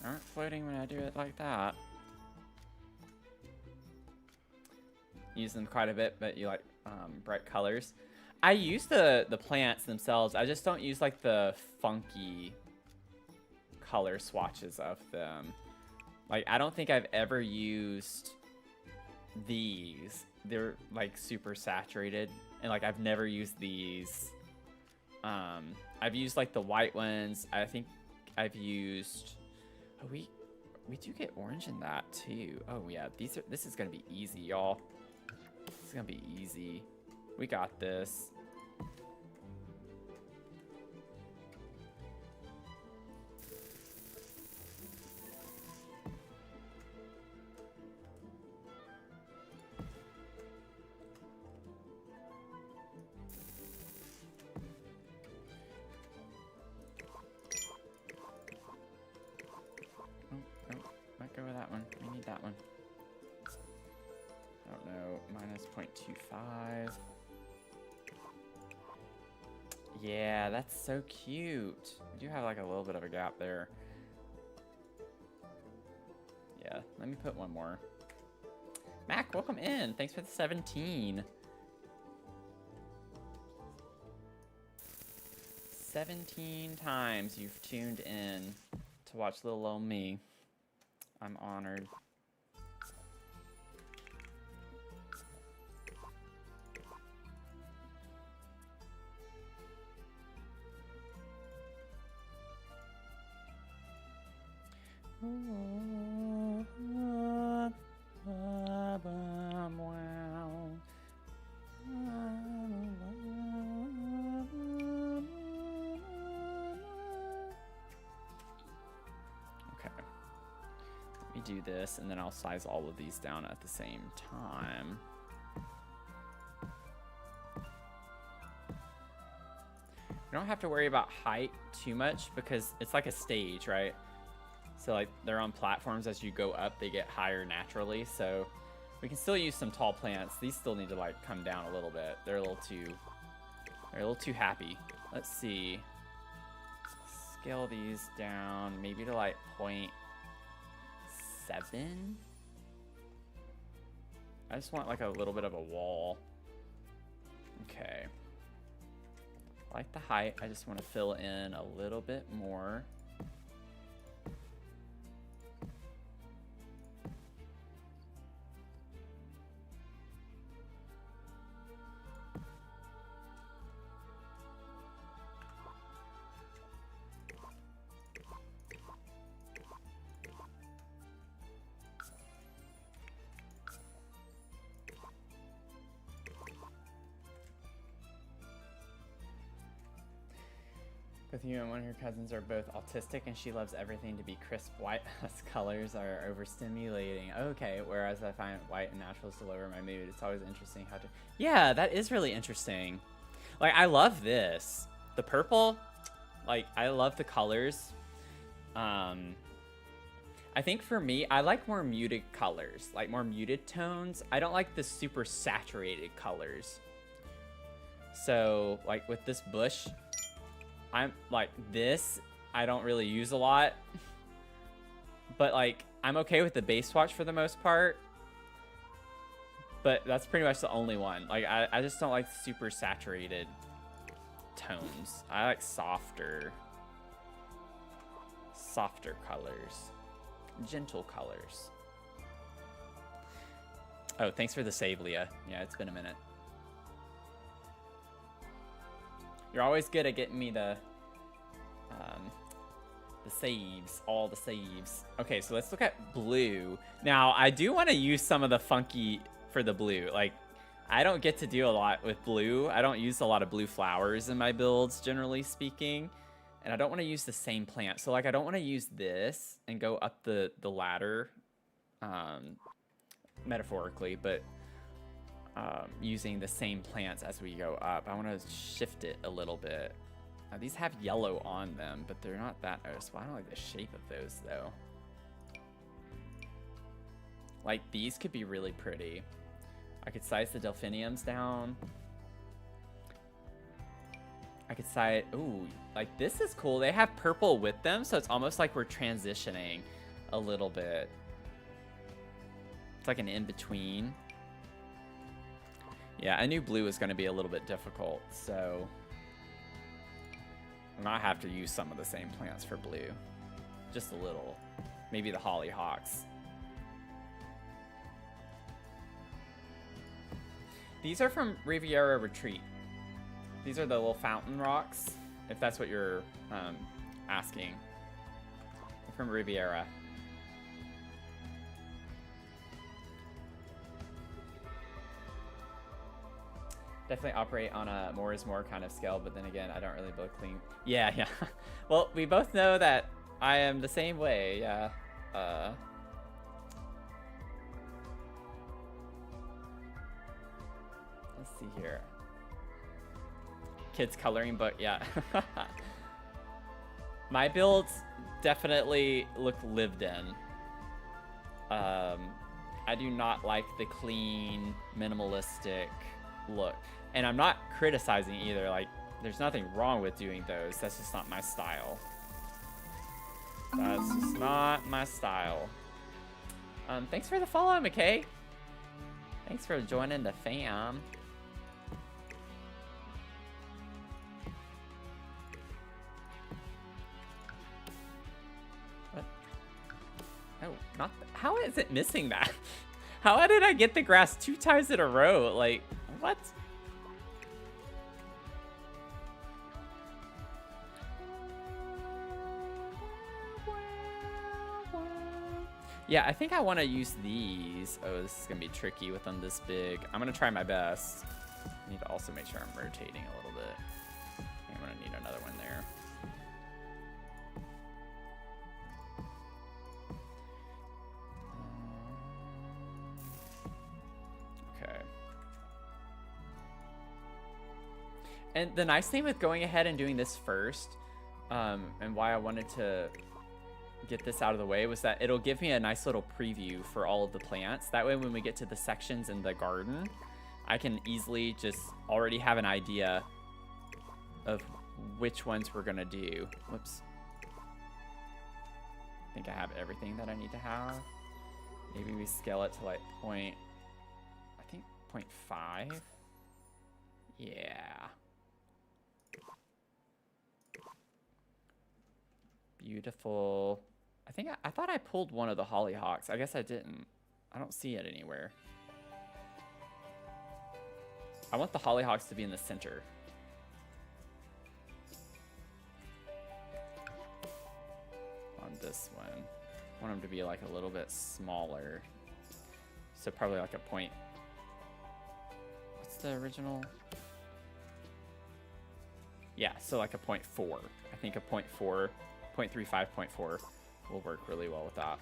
Aren't floating when I do it like that. Use them quite a bit, but you like bright colors. I use the plants themselves. I just don't use like the funky color swatches of them. Like I don't think I've ever used these. They're like super saturated, and like I've never used these. I've used like the white ones. I think I've used. Oh, we do get orange in that too. Oh yeah, this is gonna be easy, y'all. This is gonna be easy. We got this. Let go of that one. We need that one. I don't know. Minus 0.25. Yeah, that's so cute. We do have like a little bit of a gap there. Yeah, let me put one more. Mac, welcome in. Thanks for the 17. 17 times you've tuned in to watch little old me. I'm honored. Do this, and then I'll size all of these down at the same time. You don't have to worry about height too much because it's like a stage, right? So like they're on platforms. As you go up, they get higher naturally, so we can still use some tall plants. These still need to like come down a little bit. They're a little too happy. Let's see, scale these down maybe to like 0.7. I just want like a little bit of a wall. Okay. I like the height. I just want to fill in a little bit more. Both you and one of your cousins are both autistic, and she loves everything to be crisp white. Us colors are overstimulating. Okay, whereas I find white and naturals to lower my mood. It's always interesting how to... Yeah, that is really interesting. Like, I love this. The purple, like, I love the colors. I think for me, I like more muted colors, like more muted tones. I don't like the super saturated colors. So, like, with this bush... I'm like this, I don't really use a lot, but like I'm okay with the base swatch for the most part, but that's pretty much the only one. Like I just don't like super saturated tones. I like softer colors, gentle colors. Oh, thanks for the save, Leah. Yeah, it's been a minute. You're always good at getting me the saves, all the saves. Okay, so let's look at blue. Now, I do want to use some of the funky for the blue. Like, I don't get to do a lot with blue. I don't use a lot of blue flowers in my builds, generally speaking. And I don't want to use the same plant. So, like, I don't want to use this and go up the ladder, metaphorically, but... using the same plants as we go up. I want to shift it a little bit. Now, these have yellow on them, but they're not that noticeable. I don't like the shape of those, though. Like, these could be really pretty. I could size the delphiniums down. I could size... Ooh, like, this is cool. They have purple with them, so it's almost like we're transitioning a little bit. It's like an in-between. Yeah, I knew blue was going to be a little bit difficult, so I might have to use some of the same plants for blue. Just a little. Maybe the hollyhocks. These are from Riviera Retreat. These are the little fountain rocks, if that's what you're asking. They're from Riviera. Definitely operate on a more is more kind of scale, but then again, I don't really build clean. Yeah. Well, we both know that I am the same way, yeah. Let's see here. Kids coloring book, yeah. My builds definitely look lived in. I do not like the clean, minimalistic look. And I'm not criticizing either. Like, there's nothing wrong with doing those. That's just not my style. That's just not my style. Thanks for the follow, McKay. Thanks for joining the fam. What? Oh, not how is it missing that? How did I get the grass 2 times in a row? Like, what? Yeah, I think I want to use these. Oh, this is going to be tricky with them this big. I'm going to try my best. I need to also make sure I'm rotating a little bit. I'm going to need another one there. Okay. And the nice thing with going ahead and doing this first, and why I wanted to get this out of the way, was that it'll give me a nice little preview for all of the plants. That way when we get to the sections in the garden, I can easily just already have an idea of which ones we're gonna do. Whoops. I think I have everything that I need to have. Maybe we scale it to like 0.5 0.5. Yeah. Beautiful. I thought I pulled one of the hollyhocks. I guess I didn't. I don't see it anywhere. I want the hollyhocks to be in the center. On this one. I want them to be like a little bit smaller. So probably like a point. What's the original? Yeah, so like a 0.4. I think a 0.4, 0.35, 0.4 will work really well with that.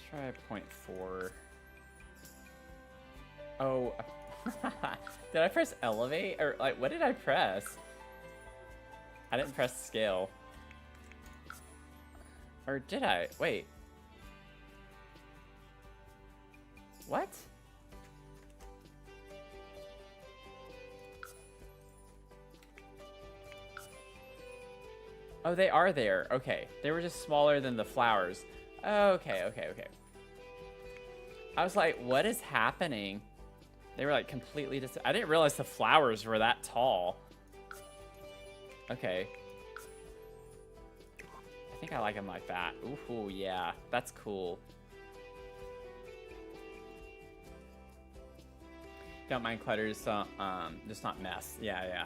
Try 0.4. Oh, did I press elevate? Or like, what did I press? I didn't press scale. Or did I? Wait. What? Oh, they are there. Okay. They were just smaller than the flowers. Okay, okay, okay. I was like, what is happening? They were like completely I didn't realize the flowers were that tall. Okay. I think I like them like that. Ooh, yeah. That's cool. Don't mind clutters, so, just not mess. Yeah, yeah.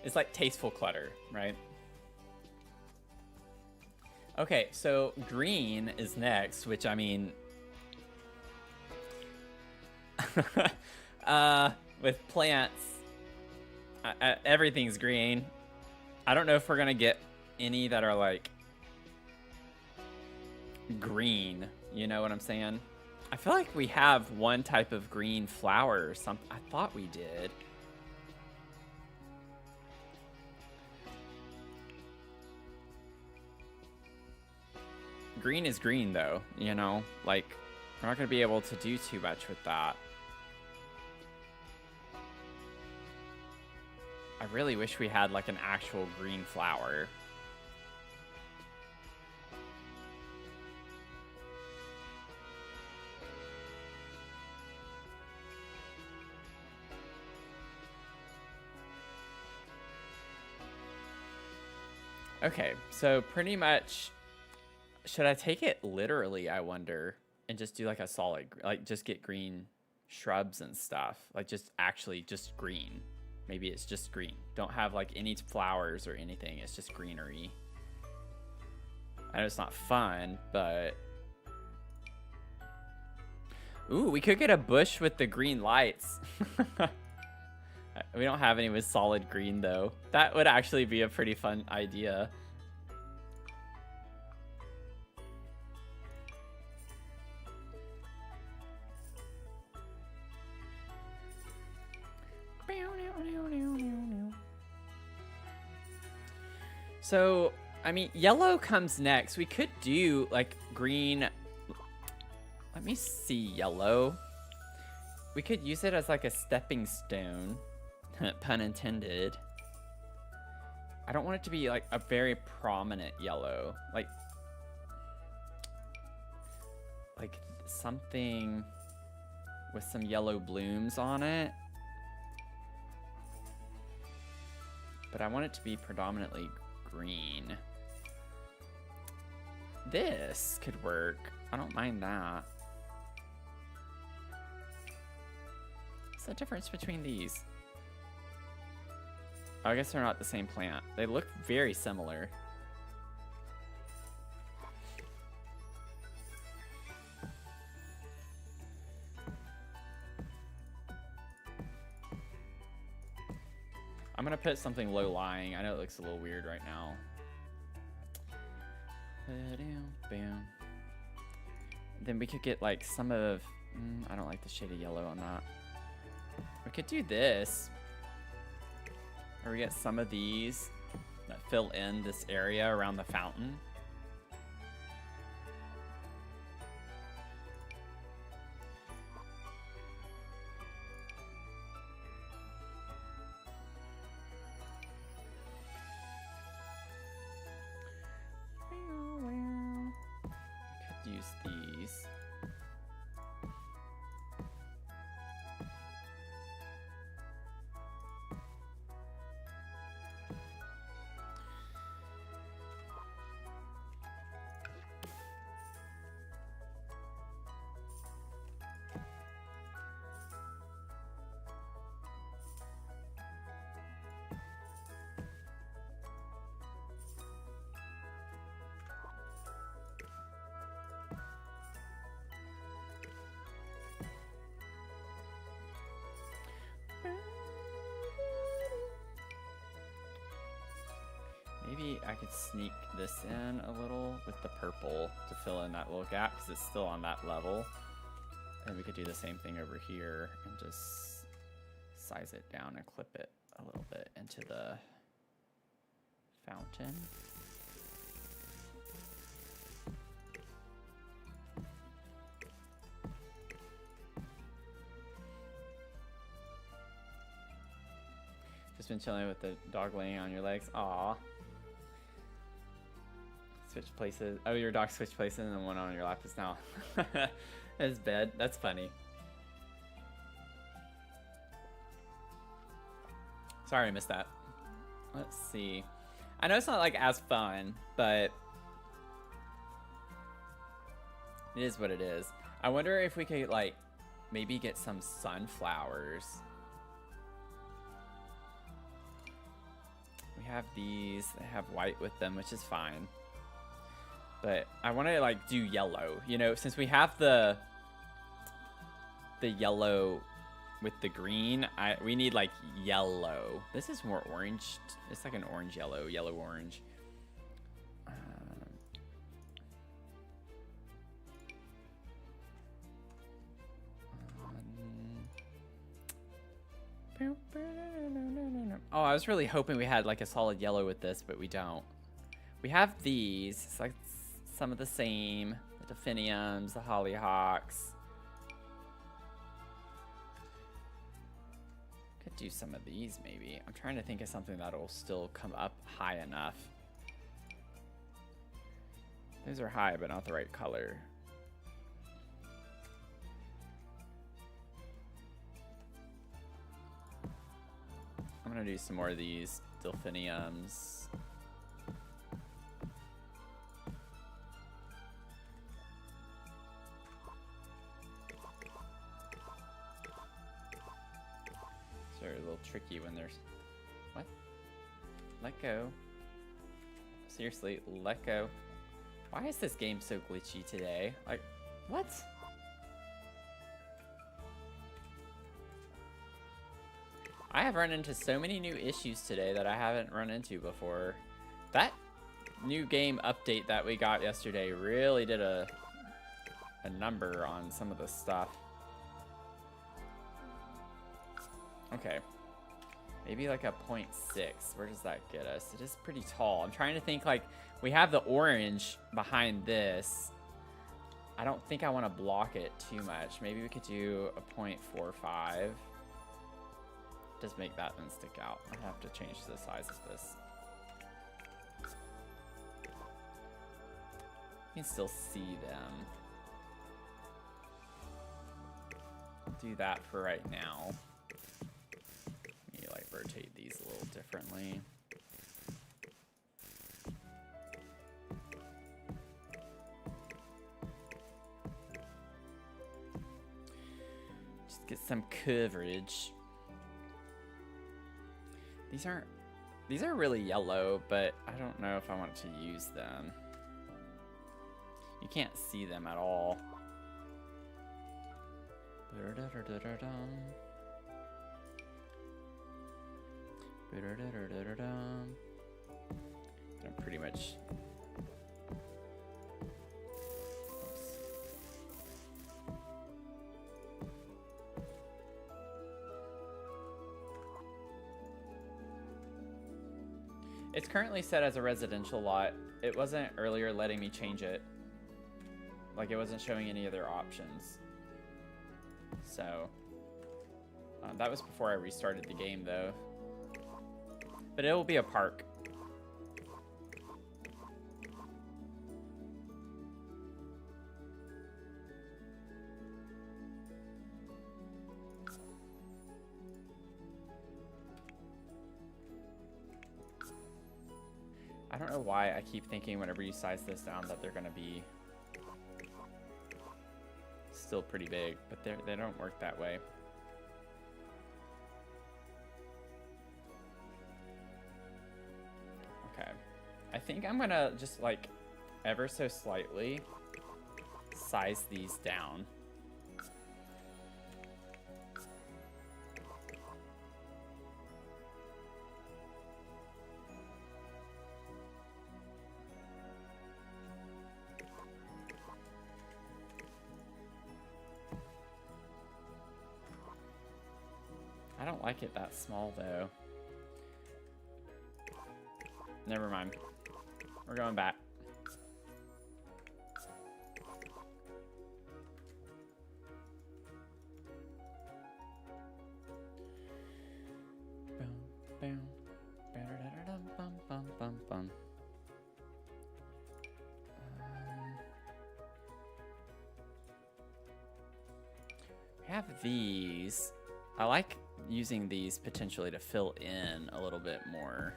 It's like tasteful clutter, right? Okay, so green is next, which I mean, with plants, everything's green. I don't know if we're gonna get any that are like green. You know what I'm saying? I feel like we have one type of green flower or something. I thought we did. Green is green, though, you know? Like, we're not going to be able to do too much with that. I really wish we had, like, an actual green flower. Okay, so pretty much... Should I take it literally, I wonder, and just do like a solid, like just get green shrubs and stuff, like just actually just green. Maybe it's just green. Don't have like any flowers or anything. It's just greenery. I know it's not fun, but... Ooh, we could get a bush with the green lights. We don't have any with solid green though. That would actually be a pretty fun idea. So, I mean, yellow comes next. We could do, like, green. Let me see yellow. We could use it as, like, a stepping stone. Pun intended. I don't want it to be, like, a very prominent yellow. Like something with some yellow blooms on it. But I want it to be predominantly green. This could work. I don't mind that. What's the difference between these? Oh, I guess they're not the same plant. They look very similar. I'm gonna put something low lying. I know it looks a little weird right now. Bam. Then we could get like some of, I don't like the shade of yellow on that. We could do this. Or we get some of these that fill in this area around the fountain. Could use these. Maybe I could sneak this in a little with the purple to fill in that little gap because it's still on that level. And we could do the same thing over here and just size it down and clip it a little bit into the fountain. Just been chilling with the dog laying on your legs. Aw. Switch places. Oh, your dog switched places and the one on your lap is now his bed. That's funny. Sorry I missed that. Let's see. I know it's not like as fun, but it is what it is. I wonder if we could like maybe get some sunflowers. We have these that have white with them, which is fine. But I want to like do yellow, you know, since we have the yellow with the green, we need like yellow. This is more orange. It's like an orange yellow, yellow orange. Oh, I was really hoping we had like a solid yellow with this, but we don't. We have these. It's like some of the same. The delphiniums, the hollyhocks. Could do some of these maybe. I'm trying to think of something that'll still come up high enough. Those are high, but not the right color. I'm gonna do some more of these delphiniums. They're a little tricky when there's... What? Let go. Seriously, let go. Why is this game so glitchy today? Like, what? I have run into so many new issues today that I haven't run into before. That new game update that we got yesterday really did a number on some of the stuff. Okay. Maybe like a 0.6. Where does that get us? It is pretty tall. I'm trying to think, like, we have the orange behind this. I don't think I want to block it too much. Maybe we could do a 0.45. Just make that then stick out. I have to change the size of this. You can still see them. Do that for right now. Maybe like rotate these a little differently. Just get some coverage. These are really yellow, but I don't know if I want to use them. You can't see them at all. I'm pretty much... It's currently set as a residential lot. It wasn't earlier letting me change it. Like, it wasn't showing any other options. So, that was before I restarted the game, though. But it will be a park. I don't know why I keep thinking whenever you size this down that they're going to be still pretty big, but they don't work that way. Okay. I think I'm going to just, like, ever so slightly size these down. I don't like it that small, though. Never mind. We're going back. We have these. I like using these potentially to fill in a little bit more.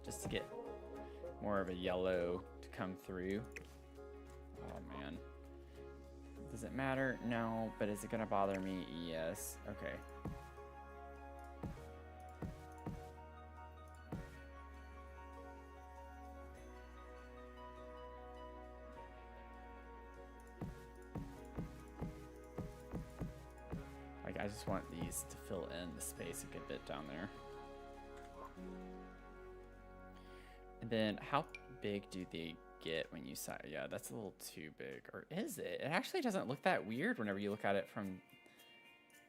Just to get more of a yellow to come through. Oh man. Does it matter? No, but is it gonna bother me? Yes. Okay. I just want these to fill in the space a good bit down there. And then how big do they get when you size? Yeah, that's a little too big. Or is it? It actually doesn't look that weird whenever you look at it from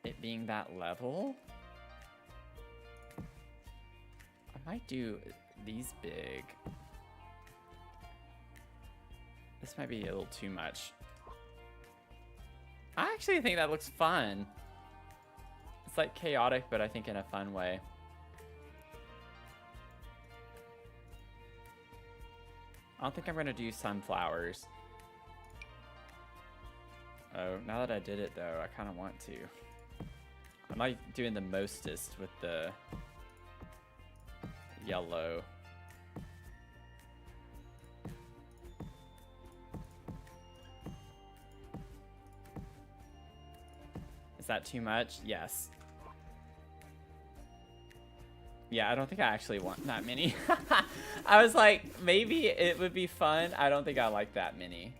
it being that level. I might do these big. This might be a little too much. I actually think that looks fun. It's like chaotic, but I think in a fun way. I don't think I'm gonna do sunflowers. Oh, now that I did it though, I kind of want to. I'm like doing the mostest with the yellow. Is that too much? Yes. Yeah, I don't think I actually want that many. I was like, maybe it would be fun. I don't think I like that many.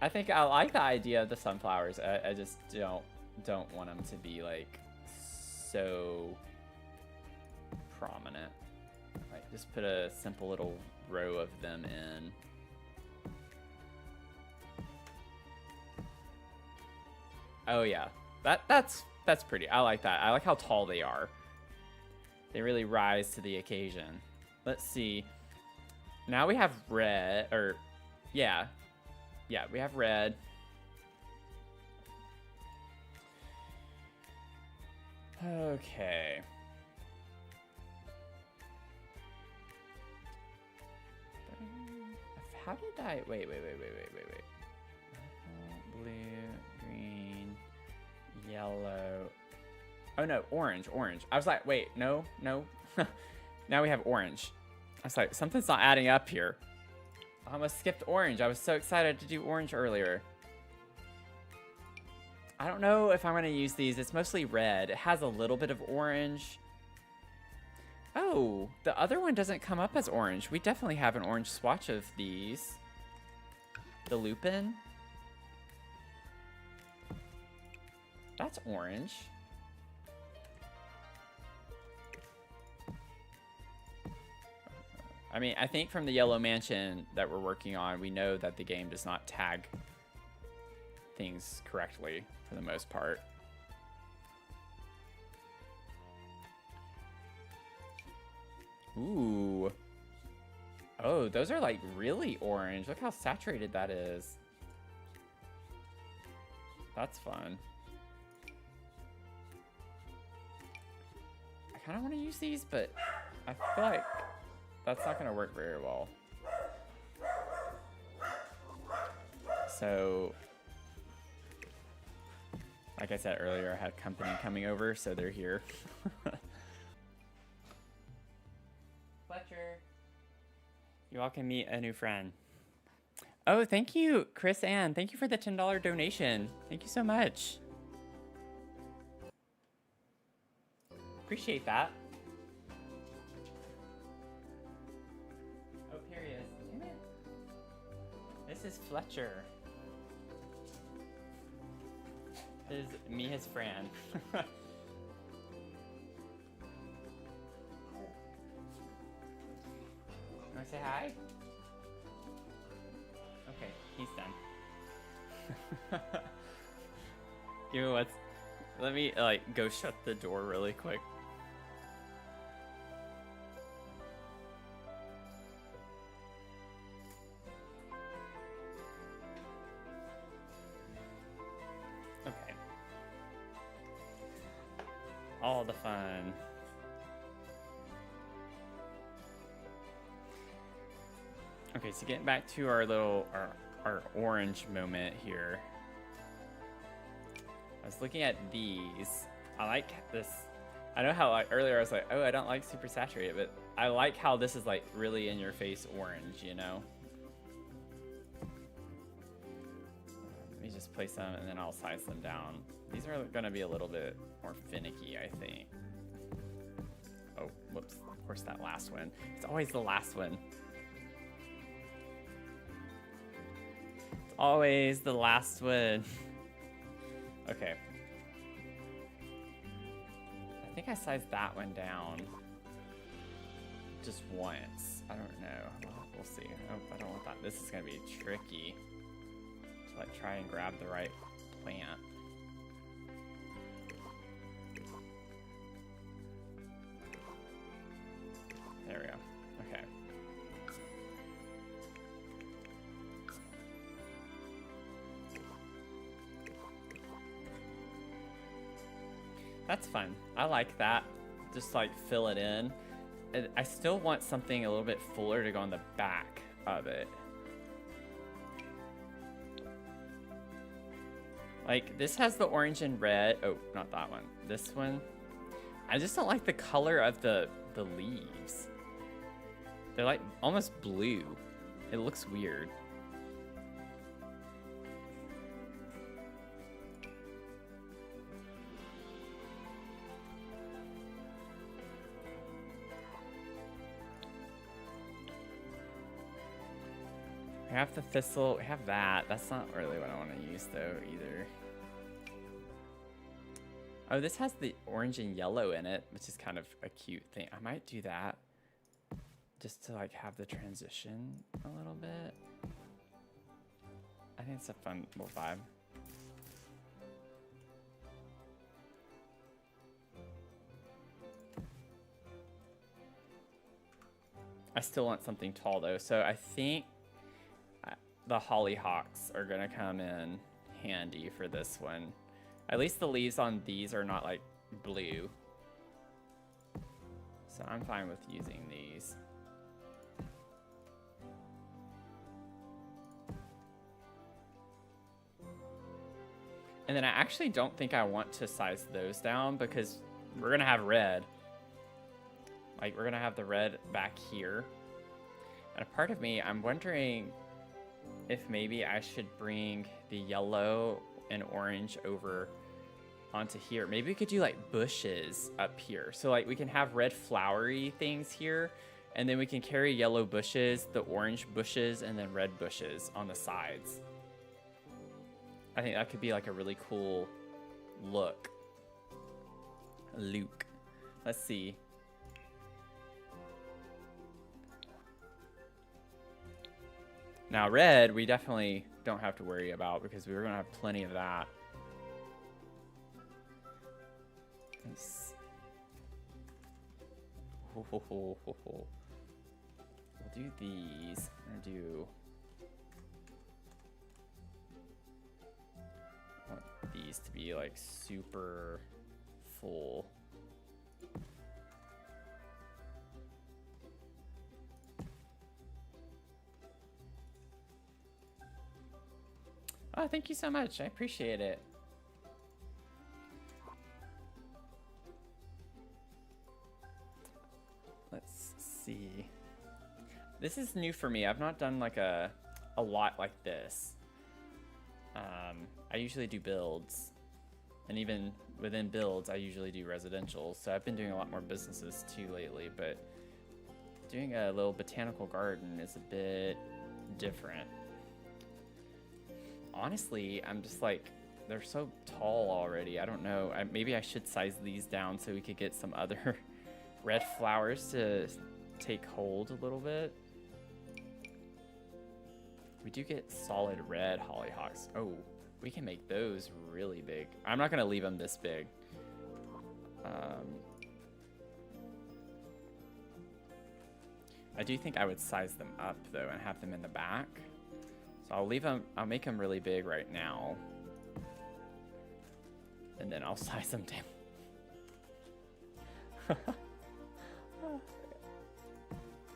I think I like the idea of the sunflowers. I just don't want them to be like so prominent. Like, just put a simple little row of them in. Oh yeah, that's pretty. I like that. I like how tall they are. They really rise to the occasion. Let's see. Now we have red, or yeah, we have red. Okay. How did I? Wait. Blue, green, yellow. Oh no, orange. I was like, wait, no. Now we have orange. I was like, something's not adding up here. I almost skipped orange. I was so excited to do orange earlier. I don't know if I'm gonna use these. It's mostly red. It has a little bit of orange. Oh, the other one doesn't come up as orange. We definitely have an orange swatch of these. The lupin. That's orange. I mean, I think from the Yellow Mansion that we're working on, we know that the game does not tag things correctly for the most part. Ooh. Oh, those are like really orange. Look how saturated that is. That's fun. I kind of want to use these, but I feel like that's not going to work very well. So, like I said earlier, I had company coming over, so they're here. Fletcher. You all can meet a new friend. Oh, thank you, Chris Ann. Thank you for the $10 donation. Thank you so much. Appreciate that. Oh, here he is. Damn it. This is Fletcher. This is me, his friend. Wanna say hi? Okay, he's done. Give me what's... Let me, like, go shut the door really quick. Okay. All the fun. Okay, so getting back to our little, our orange moment here. I was looking at these. I like this. I know how like earlier I was like, oh, I don't like super saturated, but I like how this is like really in your face orange, you know? Let me just place them and then I'll size them down. These are gonna be a little bit more finicky, I think. Oh, whoops, of course that last one. It's always the last one. Always the last one. Okay. I think I sized that one down just once. I don't know. We'll see. Oh, I don't want that. This is gonna be tricky to like try and grab the right plant. There we go. Okay. That's fun. I like that. Just like fill it in. And I still want something a little bit fuller to go on the back of it. Like this has the orange and red. Oh, not that one. This one. I just don't like the color of the leaves. They're like almost blue. It looks weird. We have the thistle, we have that. That's not really what I want to use though either. Oh, this has the orange and yellow in it, which is kind of a cute thing. I might do that just to like have the transition a little bit. I think it's a fun little vibe. I still want something tall though, so I think the hollyhocks are gonna come in handy for this one. At least the leaves on these are not like blue. So I'm fine with using these. And then I actually don't think I want to size those down because we're gonna have red. Like we're gonna have the red back here. And a part of me, I'm wondering if maybe I should bring the yellow and orange over onto here. Maybe we could do like bushes up here. So like we can have red flowery things here, and then we can carry yellow bushes, the orange bushes, and then red bushes on the sides. I think that could be like a really cool look. Luke. Let's see. Now red, we definitely don't have to worry about because we were going to have plenty of that. Nice. We'll do these. I'm going to do... I want these to be like super full. Oh, thank you so much. I appreciate it. Let's see. This is new for me. I've not done like a lot like this. I usually do builds, and even within builds, I usually do residential. So I've been doing a lot more businesses too lately, but doing a little botanical garden is a bit different. Honestly, I'm just like, they're so tall already. I don't know. Maybe I should size these down so we could get some other red flowers to take hold a little bit. We do get solid red hollyhocks. Oh, we can make those really big. I'm not going to leave them this big. I do think I would size them up though and have them in the back. So I'll leave them, I'll make them really big right now. And then I'll size them down.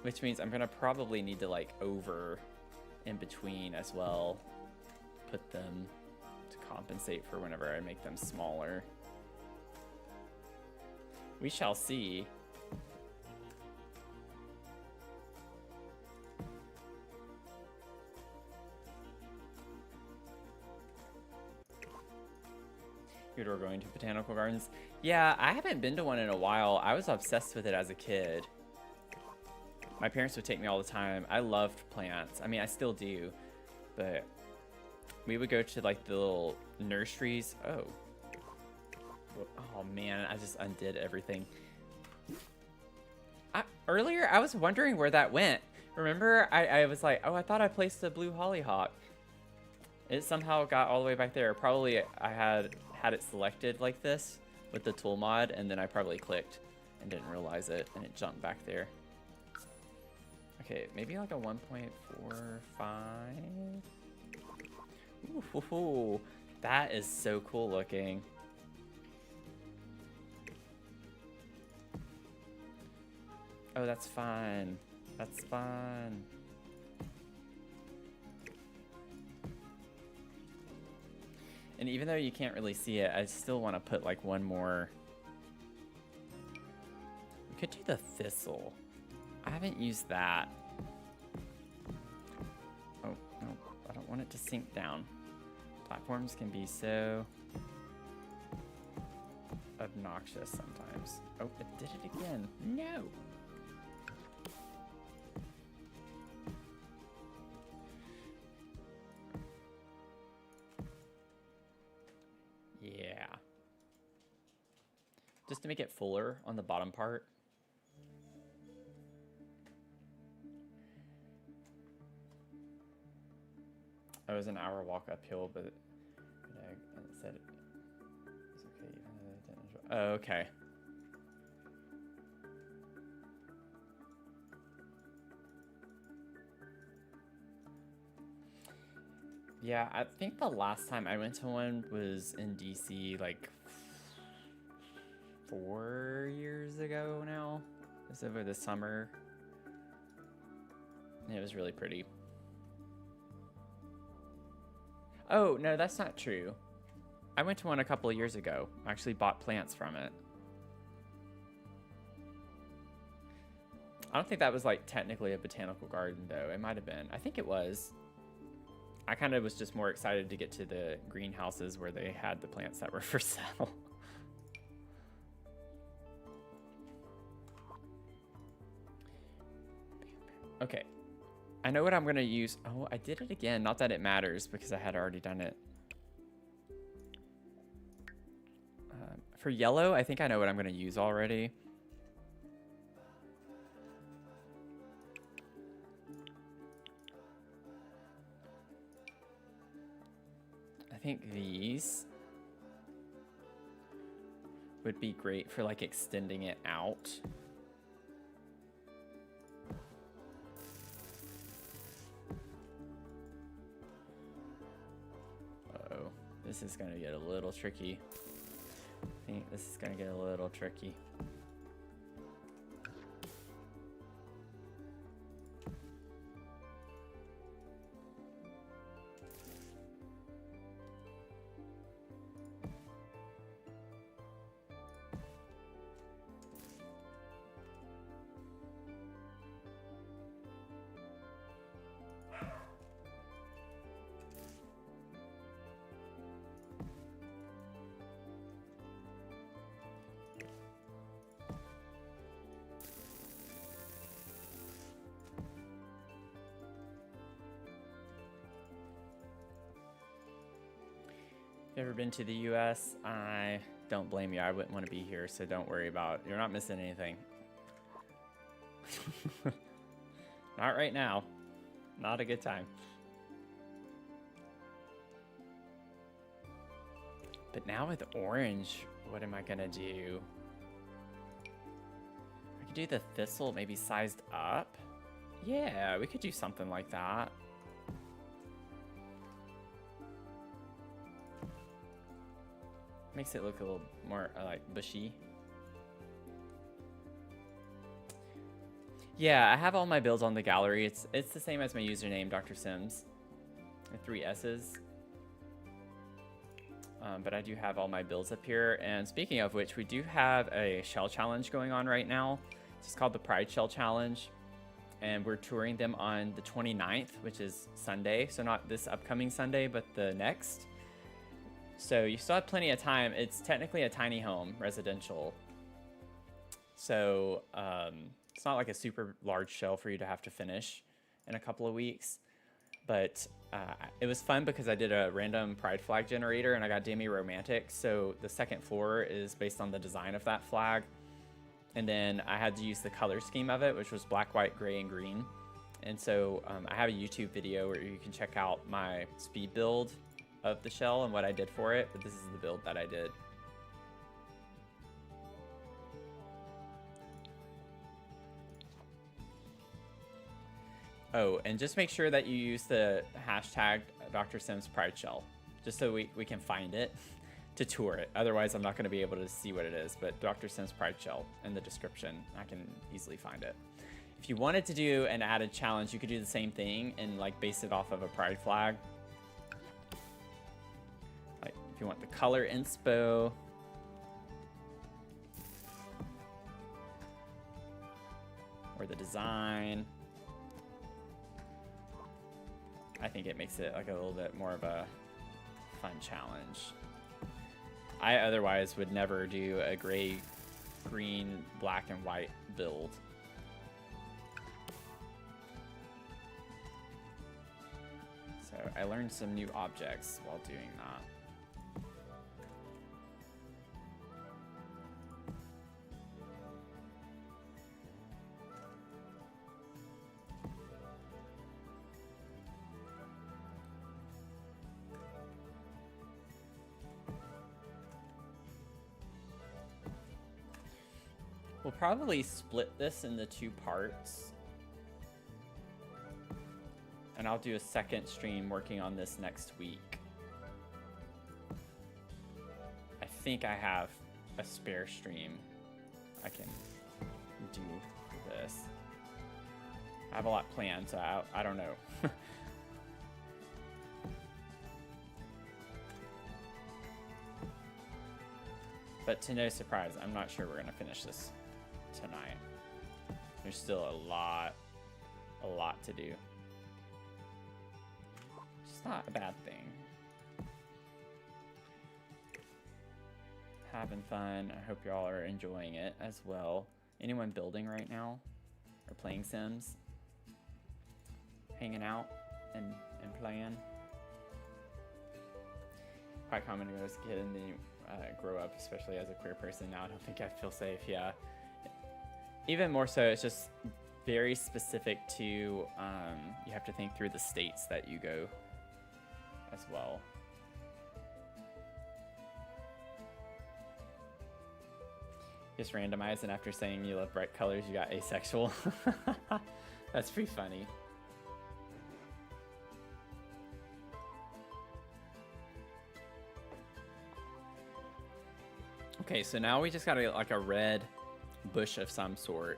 Which means I'm gonna probably need to like over in between as well. Put them to compensate for whenever I make them smaller. We shall see. We're going to botanical gardens. Yeah, I haven't been to one in a while. I was obsessed with it as a kid. My parents would take me all the time. I loved plants. I mean, I still do, but we would go to like the little nurseries. Oh man, I just undid everything. Earlier, I was wondering where that went. Remember, I was like, oh, I thought I placed a blue hollyhock. It somehow got all the way back there. Probably I had it selected like this with the tool mod, and then I probably clicked and didn't realize it, and it jumped back there. Okay, maybe like a 1.45. Ooh, that is so cool looking. Oh, that's fun. That's fun. And even though you can't really see it, I still want to put like one more. We could do the thistle. I haven't used that. Oh, no, I don't want it to sink down. Platforms can be so obnoxious sometimes. Oh, it did it again. No. Yeah. Just to make it fuller on the bottom part. It was an hour walk uphill, but it said it was okay even though I didn't enjoy. Oh, okay. Yeah, I think the last time I went to one was in DC like 4 years ago now. It was over the summer. And it was really pretty. Oh, no, that's not true. I went to one a couple of years ago. I actually bought plants from it. I don't think that was like technically a botanical garden though. It might have been. I think it was. I kind of was just more excited to get to the greenhouses where they had the plants that were for sale. Okay. I know what I'm going to use. Oh, I did it again. Not that it matters because I had already done it. For yellow, I think I know what I'm going to use already. think these would be great for like extending it out. Uh-oh, this is gonna get a little tricky. I think this is gonna get a little tricky. Ever been to the US? I don't blame you. I wouldn't want to be here, so don't worry about it. You're not missing anything. Not right now. Not a good time. But now with orange, what am I gonna do? I could do the thistle maybe sized up. Yeah, we could do something like that. Makes it look a little more like bushy. Yeah, I have all my builds on the gallery. It's the same as my username, Dr. Sims. 3 S's. But I do have all my builds up here. And speaking of which, we do have a shell challenge going on right now. It's called the Pride Shell Challenge. And we're touring them on the 29th, which is Sunday. So not this upcoming Sunday, but the next. So you still have plenty of time. It's technically a tiny home, residential. So it's not like a super large shell for you to have to finish in a couple of weeks. But it was fun because I did a random pride flag generator and I got Demi Romantic. So the second floor is based on the design of that flag. And then I had to use the color scheme of it, which was black, white, gray, and green. And so I have a YouTube video where you can check out my speed build of the shell and what I did for it, but this is the build that I did. Oh, and just make sure that you use the hashtag Dr. Sims Pride Shell, just so we can find it to tour it. Otherwise, I'm not going to be able to see what it is, but Dr. Sims Pride Shell in the description, I can easily find it. If you wanted to do an added challenge, you could do the same thing and like base it off of a pride flag. Like if you want the color inspo, or the design, I think it makes it like a little bit more of a fun challenge. I otherwise would never do a gray, green, black, and white build. So I learned some new objects while doing that. We'll probably split this into 2 parts. And I'll do a second stream working on this next week. I think I have a spare stream I can do this. I have a lot planned, so I don't know. But to no surprise, I'm not sure we're gonna finish this tonight. There's still a lot to do. It's not a bad thing. Having fun. I hope y'all are enjoying it as well. Anyone building right now or playing Sims? Hanging out and playing? Quite common when I was a kid and then you grow up, especially as a queer person. Now I don't think I feel safe. Yeah. Even more so, it's just very specific to, you have to think through the states that you go as well. Just randomize, and after saying you love bright colors, you got asexual. That's pretty funny. Okay, so now we just got like a red bush of some sort,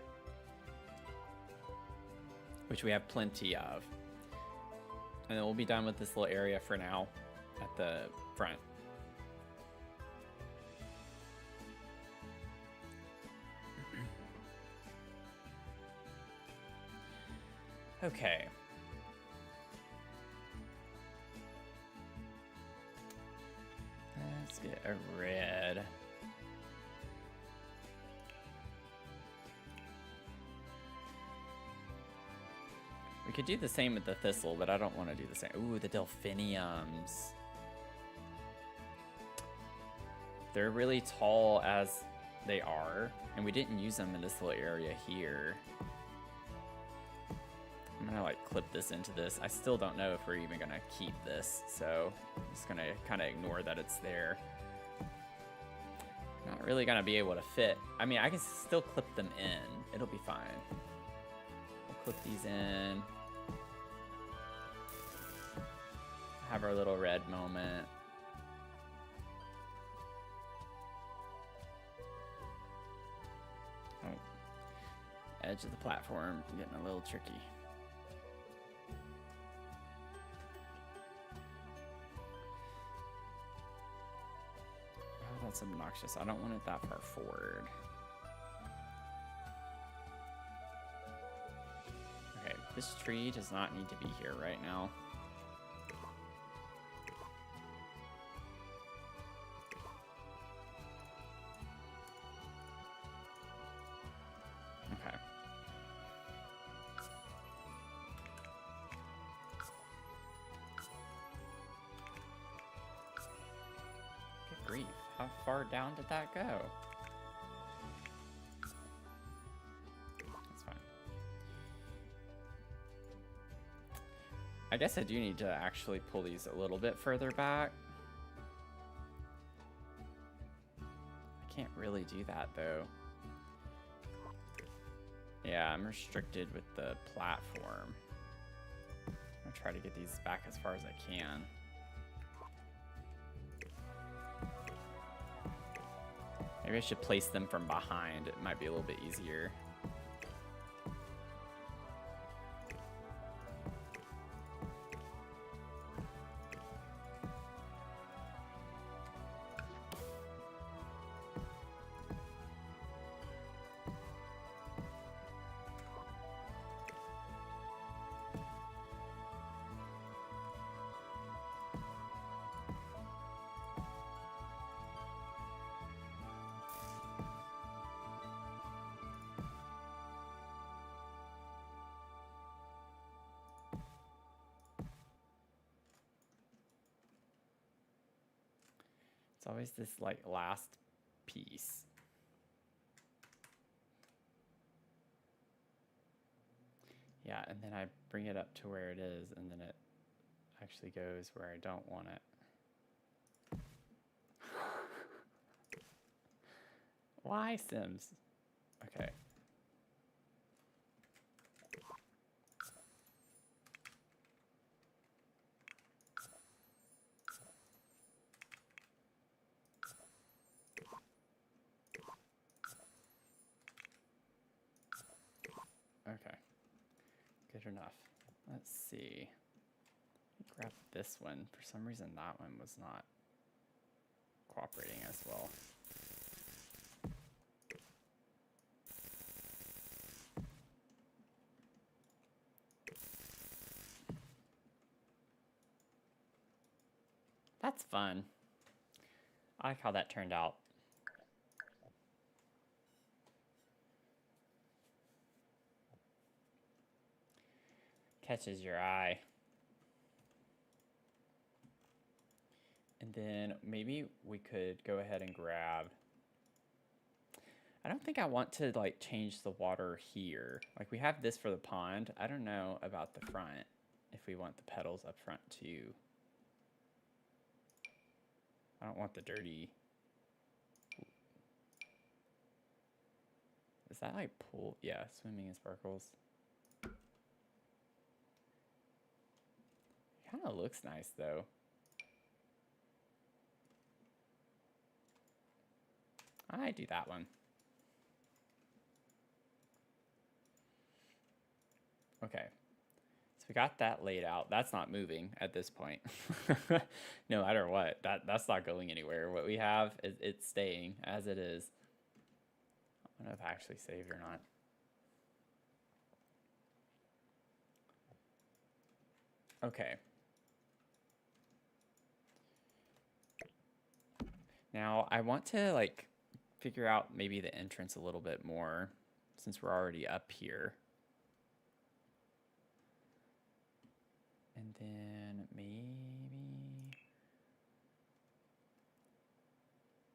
which we have plenty of. And then we'll be done with this little area for now at the front. Okay. Let's get a red. We could do the same with the thistle, but I don't want to do the same. Ooh, the delphiniums. They're really tall as they are, and we didn't use them in this little area here. I'm gonna like clip this into this. I still don't know if we're even gonna keep this, so I'm just gonna kind of ignore that it's there. Not really gonna be able to fit. I mean, I can still clip them in. It'll be fine. We'll clip these in. Have our little red moment. Oh, edge of the platform getting a little tricky. Oh, that's obnoxious. I don't want it that far forward. Okay, this tree does not need to be here right now. How far down did that go? That's fine. I guess I do need to actually pull these a little bit further back. I can't really do that though. Yeah, I'm restricted with the platform. I'm gonna try to get these back as far as I can. Maybe I should place them from behind. It might be a little bit easier. It's always this like last piece. Yeah, and then I bring it up to where it is, and then it actually goes where I don't want it. Why, Sims? Okay. Okay, good enough. Let's see. Grab this one. For some reason, that one was not cooperating as well. That's fun. I like how that turned out. Catches your eye. And then maybe we could go ahead and grab... I don't think I want to like change the water here. Like we have this for the pond. I don't know about the front, if we want the petals up front too. I don't want the dirty... Is that like pool? Yeah, swimming in sparkles. Kind of looks nice though. I do that one. Okay. So we got that laid out. That's not moving at this point. No matter what. That's not going anywhere. What we have is it's staying as it is. I don't know if I actually saved or not. Okay. Now I want to like figure out maybe the entrance a little bit more since we're already up here. And then maybe,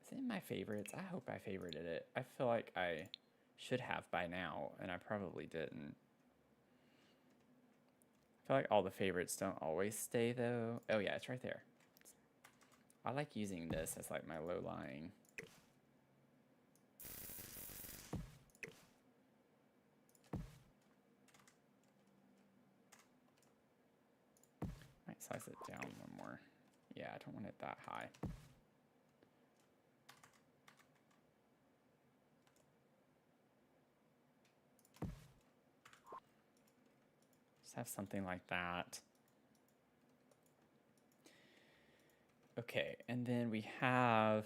is it in my favorites? I hope I favorited it. I feel like I should have by now, and I probably didn't. I feel like all the favorites don't always stay though. Oh yeah, it's right there. I like using this as like my low-lying. Might size it down one more. Yeah, I don't want it that high. Just have something like that. Okay, and then we have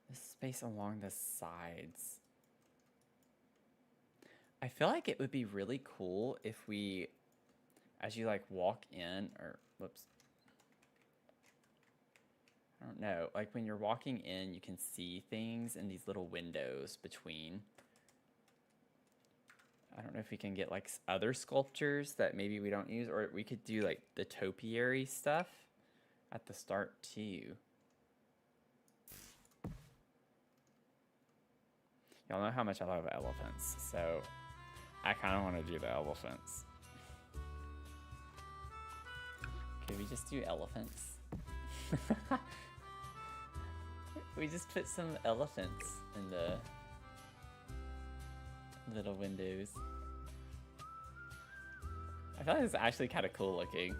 this space along the sides. I feel like it would be really cool if we, as you like walk in, or whoops, I don't know, like when you're walking in, you can see things in these little windows between. I don't know if we can get like other sculptures that maybe we don't use, or we could do like the topiary stuff at the start too. Y'all know how much I love elephants, so I kind of want to do the elephants. Could we just do elephants? We just put some elephants in the little windows. I feel like it's actually kind of cool looking.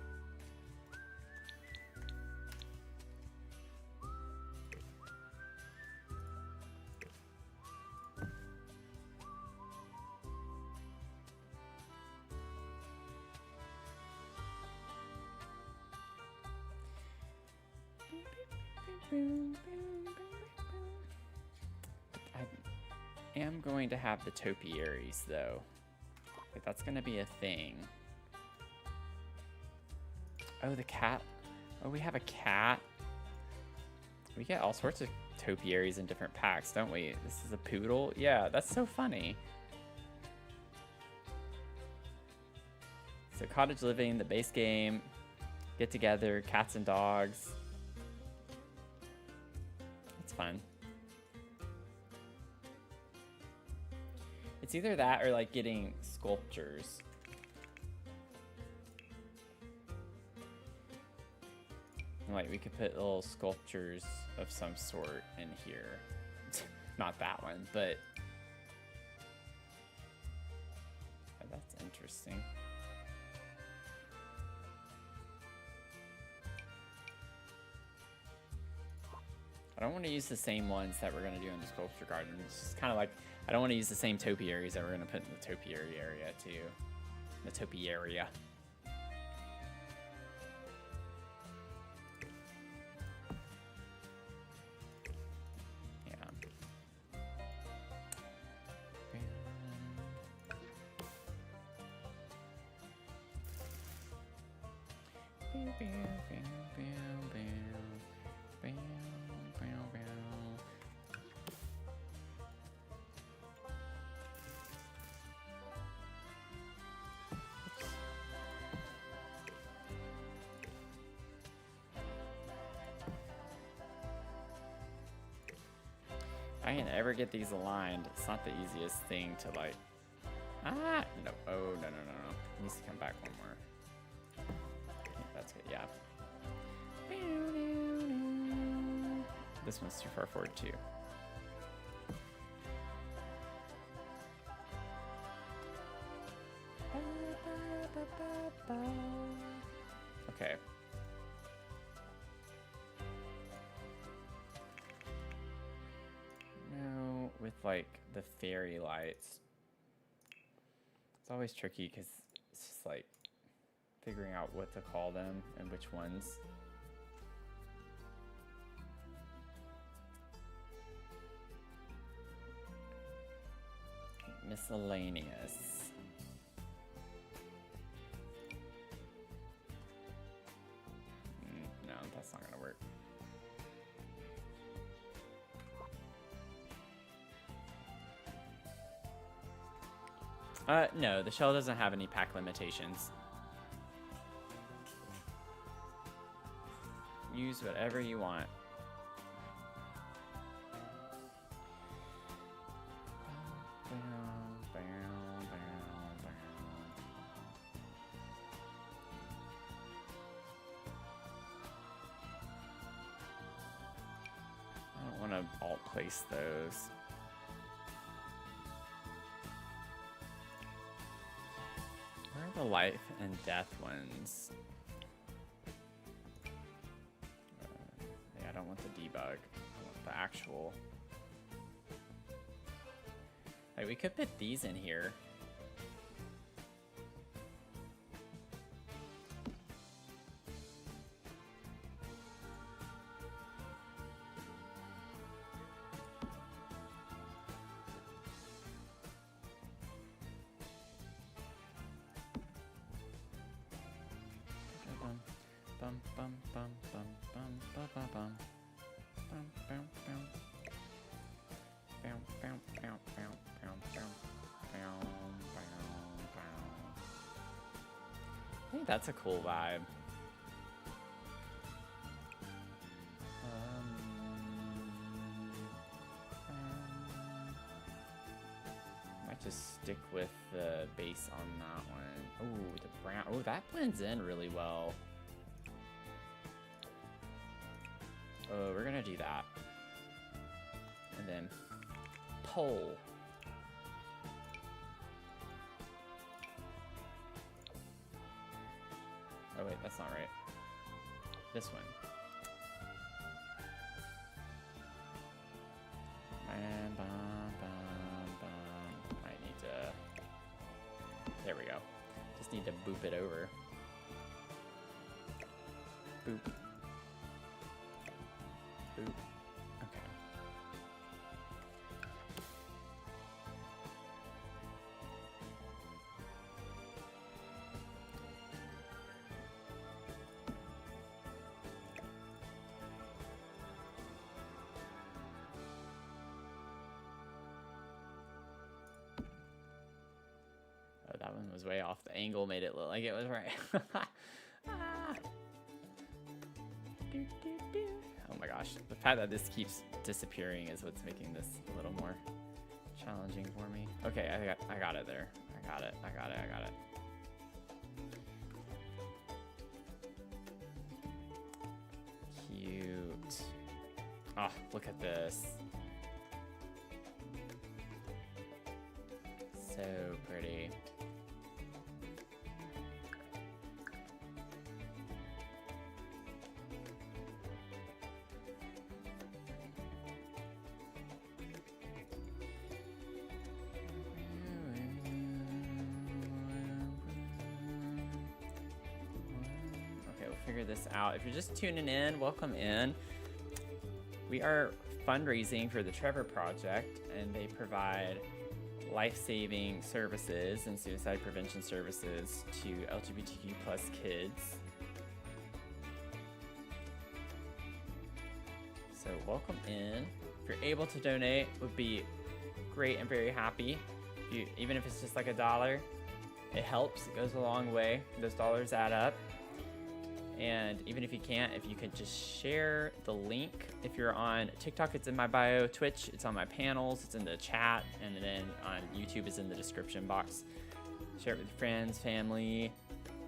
I am going to have the topiaries though. Like, that's gonna be a thing. Oh, the cat. Oh, we have a cat. We get all sorts of topiaries in different packs, don't we? This is a poodle? Yeah, that's so funny. So cottage living, the base game, get together, cats and dogs. It's fun. It's either that or like getting sculptures. Like we could put little sculptures of some sort in here. Not that one, but oh, that's interesting. I don't want to use the same ones that we're going to do in the sculpture garden. It's just kind of like, I don't want to use the same topiaries that we're going to put in the topiary area too. The topiary. I can ever get these aligned. It's not the easiest thing to like. Ah, no. Oh, no. It needs to come back one more. Okay, that's good. Yeah. This one's too far forward too. Okay. No, with like the fairy lights. It's always tricky because it's just like figuring out what to call them and which ones. Miscellaneous. No, that's not gonna work. No, the shell doesn't have any pack limitations. Use whatever you want. I don't want to alt place those. Where are the life and death ones? Yeah, I don't want the debug. I want the actual. Like, we could put these in here. I think that's a cool vibe. Might just stick with the base on that one. Ooh, the brown. Oh, that blends in really well. Oh, we're gonna do that. And then pole. Oh wait, that's not right. This one. Might need to... There we go. Just need to boop it over. Boop. Boop. Okay. Oh, that one was way off. The angle made it look like it was right. Ah. Oh my gosh, the fact that this keeps disappearing is what's making this a little more challenging for me. Okay, I got it there. I got it. Cute. Oh, look at this. So pretty. Figure this out. If you're just tuning in, welcome in. We are fundraising for the Trevor Project, and they provide life-saving services and suicide prevention services to LGBTQ plus kids. So welcome in. If you're able to donate, would be great and very happy. Even if it's just like $1, it helps. It goes a long way. Those dollars add up. And even if you can't, if you could just share the link. If you're on TikTok, it's in my bio. Twitch, it's on my panels. It's in the chat. And then on YouTube, it's in the description box. Share it with friends, family,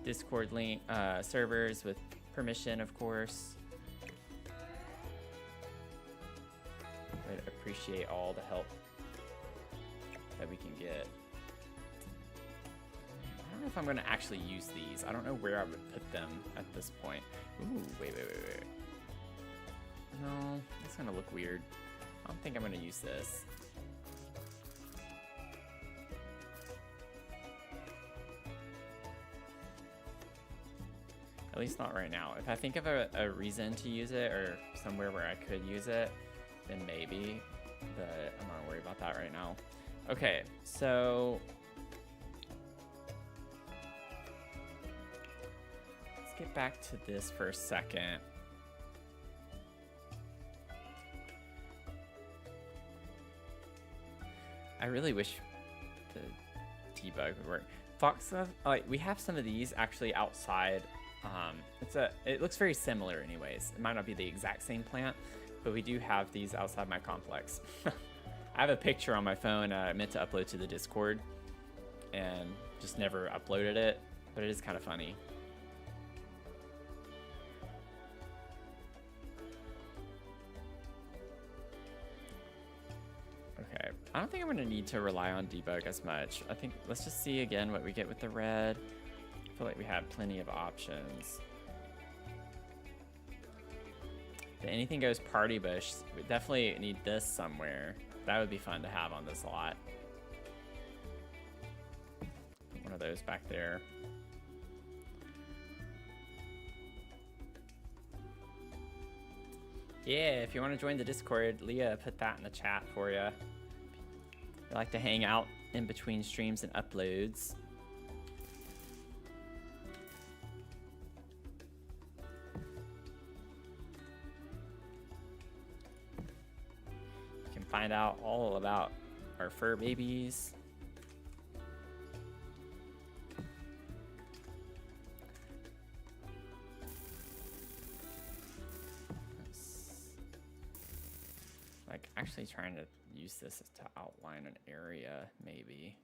Discord link, servers with permission, of course. I'd appreciate all the help that we can get. I know if I'm gonna actually use these. I don't know where I would put them at this point. Ooh, wait. No, it's gonna look weird. I don't think I'm gonna use this. At least not right now. If I think of a reason to use it or somewhere where I could use it, then maybe, but I'm not worried about that right now. Okay, so let's get back to this for a second. I really wish the debug would work. Fox, like, we have some of these actually outside. It looks very similar anyways. It might not be the exact same plant, but we do have these outside my complex. I have a picture on my phone I meant to upload to the Discord and just never uploaded it, but it is kind of funny. Okay, I don't think I'm gonna need to rely on debug as much. I think let's just see again what we get with the red. I feel like we have plenty of options. The anything goes party bush. We definitely need this somewhere. That would be fun to have on this lot. Put one of those back there. Yeah, if you want to join the Discord, Leah put that in the chat for you. I like to hang out in between streams and uploads. Find out all about our fur babies. Like actually trying to use this to outline an area, maybe.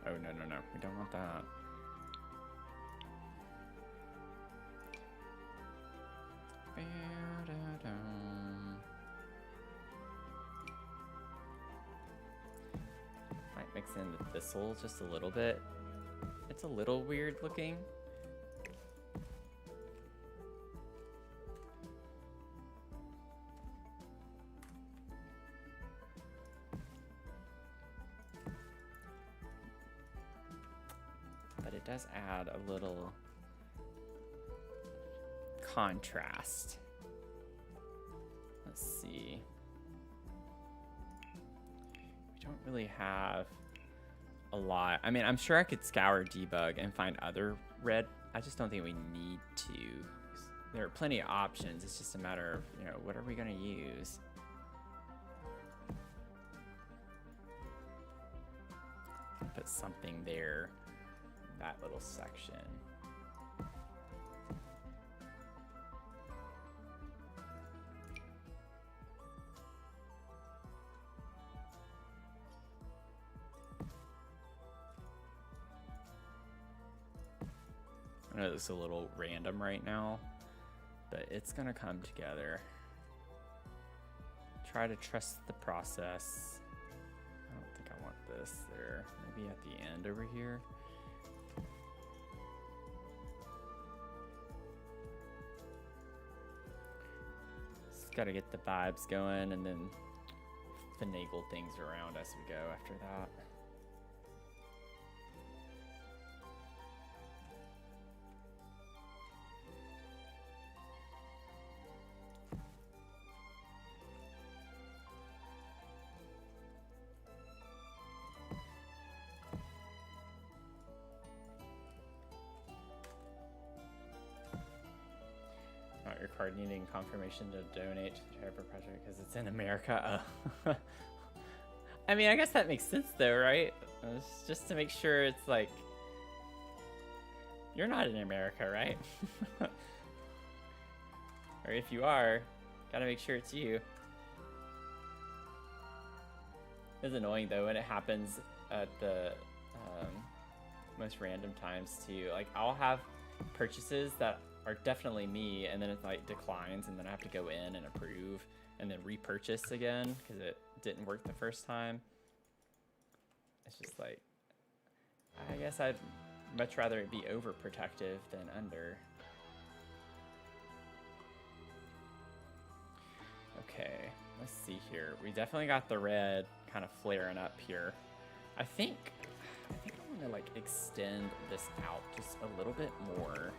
Oh, no. We don't want that. Might mix in the thistle just a little bit. It's a little weird looking. It does add a little contrast. Let's see. We don't really have a lot. I mean, I'm sure I could scour debug and find other red. I just don't think we need to. There are plenty of options. It's just a matter of, you know, what are we going to use? Put something there. That little section. I know it's a little random right now, but it's gonna come together. Try to trust the process. I don't think I want this there. Maybe at the end over here. Got to get the vibes going and then finagle things around as we go after that. card needing confirmation to donate to the Trevor project because it's in America. I mean, I guess that makes sense though, right? It's just to make sure it's like, you're not in America, right? Or if you are, gotta make sure it's you. It's annoying though when it happens at the most random times too. Like I'll have purchases that are definitely me, and then it like declines, and then I have to go in and approve, and then repurchase again because it didn't work the first time. It's just like, I guess I'd much rather it be overprotective than under. Okay, let's see here. We definitely got the red kind of flaring up here. I think I want to like extend this out just a little bit more.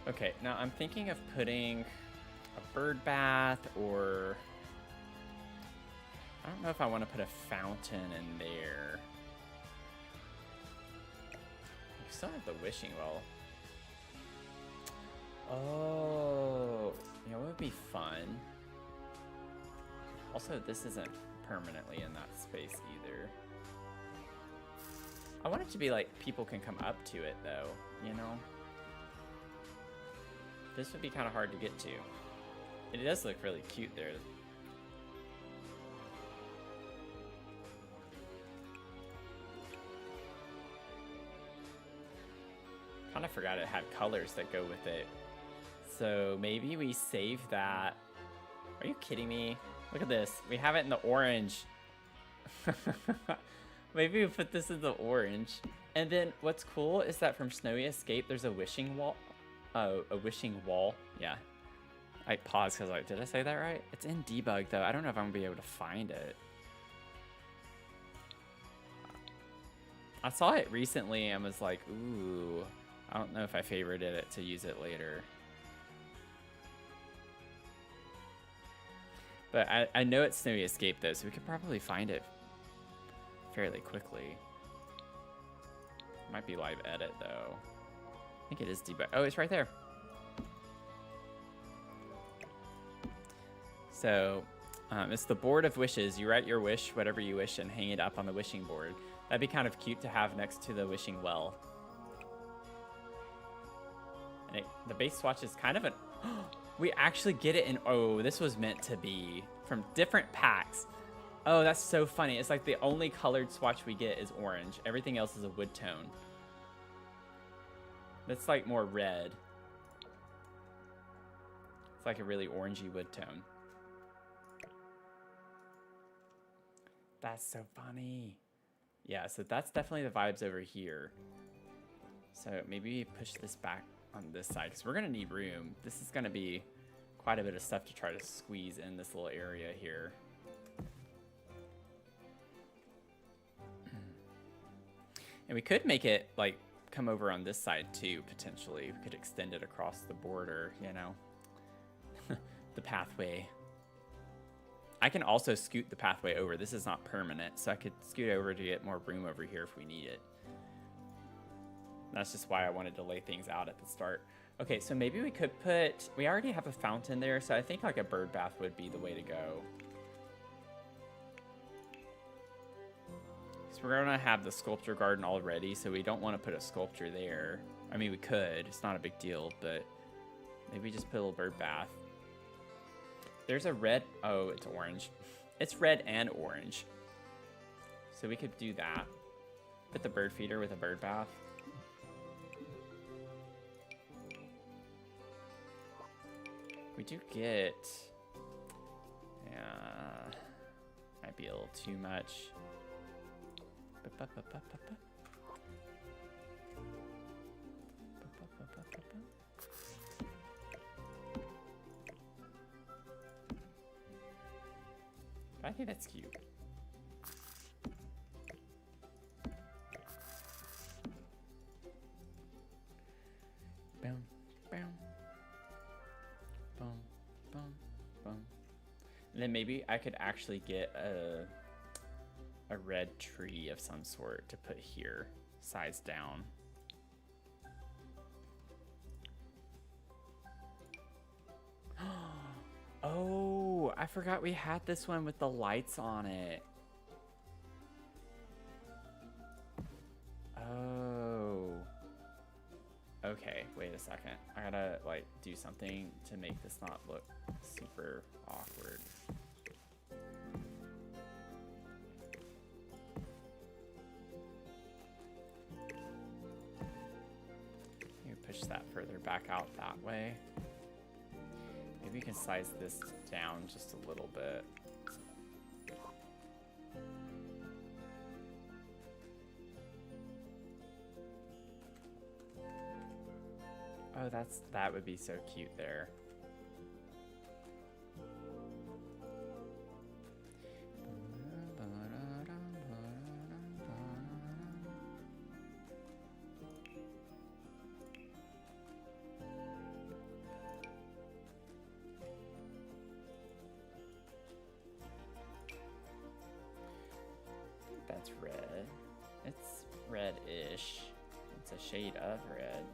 Okay, now I'm thinking of putting a bird bath, or I don't know if I want to put a fountain in there. We still have the wishing well. Oh, you know what would be fun? Also, this isn't permanently in that space either. I want it to be like people can come up to it though, you know? This would be kind of hard to get to. It does look really cute there. Kind of forgot it had colors that go with it. So maybe we save that. Are you kidding me? Look at this. We have it in the orange. Maybe we put this in the orange. And then what's cool is that from Snowy Escape, there's a wishing wall. Oh, a wishing wall. Yeah. I paused because like, did I say that right? It's in debug though. I don't know if I'm gonna be able to find it. I saw it recently and was like, ooh, I don't know if I favorited it to use it later. But I know it's Snowy Escape though, so we could probably find it fairly quickly. Might be live edit though. I think it is debug. Oh, it's right there. So it's the board of wishes. You write your wish, whatever you wish, and hang it up on the wishing board. That'd be kind of cute to have next to the wishing well. And the base swatch is kind of an... We actually get it in... Oh, this was meant to be from different packs. Oh, that's so funny. It's like the only colored swatch we get is orange. Everything else is a wood tone. That's like more red. It's like a really orangey wood tone. That's so funny. Yeah, so that's definitely the vibes over here. So maybe push this back on this side because we're gonna need room. This is gonna be quite a bit of stuff to try to squeeze in this little area here. And we could make it like come over on this side too, potentially. We could extend it across the border, you know, the pathway. I can also scoot the pathway over. This is not permanent, so I could scoot over to get more room over here if we need it. That's just why I wanted to lay things out at the start. Okay, so maybe we could put, we already have a fountain there, so I think like a bird bath would be the way to go. So we're gonna have the sculpture garden already, so we don't want to put a sculpture there. I mean, we could, it's not a big deal, but maybe just put a little bird bath. There's a red, oh, it's orange. It's red and orange. So we could do that. Put the bird feeder with a bird bath. We do get... Yeah, might be a little too much. I think that's cute. Boom, boom, boom, boom, boom. And then maybe I could actually get a red tree of some sort to put here, size down. Oh, I forgot we had this one with the lights on it. Oh. Okay, wait a second. I gotta, like, do something to make this not look super awkward. You push that further back out that way. Maybe you can size this down just a little bit. Oh, that would be so cute there. That's red. It's red-ish. It's a shade of red.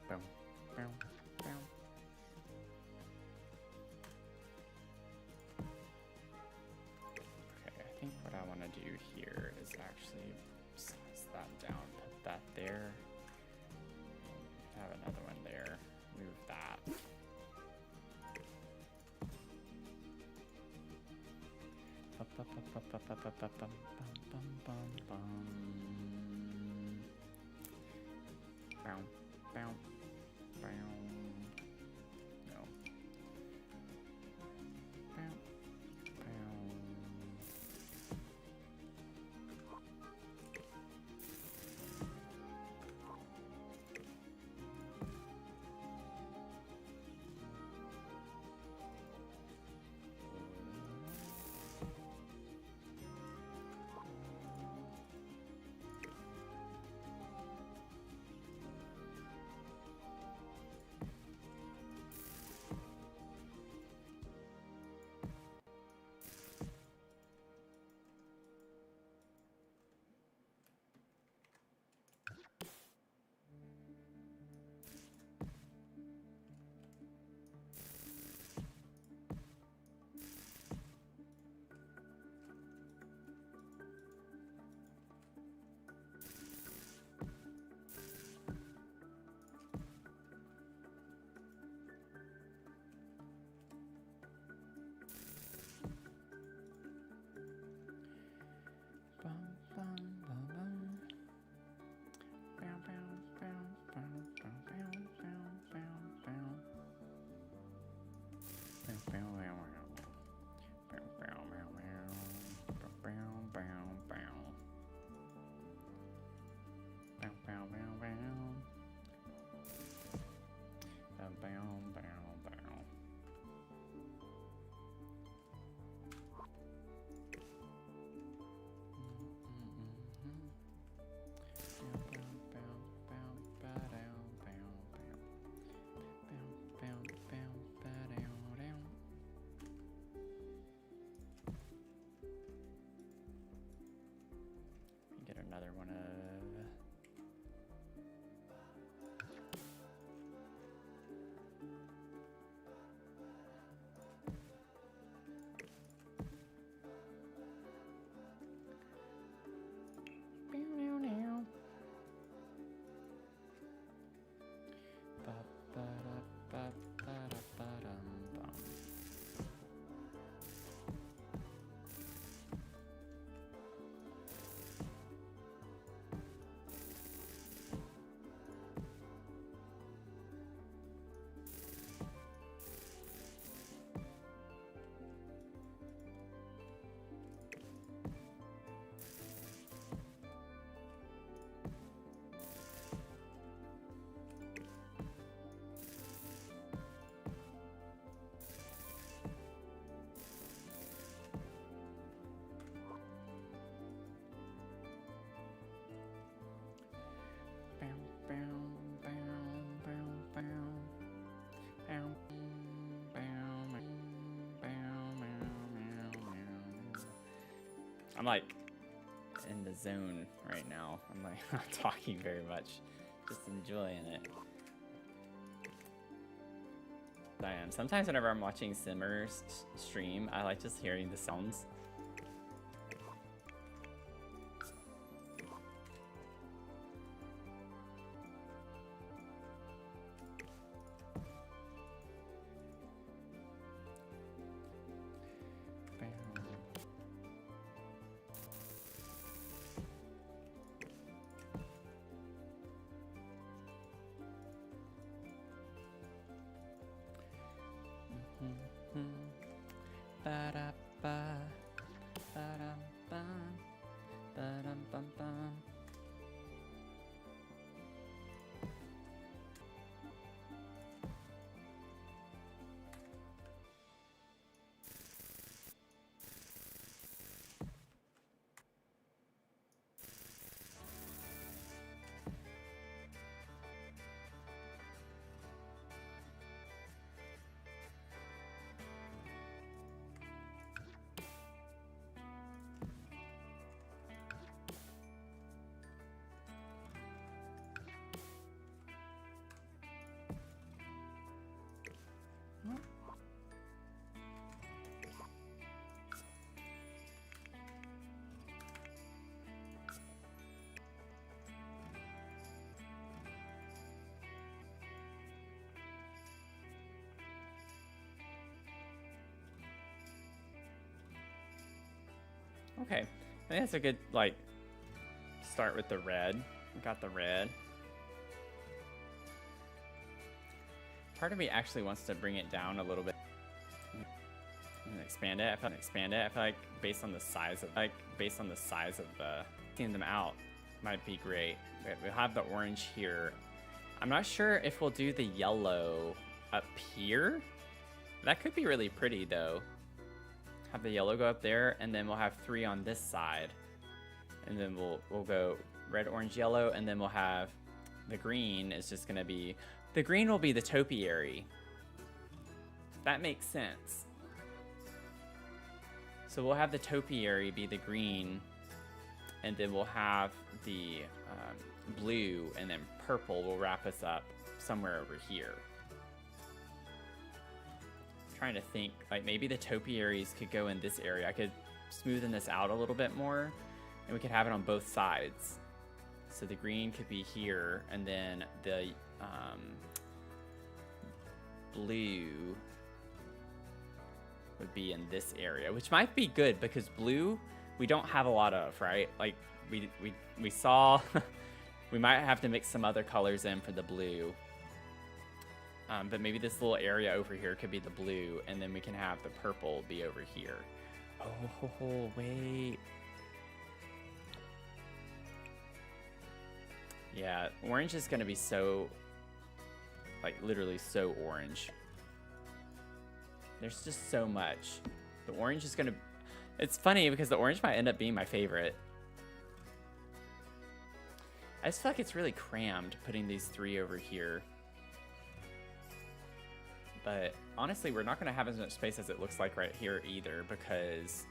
Boom, boom, boom. Okay, I think what I want to do here is actually size that down, put that there. Have another one there. Move that. Bow, bow. No. I'm like in the zone right now. I'm like not talking very much, just enjoying it. I am. Sometimes whenever I'm watching Simmer's stream, I like just hearing the sounds. Okay, I think that's a good, like, start with the red. We got the red. Part of me actually wants to bring it down a little bit and expand it. I feel like based on the size of the seeing them out might be great. We'll have the orange here. I'm not sure if we'll do the yellow up here. That could be really pretty though. Have the yellow go up there, and then we'll have 3 on this side, and then we'll go red, orange, yellow, and then we'll have the green is just gonna be, the green will be the topiary. That makes sense. So we'll have the topiary be the green, and then we'll have the blue, and then purple will wrap us up somewhere over here. Trying to think, like maybe the topiaries could go in this area. I could smoothen this out a little bit more, and we could have it on both sides. So the green could be here, and then the blue would be in this area, which might be good because blue we don't have a lot of, right? Like we saw we might have to mix some other colors in for the blue. But maybe this little area over here could be the blue, and then we can have the purple be over here. Oh, wait. Yeah, orange is going to be so, like, literally so orange. There's just so much. The orange is going to... It's funny because the orange might end up being my favorite. I just feel like it's really crammed putting these 3 over here. But honestly, we're not going to have as much space as it looks like right here either, because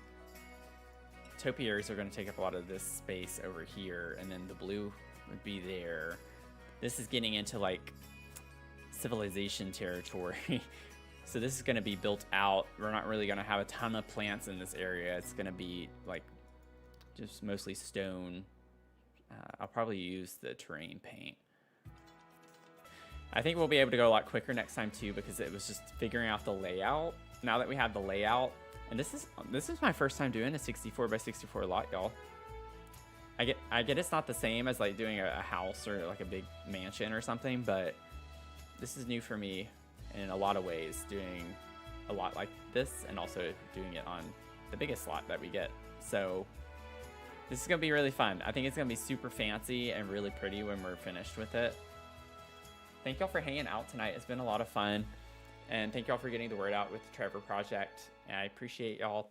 topiaries are going to take up a lot of this space over here, and then the blue would be there. This is getting into like civilization territory. So this is going to be built out. We're not really going to have a ton of plants in this area. It's going to be like just mostly stone. I'll probably use the terrain paint. I think we'll be able to go a lot quicker next time too, because it was just figuring out the layout. Now that we have the layout, and this is my first time doing a 64 by 64 lot, y'all. I get it's not the same as like doing a house or like a big mansion or something, but this is new for me in a lot of ways, doing a lot like this and also doing it on the biggest lot that we get. So this is gonna be really fun. I think it's gonna be super fancy and really pretty when we're finished with it. Thank y'all for hanging out tonight. It's been a lot of fun. And thank y'all for getting the word out with the Trevor project. And I appreciate y'all.